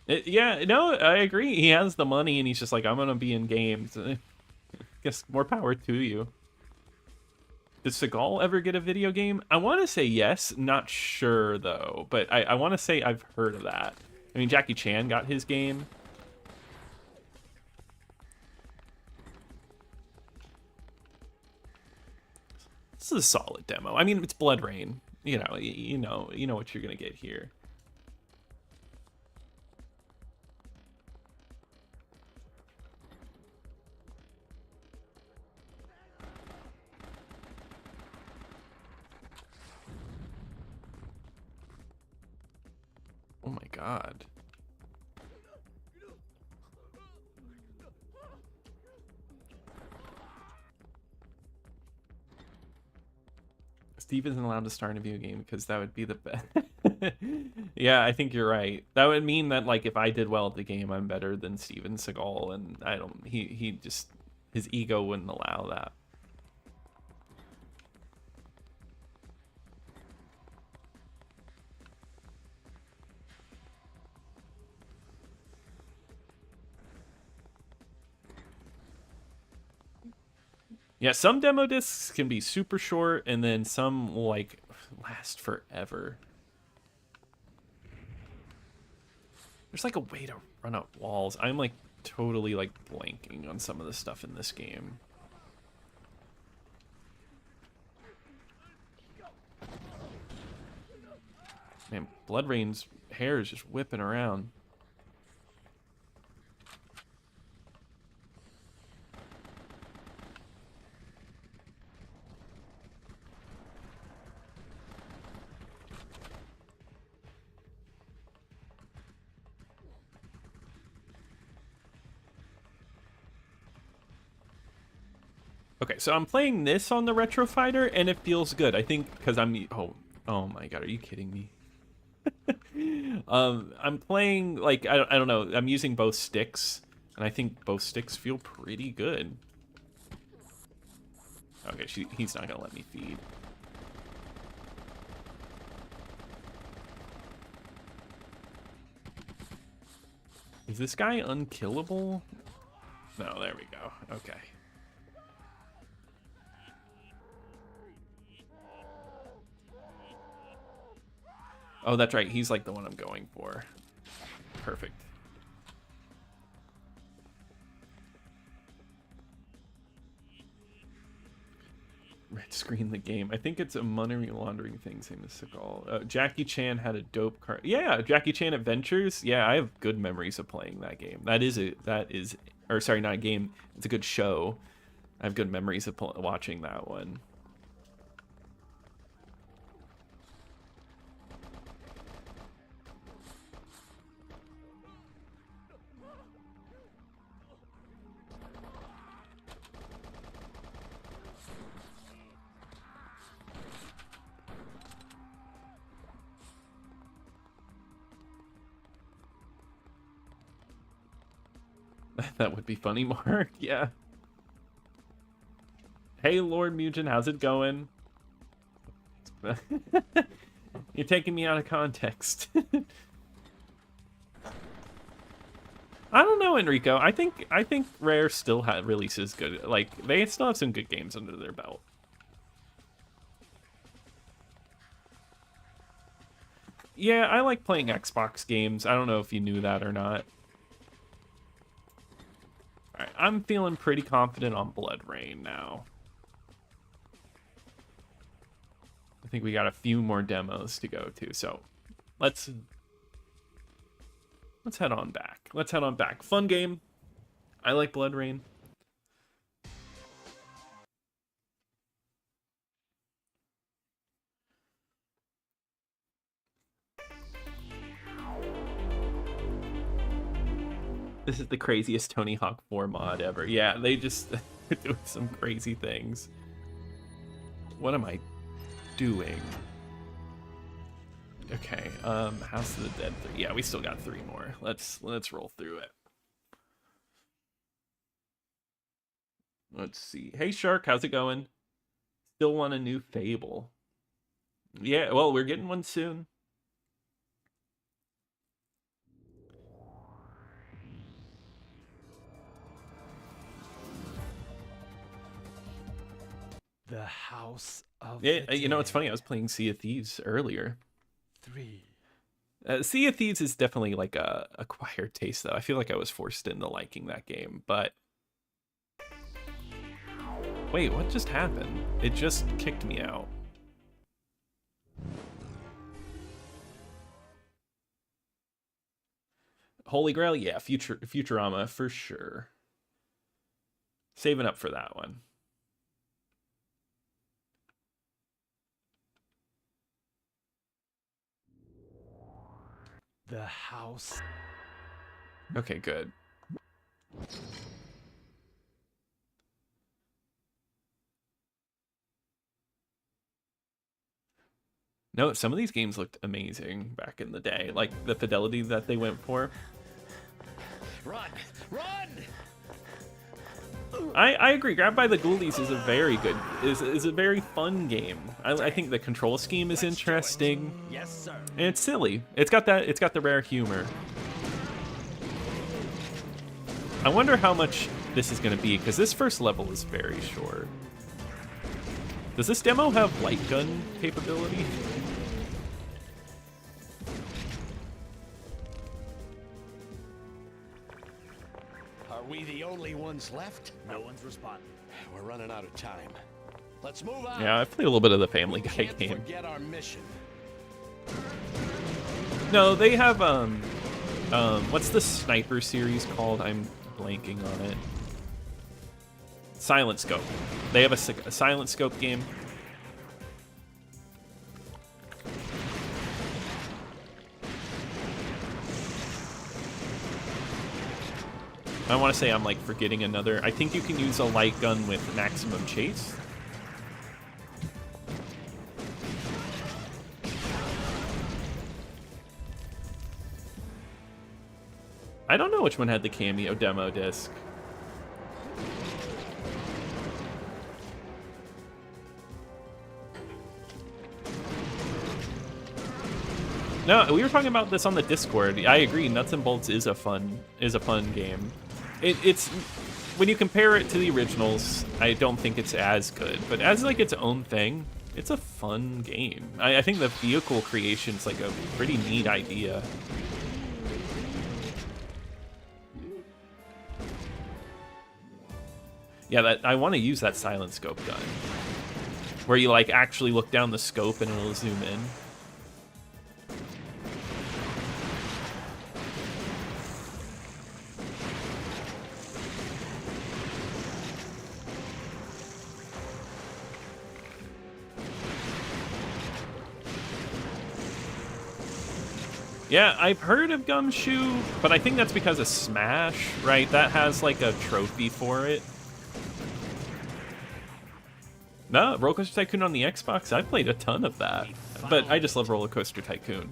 Yeah, no, I agree. He has the money, and he's just like, I'm gonna be in games. Guess more power to you. Did Seagal ever get a video game? I want to say yes. Not sure though, but I want to say I've heard of that. I mean, Jackie Chan got his game. This is a solid demo. I mean, it's BloodRayne. You know what you're gonna get here. Oh my god. Steve isn't allowed to star in a video game because that would be the best. Yeah, I think you're right. That would mean that, like, if I did well at the game, I'm better than Steven Seagal, and I don't, he just, his ego wouldn't allow that. Yeah, some demo discs can be super short, and then some will, like, last forever. There's, like, a way to run up walls. I'm, like, totally, like, blanking on some of the stuff in this game. Man, BloodRayne's hair is just whipping around. Okay, so I'm playing this on the Retro Fighter, and it feels good. I think because I'm... Oh my god, are you kidding me? I'm playing, like, I don't know. I'm using both sticks, and I think both sticks feel pretty good. Okay, he's not going to let me feed. Is this guy unkillable? No, there we go. Okay. Oh, that's right. He's like the one I'm going for. Perfect. Red screen the game. I think it's a money laundering thing, same as Seagal. Jackie Chan had a dope car. Yeah, Jackie Chan Adventures. Yeah, I have good memories of playing that game. Or sorry, not a game. It's a good show. I have good memories of watching that one. That would be funny, Mark. Yeah. Hey, Lord Mugen, how's it going? You're taking me out of context. I don't know, Enrico. I think Rare still releases good. Like, they still have some good games under their belt. Yeah, I like playing Xbox games. I don't know if you knew that or not. Alright, I'm feeling pretty confident on BloodRayne now. I think we got a few more demos to go to, so let's head on back. Let's head on back. Fun game. I like BloodRayne. This is the craziest Tony Hawk 4 mod ever. Yeah, they just doing some crazy things. What am I doing? Okay, House of the Dead 3. Yeah, we still got 3 more. Let's roll through it. Let's see. Hey Shark, how's it going? Still want a new Fable. Yeah, well, we're getting one soon. The House of Yeah, you know, it's funny. I was playing Sea of Thieves earlier. 3. Sea of Thieves is definitely like a acquired taste, though. I feel like I was forced into liking that game, but... Wait, what just happened? It just kicked me out. Holy Grail? Yeah, Futurama, for sure. Saving up for that one. The House. Okay, good. No, some of these games looked amazing back in the day. Like the fidelity that they went for. Run! Run! I agree. Grab by the Ghoulies is a very good, is a very fun game. I think the control scheme is interesting. Yes, sir. And it's silly. It's got the Rare humor. I wonder how much this is going to be, because this first level is very short. Does this demo have light gun capability? Are we the only ones left? No one's responding. We're running out of time. Let's move on. Yeah, I played a little bit of the Family Guy Can't game. forget our mission. No, they have what's the sniper series called? I'm blanking on it. Silent Scope. They have a Silent Scope game. I want to say I'm like forgetting another. I think you can use a light gun with maximum chase. I don't know which one had the cameo demo disc. No, we were talking about this on the Discord. I agree. Nuts and Bolts is a fun game. It's when you compare it to the originals, I don't think it's as good. But as like its own thing, it's a fun game. I think the vehicle creation's like a pretty neat idea. Yeah, I want to use that silent scope gun, where you like actually look down the scope and it'll zoom in. Yeah, I've heard of Gumshoe, but I think that's because of Smash, right? That has like a trophy for it. No, Roller Coaster Tycoon on the Xbox, I played a ton of that. But I just love Roller Coaster Tycoon.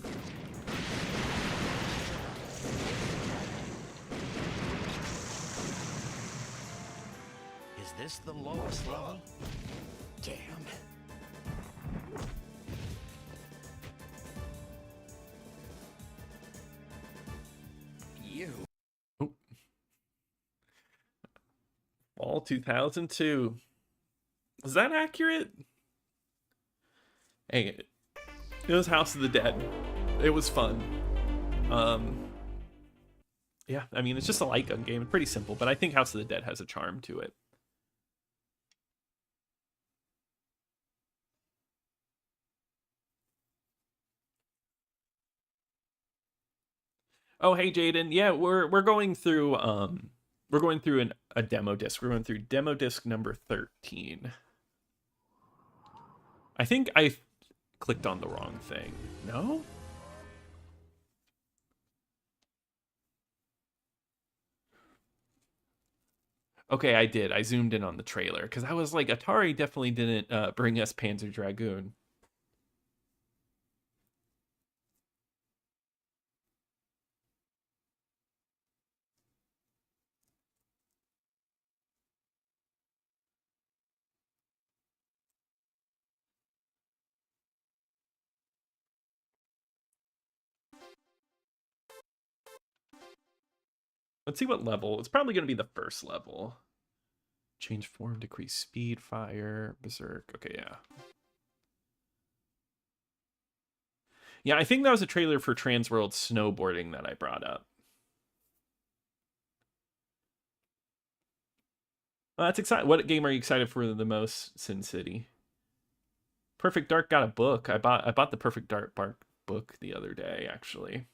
Is this the lowest level? Damn. You. Oh. Fall 2002. Is that accurate? Hey, it was House of the Dead. It was fun. Yeah, I mean, it's just a light gun game. It's pretty simple, but I think House of the Dead has a charm to it. Oh, hey, Jaden. Yeah, we're going through a demo disc. We're going through demo disc number 13. I think I clicked on the wrong thing. No? Okay, I did. I zoomed in on the trailer because I was like, Atari definitely didn't bring us Panzer Dragoon. Let's see what level. It's probably going to be the first level. Change form, decrease speed, fire, berserk. Okay, yeah. Yeah, I think that was a trailer for Transworld Snowboarding that I brought up. Well, that's exciting. What game are you excited for the most? Sin City. Perfect Dark got a book. I bought the Perfect Dark book the other day, actually.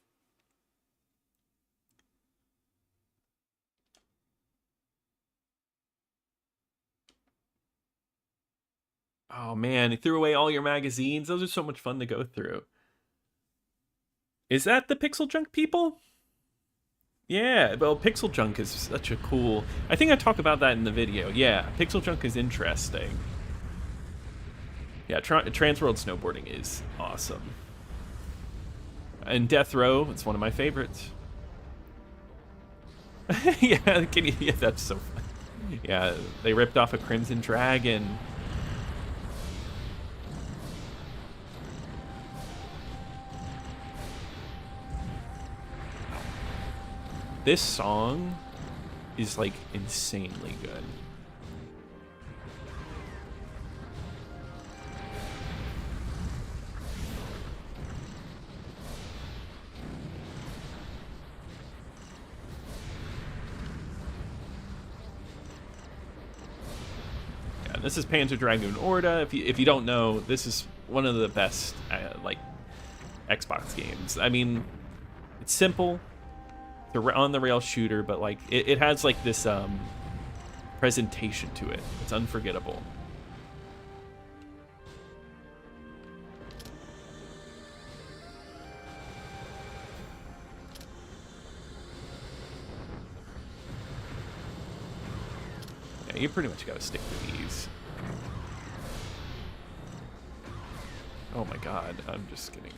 Oh man, he threw away all your magazines. Those are so much fun to go through. Is that the Pixel Junk people? Yeah, well, Pixel Junk is such a cool... I think I talk about that in the video. Yeah, Pixel Junk is interesting. Yeah, Transworld Snowboarding is awesome. And Death Row, it's one of my favorites. Yeah, yeah, that's so fun. Yeah, they ripped off a Crimson Dragon. This song is like insanely good. Yeah, this is Panzer Dragoon Orta. If you don't know, this is one of the best like Xbox games. I mean, it's simple. The on the rail shooter, but like it has like this presentation to it. It's unforgettable. You pretty much gotta stick to these. Oh my god, I'm just kidding.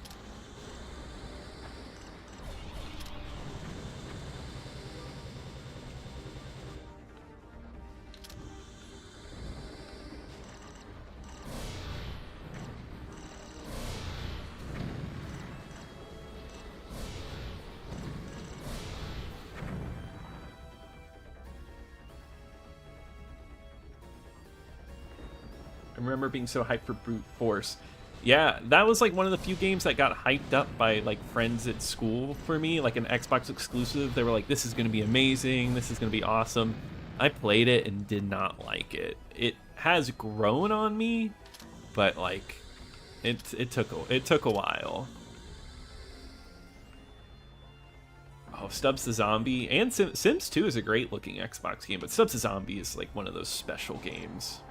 I remember being so hyped for brute force. Yeah, that was like one of the few games that got hyped up by like friends at school for me, like an Xbox exclusive. They were like, this is going to be amazing, this is going to be awesome. I played it and did not like it. It has grown on me, but like it took a while. Oh, Stubbs the Zombie and Sims 2 is a great looking Xbox game, but Stubbs the Zombie is like one of those special games.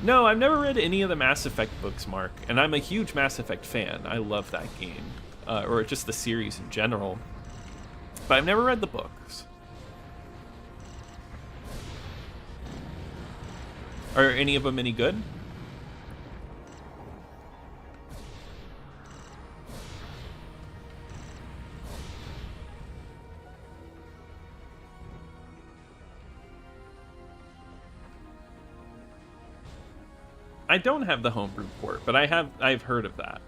No, I've never read any of the Mass Effect books, Mark, and I'm a huge Mass Effect fan. I love that game, or just the series in general, but I've never read the books. Are any of them any good? I don't have the homebrew port, but I've heard of that.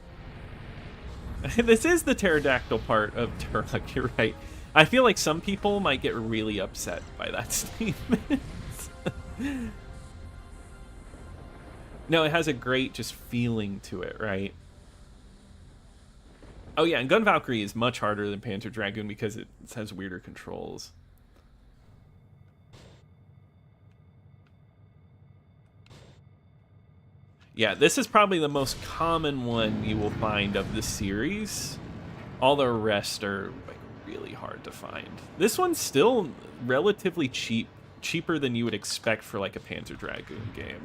This is the pterodactyl part of Turok, you're right. I feel like some people might get really upset by that statement. No, it has a great just feeling to it, right? Oh yeah, and Gun Valkyrie is much harder than Panzer Dragoon because it has weirder controls. Yeah, this is probably the most common one you will find of the series. All the rest are like really hard to find. This one's still relatively cheap, cheaper than you would expect for like a Panzer Dragoon game.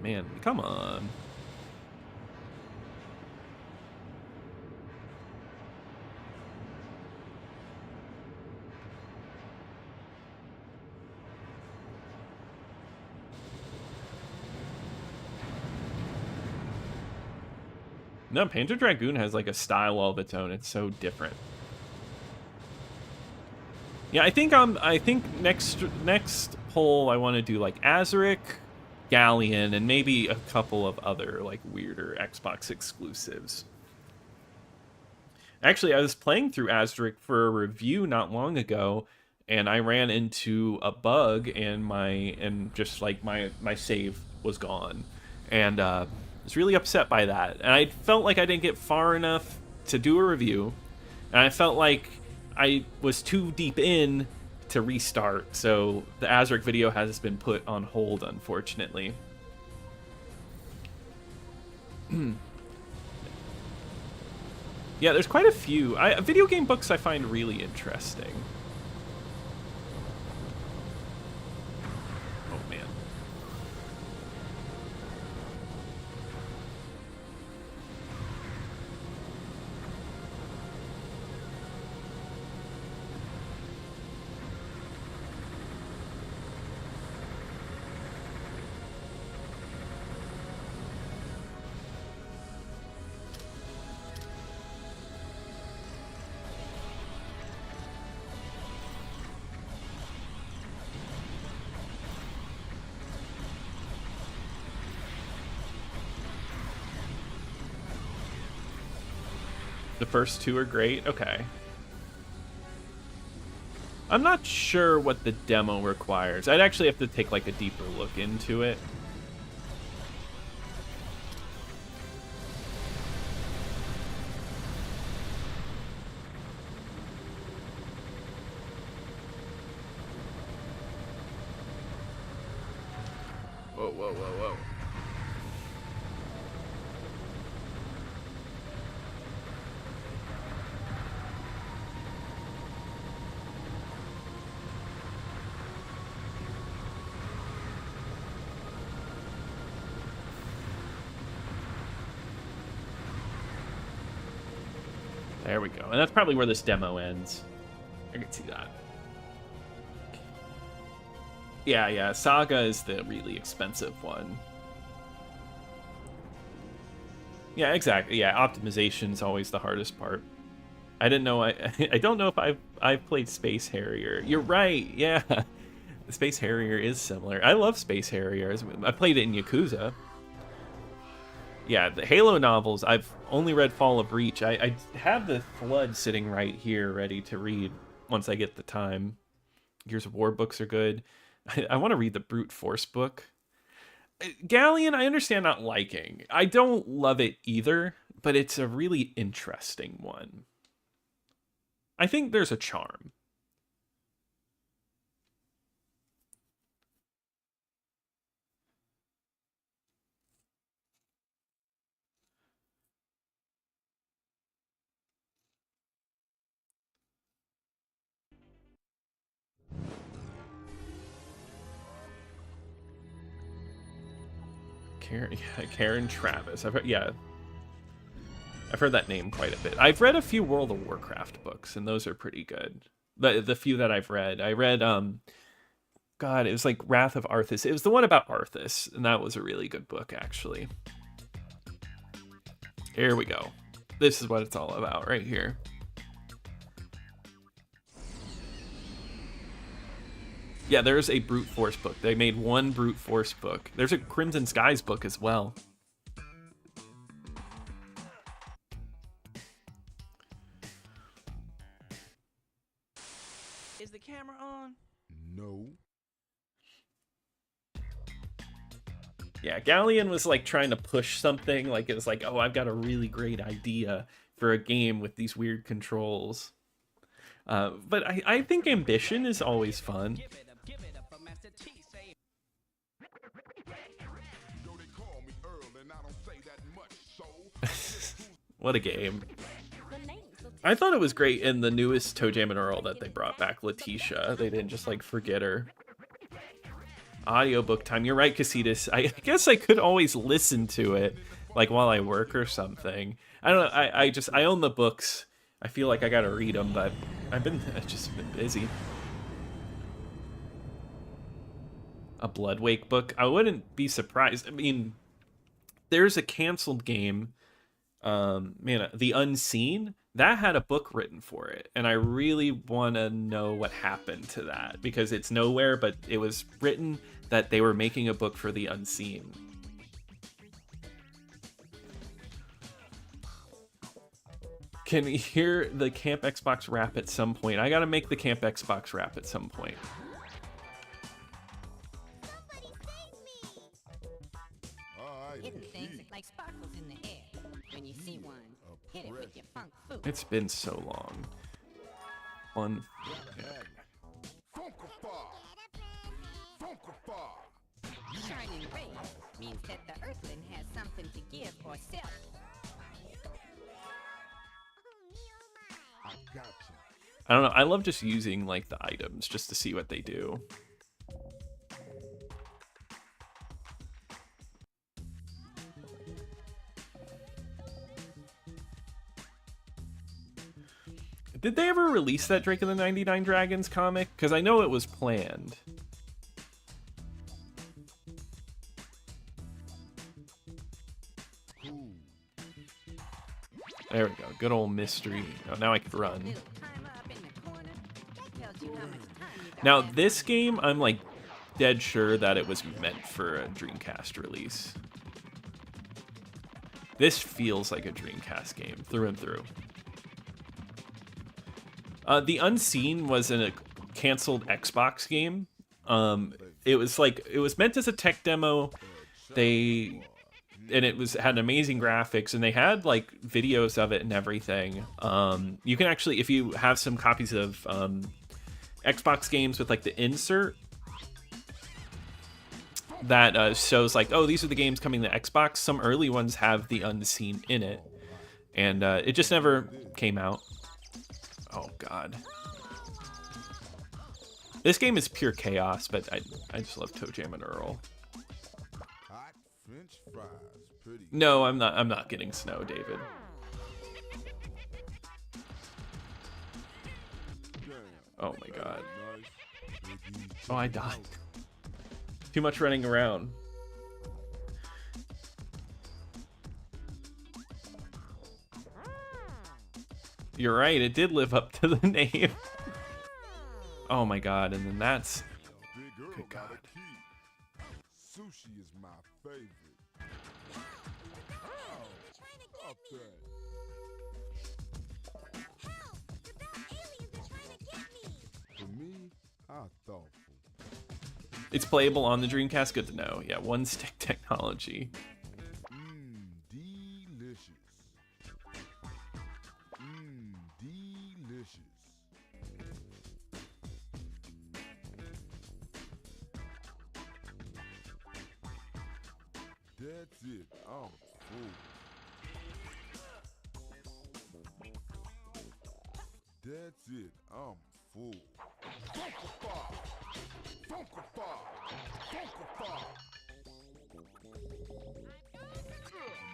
Man, come on. No, Panzer Dragoon has like a style all of its own. It's so different. Yeah, I think next poll I want to do like Azaric, Galleon, and maybe a couple of other like weirder Xbox exclusives. Actually, I was playing through Azaric for a review not long ago, and I ran into a bug, and my save was gone, and I was really upset by that. And I felt like I didn't get far enough to do a review, and I felt like I was too deep in to restart, so the Azaric video has been put on hold, unfortunately. Yeah, there's quite a few. Video game books I find really interesting. Oh, man. The first two are great? Okay. I'm not sure what the demo requires. I'd actually have to take like a deeper look into it. Whoa, whoa, whoa, whoa. There we go. And that's probably where this demo ends. I can see that. Yeah, Saga is the really expensive one. Yeah, exactly. Yeah, optimization is always the hardest part. I didn't know. I don't know if I've played Space Harrier. You're right. Yeah, Space Harrier is similar. I love Space Harriers. I played it in Yakuza. Yeah, the Halo novels. I've only read Fall of Reach. I have the Flood sitting right here, ready to read once I get the time. Gears of War books are good. I want to read the Brute Force book. Galleon, I understand not liking. I don't love it either, but it's a really interesting one. I think there's a charm. Karen Travis. I've heard that name quite a bit. I've read a few World of Warcraft books, and those are pretty good. The few that I've read. I read God, it was like Wrath of Arthas. It was the one about Arthas, and that was a really good book, actually. Here we go. This is what it's all about right here. Yeah, there's a Brute Force book. They made one Brute Force book. There's a Crimson Skies book as well. Is the camera on? No. Yeah, Galleon was like trying to push something. Like it was like, oh, I've got a really great idea for a game with these weird controls. But I think ambition is always fun. What a game. I thought it was great in the newest ToeJam Earl that they brought back Letitia. They didn't just like forget her. Audiobook time. You're right, Casitas. I guess I could always listen to it like while I work or something. I don't know. I own the books. I feel like I gotta read them, but I've just been busy. A Bloodwake book. I wouldn't be surprised. I mean, there's a canceled game. Man, The Unseen, that had a book written for it, and I really want to know what happened to that, because it's nowhere, but it was written that they were making a book for The Unseen. Can we hear the Camp Xbox rap at some point? I gotta make the Camp Xbox rap at some point. Like sparkles in the air. When you see one, hit it with your funk food. It's been so long. One. Shining ray means that the earthling has something to give or sell. I don't know. I love just using like the items just to see what they do. Did they ever release that Drake and the 99 Dragons comic? Because I know it was planned. There we go. Good old mystery. Oh, now I can run. Now, this game, I'm like dead sure that it was meant for a Dreamcast release. This feels like a Dreamcast game through and through. The Unseen was a canceled Xbox game. It was meant as a tech demo. It had amazing graphics, and they had like videos of it and everything. You can actually, if you have some copies of Xbox games with like the insert that shows like, oh, these are the games coming to Xbox. Some early ones have the Unseen in it, and it just never came out. Oh god. This game is pure chaos, but I just love ToeJam Earl. Hot French fries, pretty. No, I'm not getting snow, David. Oh my god. Oh, I died. Too much running around. You're right, it did live up to the name. Oh my god, and then that's... Good god. Sushi is my favorite. For me, how thoughtful. It's playable on the Dreamcast, good to know. Yeah, one stick technology. Delicious. Delicious. That's it. I'm full. That's it. I'm full. Funkafar! Funkafar! Funkafar!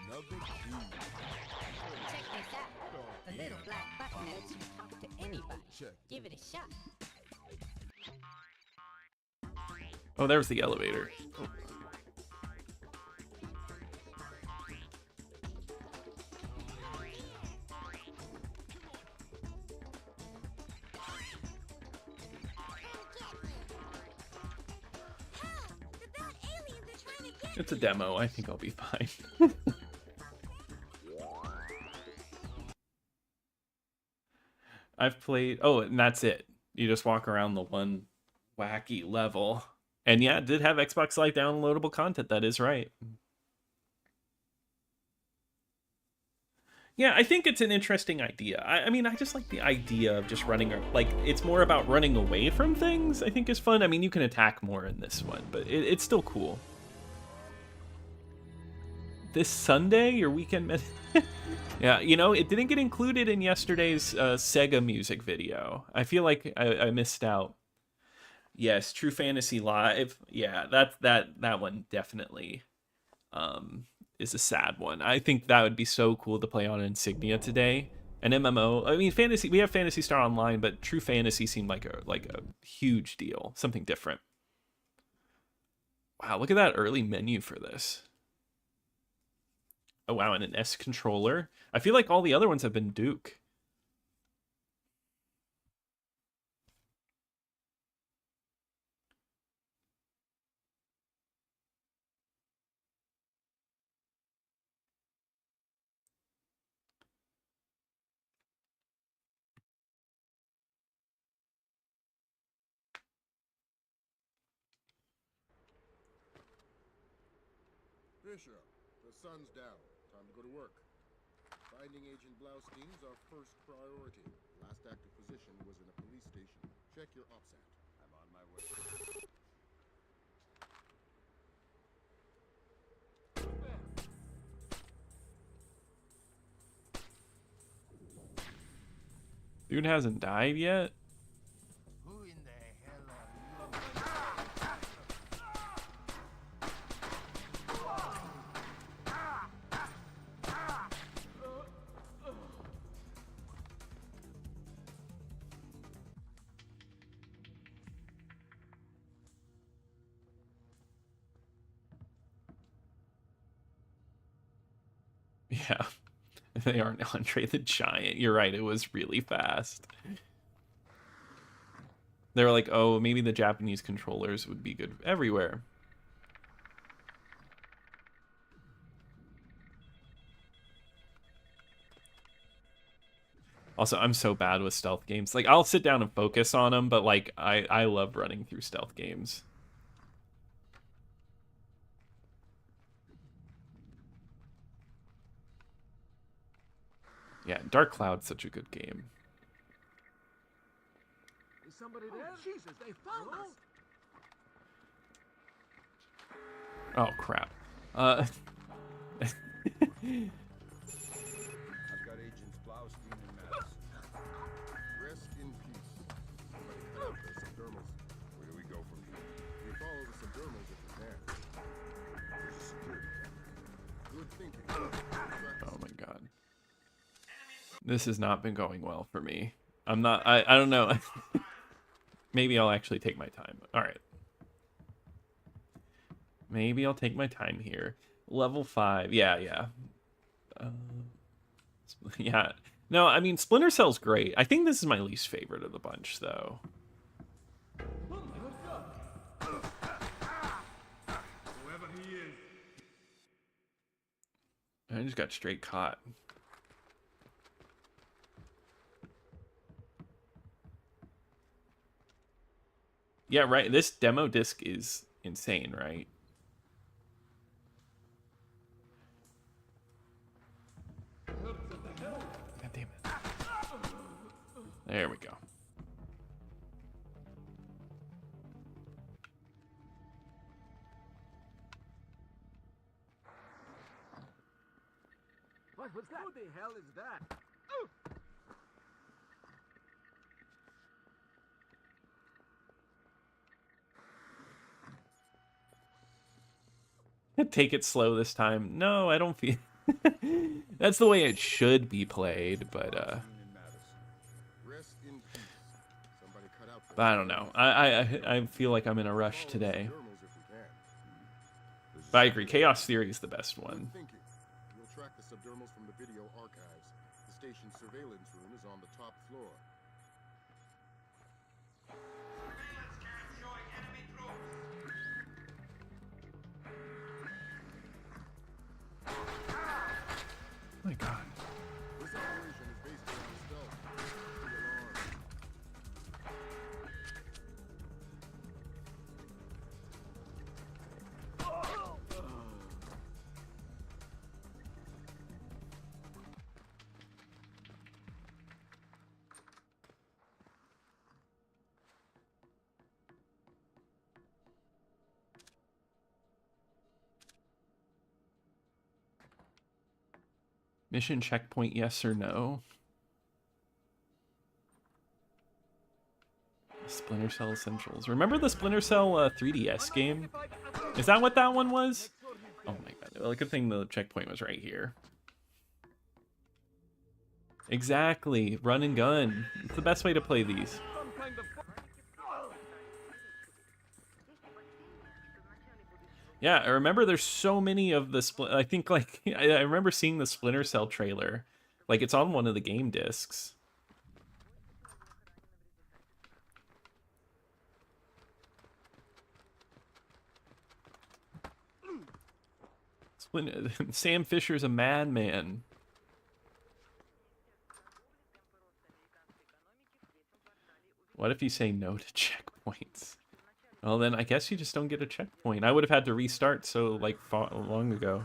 Another dude. Check this out. The little black button lets you talk to anybody. Check. Give it a shot. Oh, there was the elevator. Oh. It's a demo. I think I'll be fine. I've played... Oh, and that's it. You just walk around the one wacky level. And yeah, it did have Xbox Live downloadable content. That is right. Yeah, I think it's an interesting idea. I mean, I just like the idea of just running... Like, it's more about running away from things, I think is fun. I mean, you can attack more in this one, but it's still cool. This Sunday, your weekend... Yeah, you know, it didn't get included in yesterday's Sega music video. I feel like I missed out. Yes, True Fantasy Live. Yeah, that one definitely is a sad one. I think that would be so cool to play on Insignia today. An MMO. I mean, fantasy. We have Phantasy Star Online, but True Fantasy seemed like a huge deal. Something different. Wow, look at that early menu for this. Oh wow, and an S controller. I feel like all the other ones have been Duke. Bishop, the sun's down. Time to go to work. Finding Agent Blaustein's our first priority. Last active position was in a police station. Check your OPSAT. I'm on my way. Dude hasn't died yet? Who in the hell are Yeah. They aren't Andre the Giant. You're right, it was really fast. They were like, oh, maybe the Japanese controllers would be good everywhere. Also, I'm so bad with stealth games. Like, I'll sit down and focus on them, but like, I love running through stealth games. Yeah, Dark Cloud's such a good game. Is somebody there? Jesus, they found us. Oh, crap. I've got Agents Blaustein and Madison. Rest in peace. Somebody cut out those subdermals. Where do we go from here? We follow the subdermals if we can. There's a security camera. Good thinking. Oh my god. This has not been going well for me. I don't know. Maybe I'll actually take my time. All right. Maybe I'll take my time here. Level 5. Yeah, yeah. Yeah. No, I mean, Splinter Cell's great. I think this is my least favorite of the bunch, though. Whoever he is. I just got straight caught. Yeah, right. This demo disc is insane, right? God damn it. There we go. What's that? Who the hell is that? Take it slow this time. No, I don't feel... That's the way it should be played, but I don't know. I feel like I'm in a rush today. But I agree, Chaos Theory is the best one. We'll track the subdermals from the video archives. The station's surveillance room is on the top floor. Oh my god. This operation is based on stealth. The alarm. Mission checkpoint, yes or no? Splinter Cell Essentials. Remember the Splinter Cell 3DS game? Is that what that one was? Oh my god. Well, good thing the checkpoint was right here. Exactly. Run and gun. It's the best way to play these. Yeah, I remember there's so many of the I think, like, I remember seeing the Splinter Cell trailer. Like, it's on one of the game discs. Sam Fisher's a madman. What if you say no to checkpoints? Well, then I guess you just don't get a checkpoint. I would have had to restart so, like, long ago.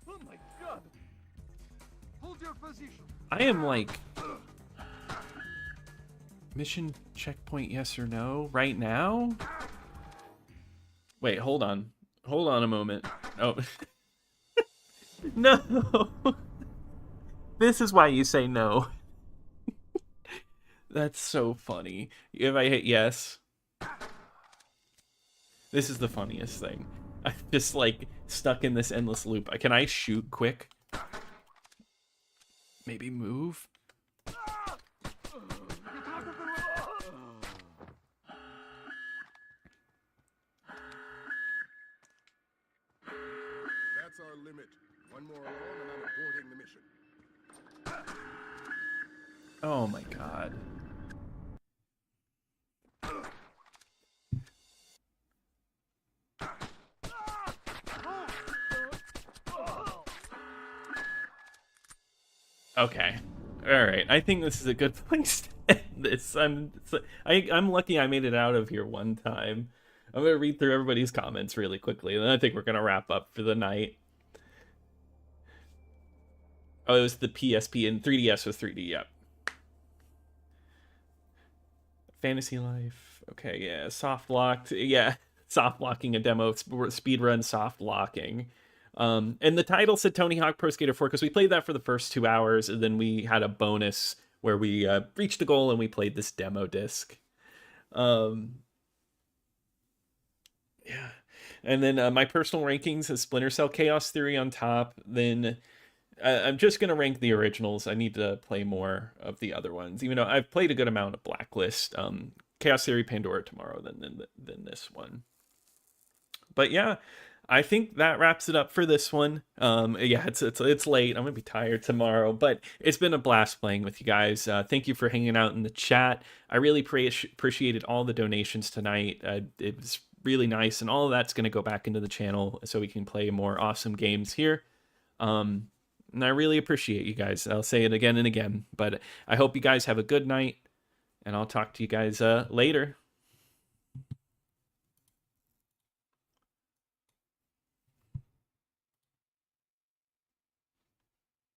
Oh my god! Hold your position. I am like... Mission checkpoint, yes or no? Right now? Wait, hold on. Hold on a moment. Oh. No! This is why you say no. That's so funny. If I hit yes... This is the funniest thing. I'm just, like, stuck in this endless loop. Can I shoot quick? Maybe move? That's our limit. One more along and I'm aborting the mission. Oh my god. Okay. Alright, I think this is a good place to end this. I'm lucky I made it out of here one time. I'm going to read through everybody's comments really quickly, and then I think we're going to wrap up for the night. Oh, it was the PSP, and 3DS was 3D, yep. Fantasy Life. Okay, yeah. Soft locked. Yeah, soft locking a demo. Speedrun soft locking. And the title said Tony Hawk Pro Skater 4 because we played that for the first 2 hours, and then we had a bonus where we reached the goal and we played this demo disc. Yeah. And then my personal rankings is Splinter Cell, Chaos Theory on top. Then I'm just going to rank the originals. I need to play more of the other ones, even though I've played a good amount of Blacklist. Chaos Theory, Pandora tomorrow, than this one. But yeah, I think that wraps it up for this one. Yeah, it's late. I'm gonna be tired tomorrow, but it's been a blast playing with you guys. Thank you for hanging out in the chat. I really appreciated all the donations tonight. It was really nice, and all of that's gonna go back into the channel so we can play more awesome games here. And I really appreciate you guys. I'll say it again and again, but I hope you guys have a good night, and I'll talk to you guys later.